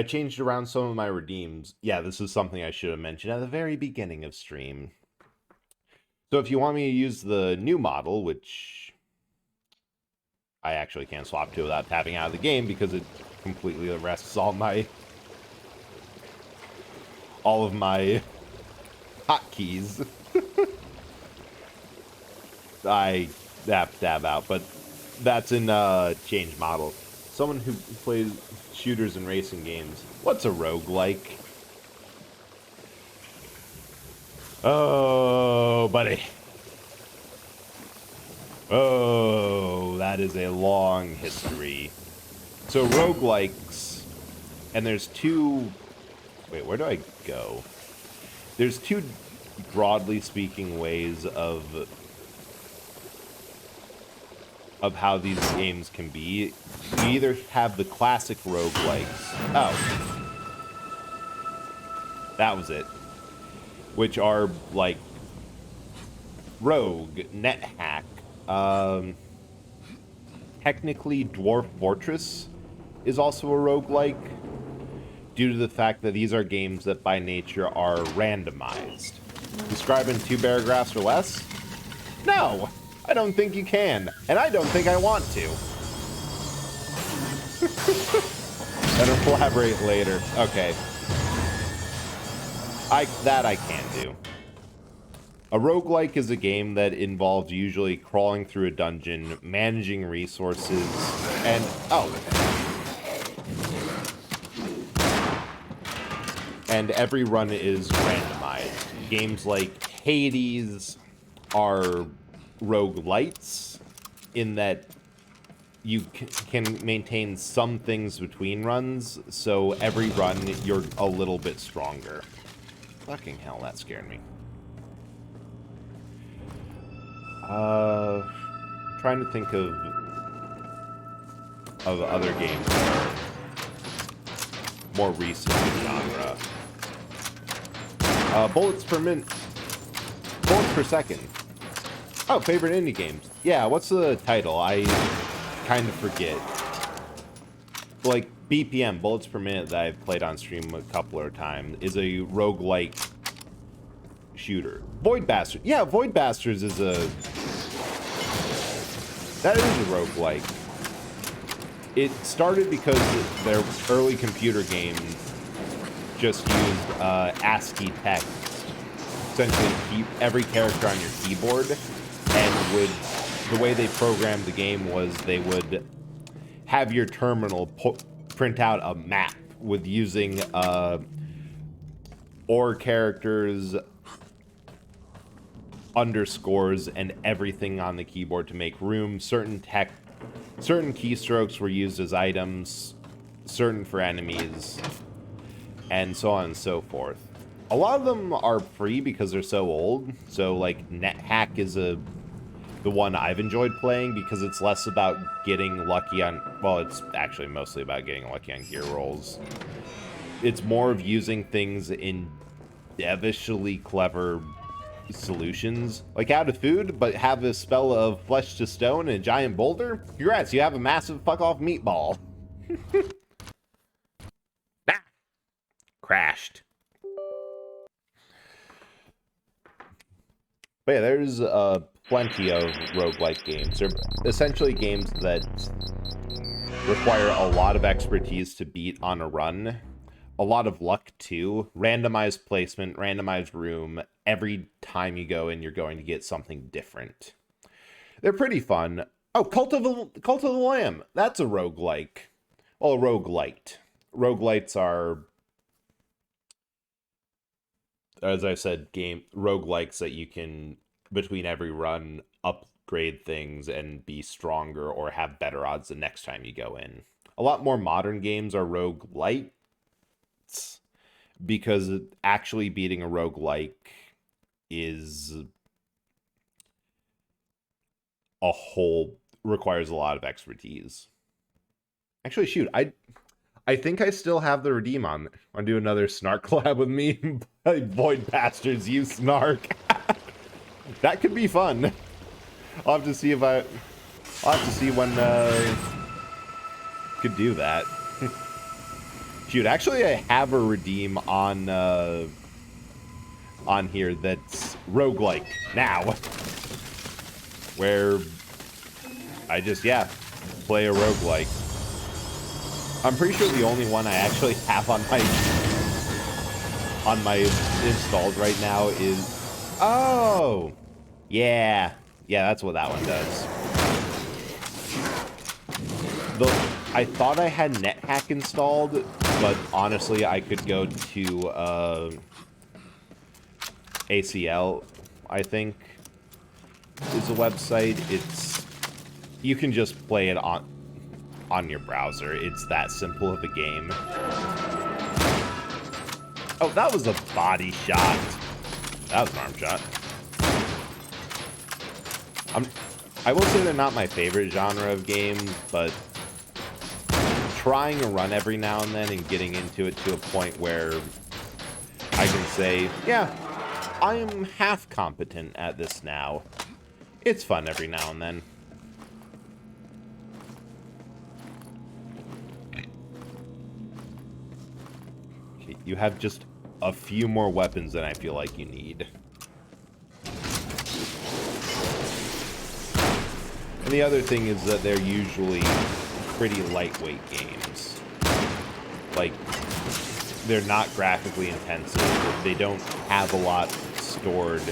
A: changed around some of my redeems. Yeah, this is something I should have mentioned at the very beginning of stream. So if you want me to use the new model, which I actually can't swap to without tapping out of the game because it completely arrests all of my hotkeys. I have to tab out, but that's in change model. Someone who plays shooters and racing games. What's a roguelike? Oh, buddy. Oh, that is a long history. So roguelikes, and there's two... Wait, where do I go? There's two, broadly speaking, ways of how these games can be. You either have the classic roguelikes. Oh. That was it. Which are, like, Rogue, NetHack. Technically, Dwarf Fortress is also a roguelike, due to the fact that these are games that by nature are randomized. Describe in 2 paragraphs or less? No! I don't think you can, and I don't think I want to. Better elaborate later. Okay. That I can do. A roguelike is a game that involves usually crawling through a dungeon, managing resources, and... And every run is randomized. Games like Hades are roguelites in that you can maintain some things between runs, so every run you're a little bit stronger. Fucking hell, that scared me. Trying to think of other games that are more recent in genre. Bullets per second. Oh, favorite indie games. Yeah, what's the title? I kind of forget. Like, BPM, Bullets Per Minute, that I've played on stream a couple of times, is a roguelike shooter. Void Bastards. Yeah, Void Bastards is a... That is a roguelike. It started because their early computer games just used ASCII text. Essentially, keep every character on your keyboard, and the way they programmed the game was they would have your terminal print out a map with using OR characters, underscores, and everything on the keyboard to make room. Certain keystrokes were used as items, certain for enemies, and so on and so forth. A lot of them are free because they're so old. So, like, NetHack is the one I've enjoyed playing because it's less about getting lucky on... Well, it's actually mostly about getting lucky on gear rolls. It's more of using things in devilishly clever solutions. Like out of food, but have a spell of flesh to stone and a giant boulder? Congrats, you have a massive fuck-off meatball. Ah! Crashed. But yeah, there's plenty of roguelike games. They're essentially games that require a lot of expertise to beat on a run. A lot of luck, too. Randomized placement, randomized room. Every time you go in, you're going to get something different. They're pretty fun. Oh, Cult of the Lamb. That's a roguelike. Well, a roguelite. Roguelites are, as I said, roguelikes that you can, between every run, upgrade things and be stronger or have better odds the next time you go in. A lot more modern games are roguelites, because actually beating a roguelike is requires a lot of expertise. Actually, shoot, I think I still have the redeem on. Want to do another Snark collab with me? Void Bastards, you Snark. That could be fun. I'll have to see when could do that. Shoot, actually I have a redeem on here that's roguelike now. Where I just, play a roguelike. I'm pretty sure the only one I actually have on my installed right now is, oh, yeah, that's what that one does. I thought I had NetHack installed, but honestly, I could go to ACL, I think, is a website. You can just play it on your browser. It's that simple of a game. Oh, that was a body shot. That was an arm shot. I will say they're not my favorite genre of game, but trying a run every now and then and getting into it to a point where I can say, yeah, I am half competent at this now. It's fun every now and then. Okay, you have just a few more weapons than I feel like you need. And the other thing is that they're usually pretty lightweight games. Like, they're not graphically intensive. They don't have a lot stored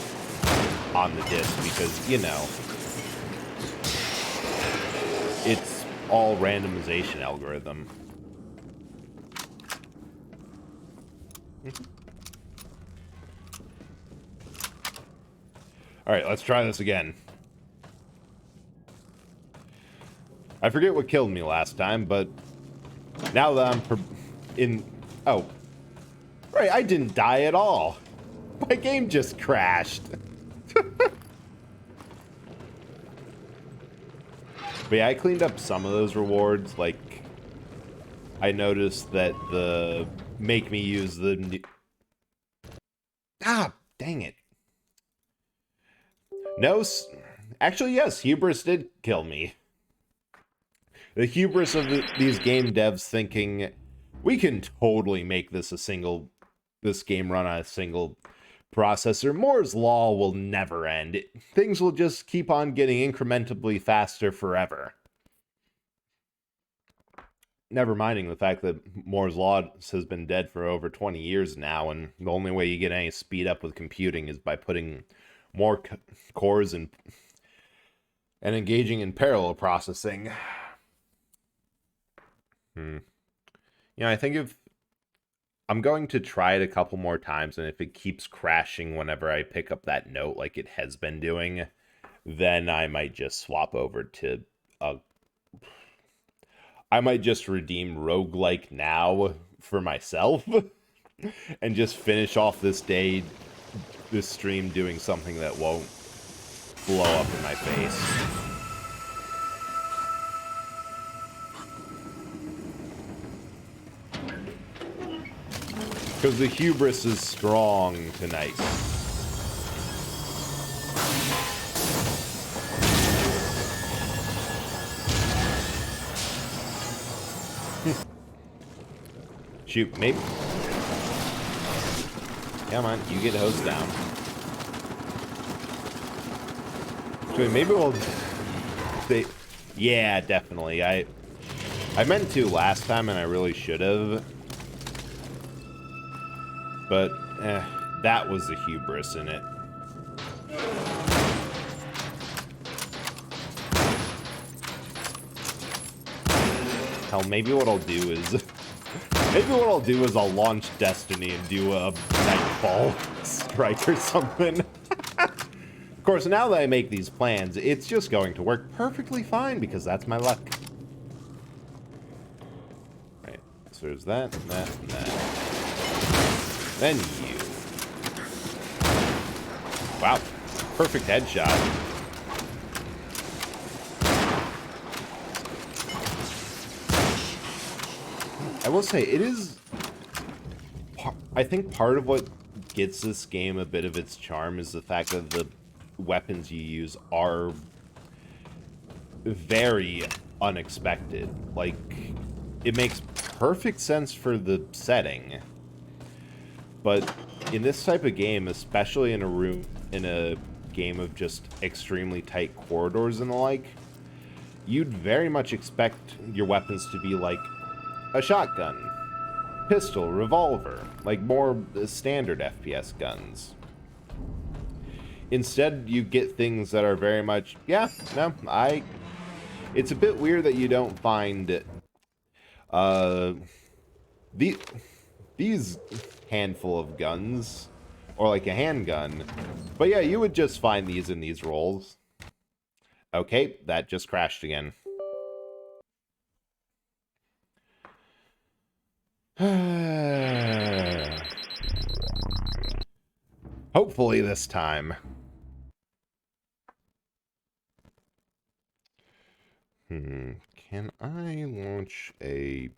A: on the disc because, you know, it's all randomization algorithm. Alright, let's try this again. I forget what killed me last time, but now that I'm oh. Right, I didn't die at all. My game just crashed. But yeah, I cleaned up some of those rewards. Like, I noticed that the make me use the dang it. No, actually, yes, hubris did kill me. The hubris of these game devs thinking, we can totally make this game run on a single processor. Moore's Law will never end. Things will just keep on getting incrementally faster forever. Never minding the fact that Moore's Law has been dead for over 20 years now, and the only way you get any speed up with computing is by putting more cores and engaging in parallel processing. You know, I think if I'm going to try it a couple more times, and if it keeps crashing whenever I pick up that note like it has been doing, then I might just swap over to I might just redeem Roguelike Now for myself and just finish off this stream doing something that won't blow up in my face. Because the hubris is strong tonight. Shoot, maybe. Come on, you get hosed down. Actually, maybe we'll... Yeah, definitely. I meant to last time, and I really should have. But, that was the hubris in it. Hell, maybe what I'll do is... Maybe what I'll do is I'll launch Destiny and do a Nightfall strike or something. Of course, now that I make these plans, it's just going to work perfectly fine because that's my luck. Right, so there's that, and that, and that. Then you. Wow, perfect headshot. I will say, it is... I think part of what gets this game a bit of its charm is the fact that the weapons you use are very unexpected. Like, it makes perfect sense for the setting. But in this type of game, especially in a game of just extremely tight corridors and the like, you'd very much expect your weapons to be like a shotgun, pistol, revolver, like more standard FPS guns. Instead, you get things that are very much, yeah, no, it's a bit weird that you don't find, these handful of guns, or like a handgun, but yeah, you would just find these in these rolls. Okay, that just crashed again. Hopefully this time. Can I launch a...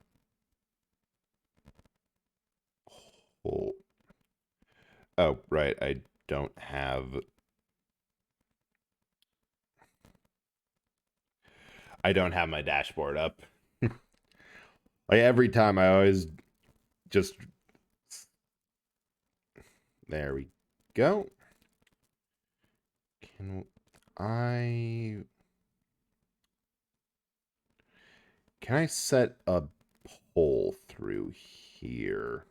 A: Oh, right, I don't have... I don't have my dashboard up. Like, every time I always just... There we go. Can I set a pole through here?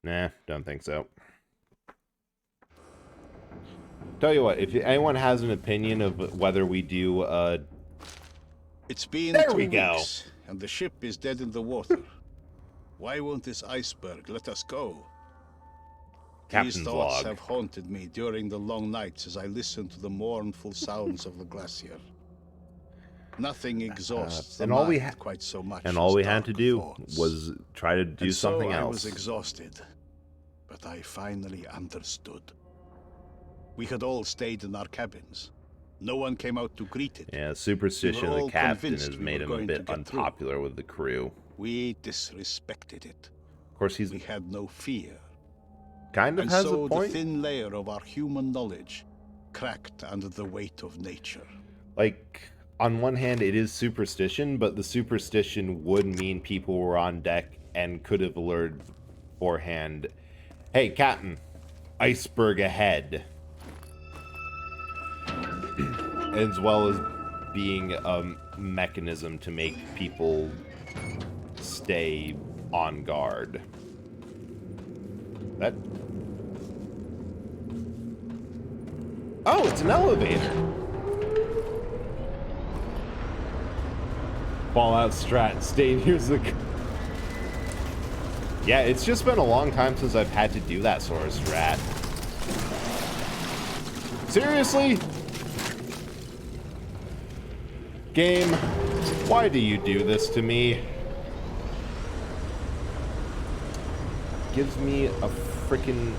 A: Nah, don't think so. Tell you what, if anyone has an opinion of whether we do,
B: It's been
A: there
B: 2
A: we go.
B: weeks, and the ship is dead in the water. Why won't this iceberg let us go?
A: Captain's
B: These thoughts
A: log.
B: have haunted me during the long nights as I listen to the mournful sounds of the glacier. Nothing exhausts the
A: and all we
B: mind quite so much.
A: And all
B: as
A: we had to
B: dark
A: do
B: thoughts.
A: was try to do
B: And
A: something
B: so I
A: else.
B: was exhausted, but I finally understood. We had all stayed in our cabins. No one came out to greet it.
A: Yeah, superstition of
B: all
A: the captain
B: convinced
A: has
B: we
A: made
B: were
A: him a
B: going to
A: bit
B: get through.
A: unpopular with the crew.
B: We disrespected it.
A: Of course, he's
B: We had no fear.
A: kind of
B: And
A: has
B: so
A: a point.
B: the thin layer of our human knowledge cracked under the weight of nature.
A: Like, on one hand, it is superstition, but the superstition would mean people were on deck and could have alerted beforehand, hey, Captain, iceberg ahead. As well as being a mechanism to make people stay on guard. That... Oh, it's an elevator! Fallout Strat, stay music. Yeah, it's just been a long time since I've had to do that sort of strat. Seriously? Game, why do you do this to me? Gives me a frickin'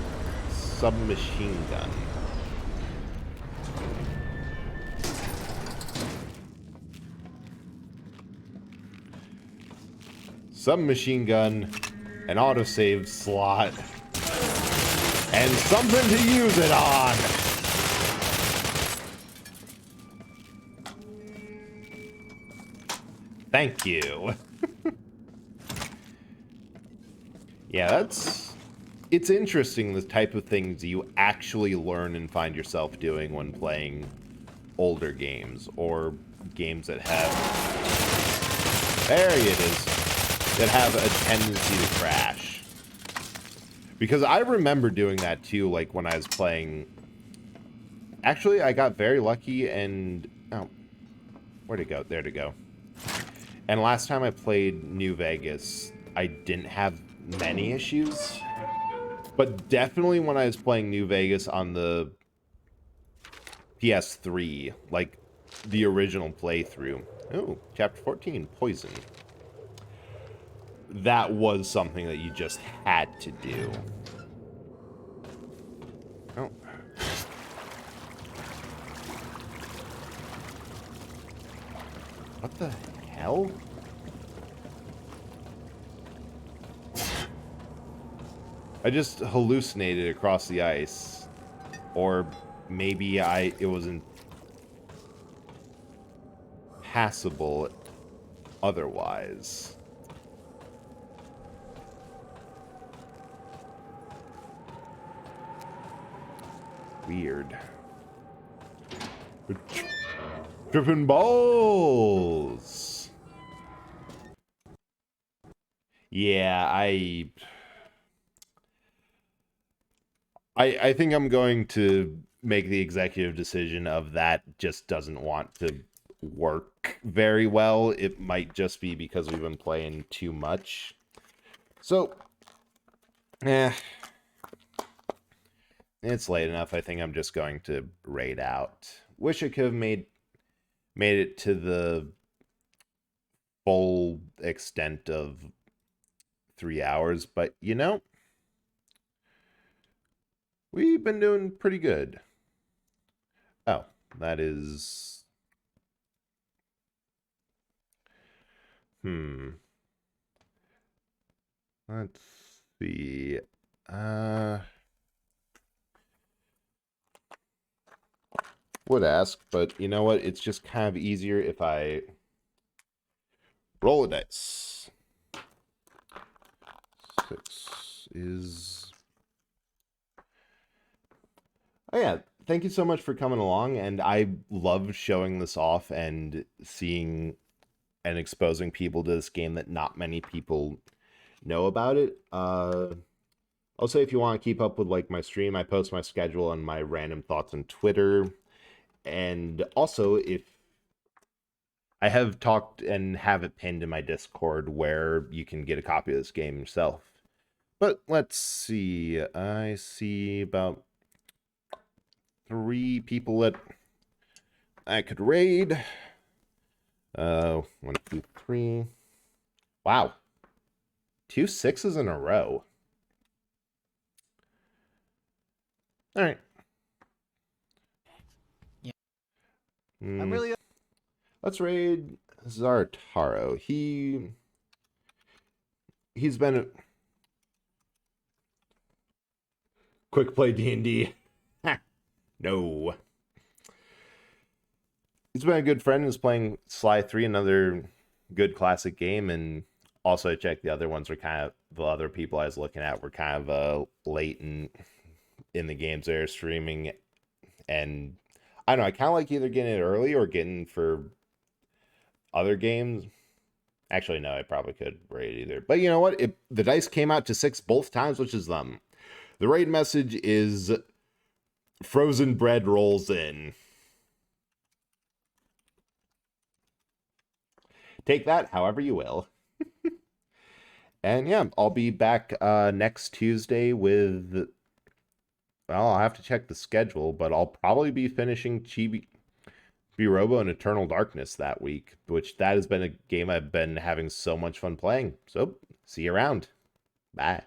A: submachine gun. Submachine gun, an autosave slot, and something to use it on! Thank you. Yeah, that's... it's interesting the type of things you actually learn and find yourself doing when playing older games or games that have, there it is, that have a tendency to crash. Because I remember doing that too, like when I was playing. Actually, I got very lucky and, oh, where'd it go? There'd it go. And last time I played New Vegas, I didn't have many issues. But definitely when I was playing New Vegas on the PS3, like the original playthrough. Oh, chapter 14, Poison. That was something that you just had to do. Oh. What the hell? I just hallucinated across the ice. Or maybe it wasn't passable otherwise. Weird. Tripping balls! Yeah, I think I'm going to make the executive decision of that just doesn't want to work very well. It might just be because we've been playing too much. So, it's late enough. I think I'm just going to raid out. Wish I could have made it to the full extent of 3 hours, but you know, we've been doing pretty good. Oh, that is... Let's see. Would ask, but you know what? It's just kind of easier if I roll a dice. 6 is... Oh yeah, thank you so much for coming along, and I love showing this off and seeing and exposing people to this game that not many people know about it. Also, if you want to keep up with like my stream, I post my schedule and my random thoughts on Twitter. And also, if I have talked and have it pinned in my Discord where you can get a copy of this game yourself. But let's see. I see about 3 people that I could raid. 1, 2, 3. Wow. 2 6s in a row. All right.
K: I'm really...
A: Let's raid Zartaro. He's been a quick play D&D. No. He's been a good friend. He's playing Sly 3, another good classic game, and also I checked the other ones were kind of, the other people I was looking at were kind of late in the games they're streaming, and I don't know, I kind of like either getting it early or getting for other games. Actually, no, I probably could raid either. But you know what? The dice came out to 6 both times, which is them. The raid message is frozen bread rolls in. Take that however you will. And yeah, I'll be back next Tuesday with... Well, I'll have to check the schedule, but I'll probably be finishing Chibi Robo and Eternal Darkness that week, which that has been a game I've been having so much fun playing. So, see you around. Bye.